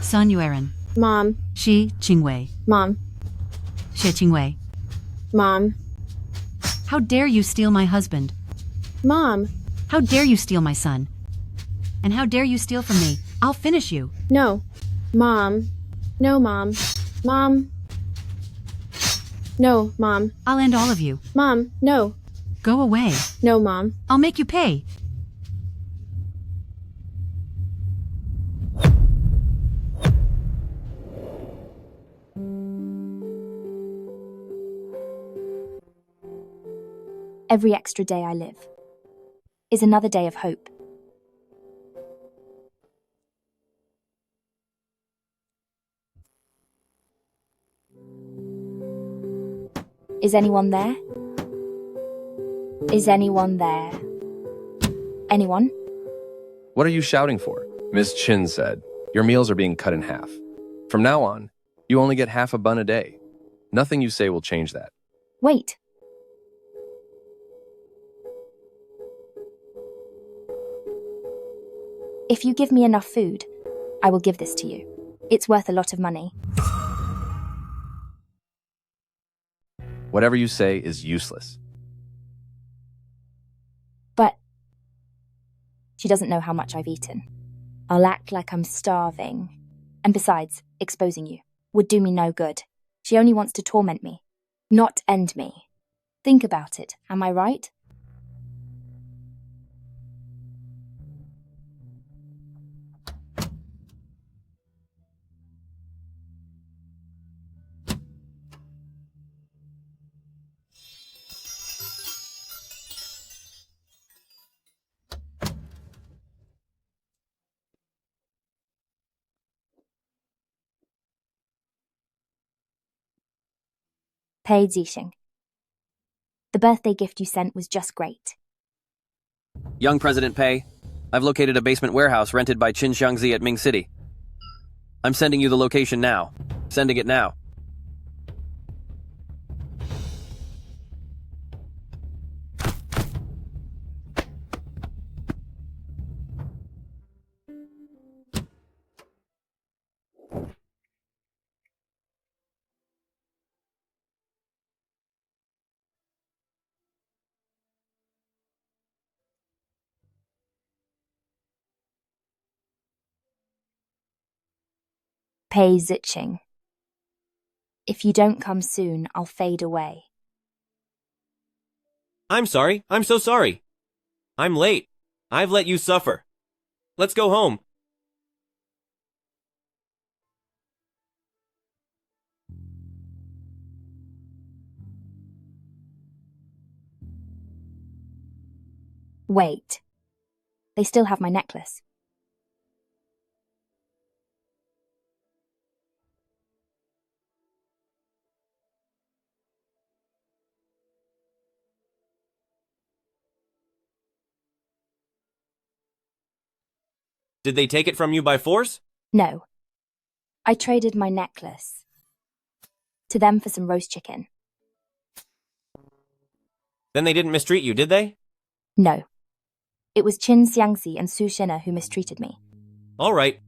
Sun Yueran. Mom. Xie Qingwei. Mom. Xie Qingwei. Mom. How dare you steal my husband? Mom. How dare you steal my son? And how dare you steal from me? I'll finish you. No. Mom. No, Mom. Mom. No, Mom. I'll end all of you. Mom, no. Go away. No, Mom. I'll make you pay. Every extra day I live is another day of hope. Is anyone there? Is anyone there? Anyone? What are you shouting for? Miss Chin said, your meals are being cut in half. From now on, you only get half a bun a day. Nothing you say will change that. Wait. If you give me enough food, I will give this to you. It's worth a lot of money. Whatever you say is useless. But she doesn't know how much I've eaten. I'll act like I'm starving. And besides, exposing you would do me no good. She only wants to torment me, not end me. Think about it, am I right? Pei Jian. The birthday gift you sent was just great. Young President Pei, I've located a basement warehouse rented by Qin Xiangzi at Ming City. I'm sending you the location now. Sending it now. Pei Ziqing. If you don't come soon, I'll fade away. I'm sorry. I'm so sorry. I'm late. I've let you suffer. Let's go home. Wait. They still have my necklace. Did they take it from you by force? No. I traded my necklace to them for some roast chicken. Then they didn't mistreat you, did they? No. It was Qin Xiangxi and Su Shina who mistreated me. All right.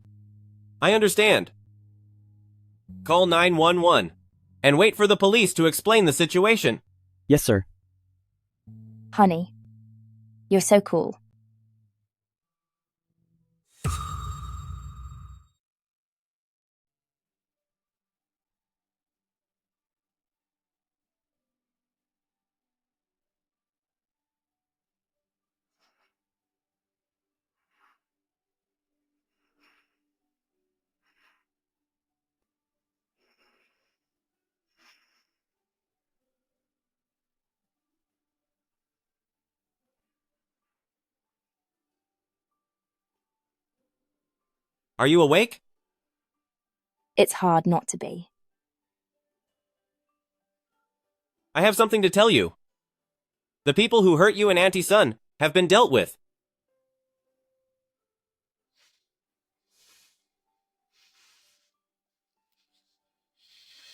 I understand. Call 911 and wait for the police to explain the situation. Yes, sir. Honey, you're so cool. Are you awake? It's hard not to be. I have something to tell you. The people who hurt you and Auntie Sun have been dealt with.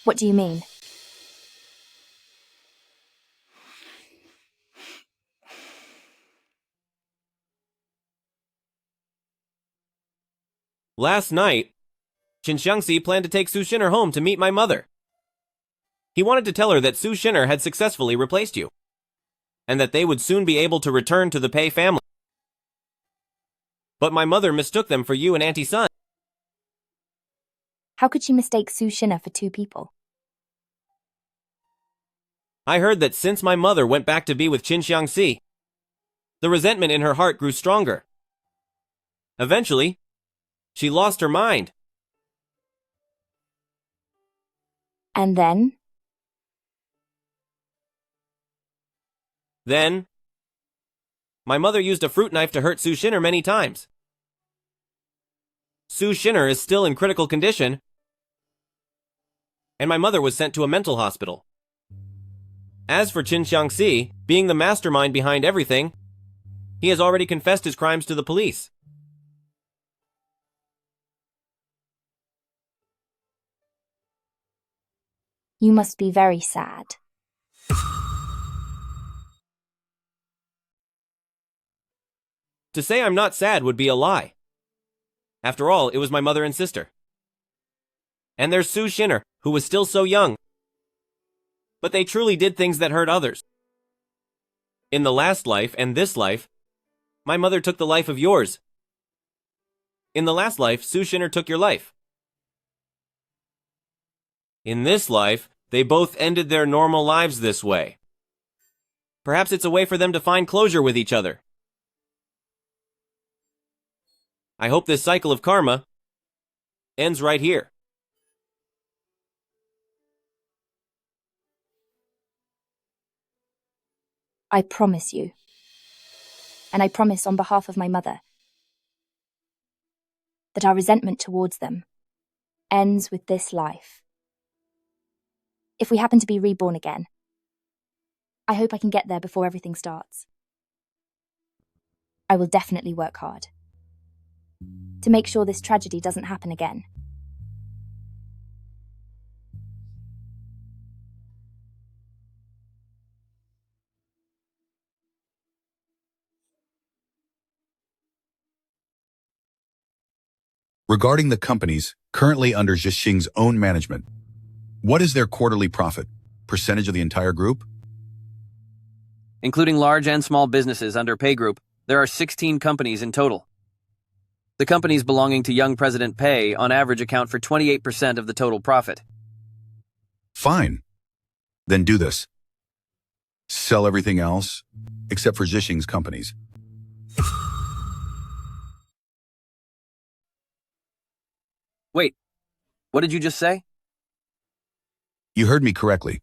What do you mean? Last night, Qin Xiangxi planned to take Su Shinner home to meet my mother. He wanted to tell her that Su Shinner had successfully replaced you, and that they would soon be able to return to the Pei family. But my mother mistook them for you and Auntie Sun. How could she mistake Su Shina for two people? I heard that since my mother went back to be with Qin Xiangxi, the resentment in her heart grew stronger. Eventually, she lost her mind. And then? Then, my mother used a fruit knife to hurt Su Shinner many times. Su Shinner is still in critical condition, and my mother was sent to a mental hospital. As for Qin Xiangxi, being the mastermind behind everything, he has already confessed his crimes to the police. You must be very sad. To say I'm not sad would be a lie. After all, it was my mother and sister. And there's Su Shinner, who was still so young. But they truly did things that hurt others. In the last life and this life, my mother took the life of yours. In the last life, Su Shinner took your life. In this life, they both ended their normal lives this way. Perhaps it's a way for them to find closure with each other. I hope this cycle of karma ends right here. I promise you. And I promise on behalf of my mother that our resentment towards them ends with this life. if we happen to be reborn again. I hope I can get there before everything starts. I will definitely work hard to make sure this tragedy doesn't happen again. Regarding the companies currently under Xie Qing's own management, what is their quarterly profit? Percentage of the entire group? Including large and small businesses under Pei Group, there are 16 companies in total. The companies belonging to young President Pei on average account for 28% of the total profit. Fine. Then do this. Sell everything else, except for Xie Qing's companies. Wait, what did you just say? You heard me correctly.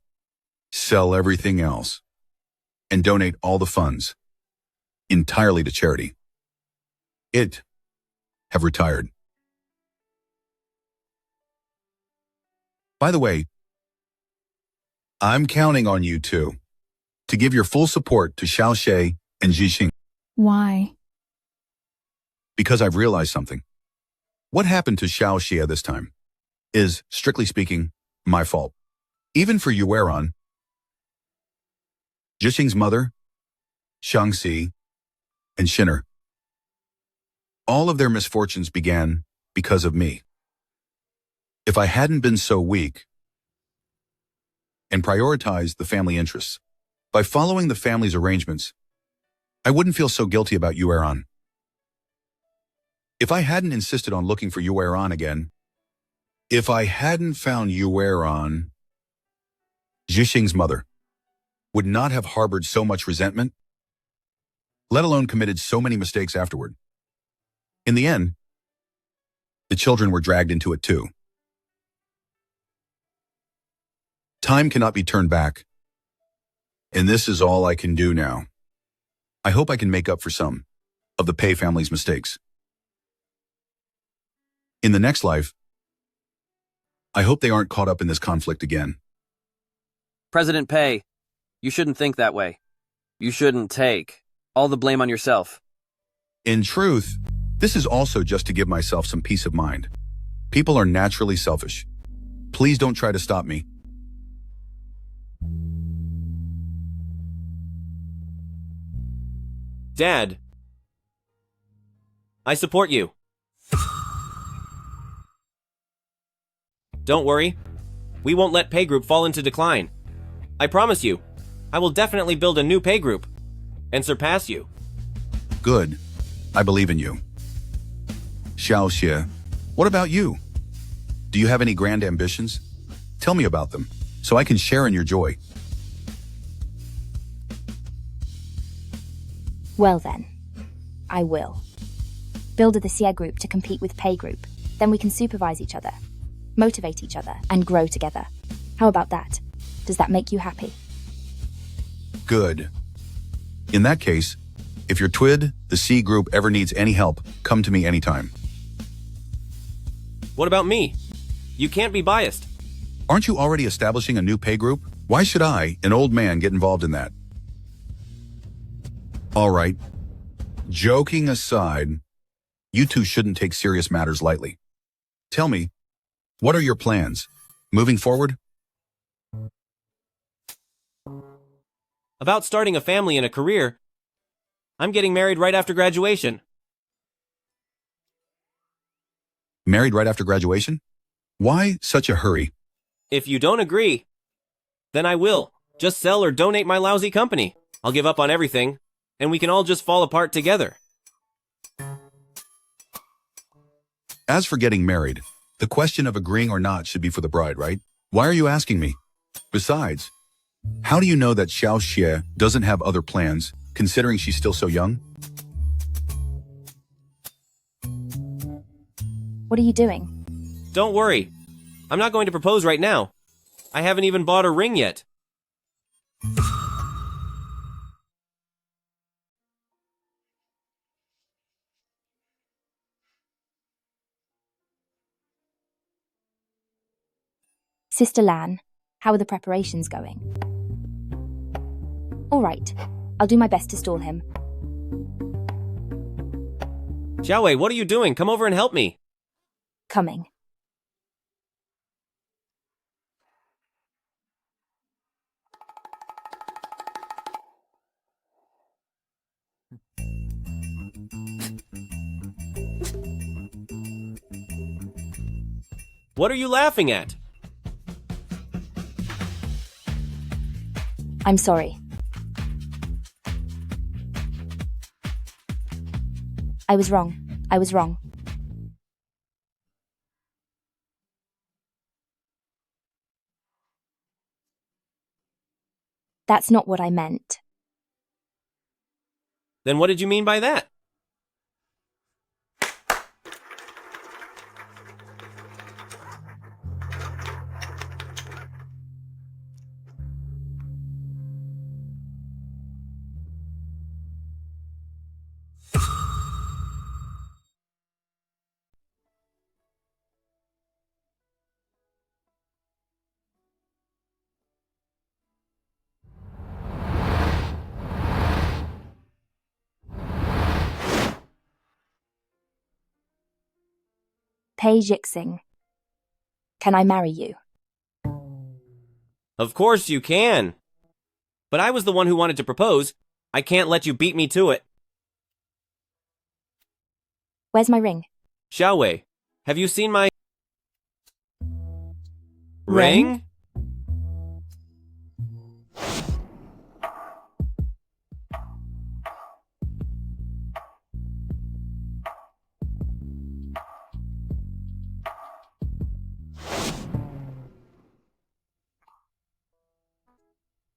Sell everything else and donate all the funds entirely to charity. Have retired. By the way, I'm counting on you two to give your full support to Xiao Xie and Xie Qing. Why? Because I've realized something. What happened to Xiao Xie this time is, strictly speaking, my fault. Even for Yueran, Xie Qing's mother, Xiangxi, and Shinner. All of their misfortunes began because of me. If I hadn't been so weak and prioritized the family interests, by following the family's arrangements, I wouldn't feel so guilty about Yueran. If I hadn't insisted on looking for Yueran again, if I hadn't found Yueran, Xie Qing's mother would not have harbored so much resentment, let alone committed so many mistakes afterward. In the end, the children were dragged into it too. Time cannot be turned back, and this is all I can do now. I hope I can make up for some of the Pei family's mistakes. In the next life, I hope they aren't caught up in this conflict again. President Pei, you shouldn't think that way. You shouldn't take all the blame on yourself. In truth, this is also just to give myself some peace of mind. People are naturally selfish. Please don't try to stop me. Dad, I support you. Don't worry. We won't let Pei Group fall into decline. I promise you, I will definitely build a new Pei Group and surpass you. Good. I believe in you. Xiao Xie, what about you? Do you have any grand ambitions? Tell me about them, so I can share in your joy. Well then, I will. Build the Xie Group to compete with Pei Group. Then we can supervise each other, motivate each other, and grow together. How about that? Does that make you happy? Good. In that case, if your TWID, the C Group, ever needs any help, come to me anytime. What about me? You can't be biased. Aren't you already establishing a new Pei Group? Why should I, an old man, get involved in that? All right. Joking aside, you two shouldn't take serious matters lightly. Tell me, what are your plans? Moving forward? About starting a family and a career. I'm getting married right after graduation. Married right after graduation? Why such a hurry? If you don't agree, then I will. Just sell or donate my lousy company. I'll give up on everything, and we can all just fall apart together. As for getting married, the question of agreeing or not should be for the bride, right? Why are you asking me? Besides, how do you know that Xiao Xie doesn't have other plans, considering she's still so young? What are you doing? Don't worry. I'm not going to propose right now. I haven't even bought a ring yet. Sister Lan, How are the preparations going? All right, I'll do my best to stall him. Xiaowei, what are you doing? Come over and help me. Coming. What are you laughing at? I'm sorry. I was wrong. I was wrong. That's not what I meant. Then what did you mean by that? Pei Jian, can I marry you? Of course you can. But I was the one who wanted to propose. I can't let you beat me to it. Where's my ring? Xiaowei, have you seen my ring?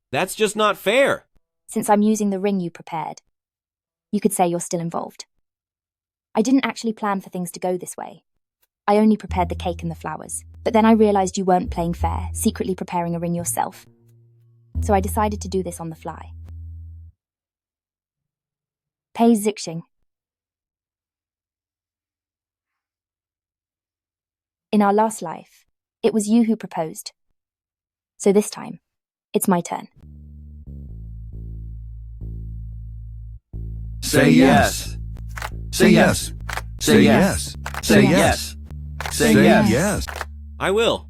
That's just not fair. Since I'm using the ring you prepared, you could say you're still involved. I didn't actually plan for things to go this way. I only prepared the cake and the flowers. But then I realized you weren't playing fair, secretly preparing a ring yourself. So I decided to do this on the fly. Pei Jian. In our last life, it was you who proposed. So this time, it's my turn. Say yes. Say yes. Say yes. Say yes. Say yes. I will.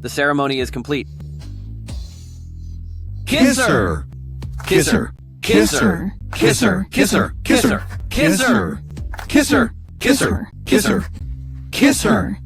The ceremony is complete. Kiss her. Kiss her. Kiss her. Kiss her. Kiss her. Kiss her. Kiss her. Kiss her. Kiss her. Kiss her. Kiss her.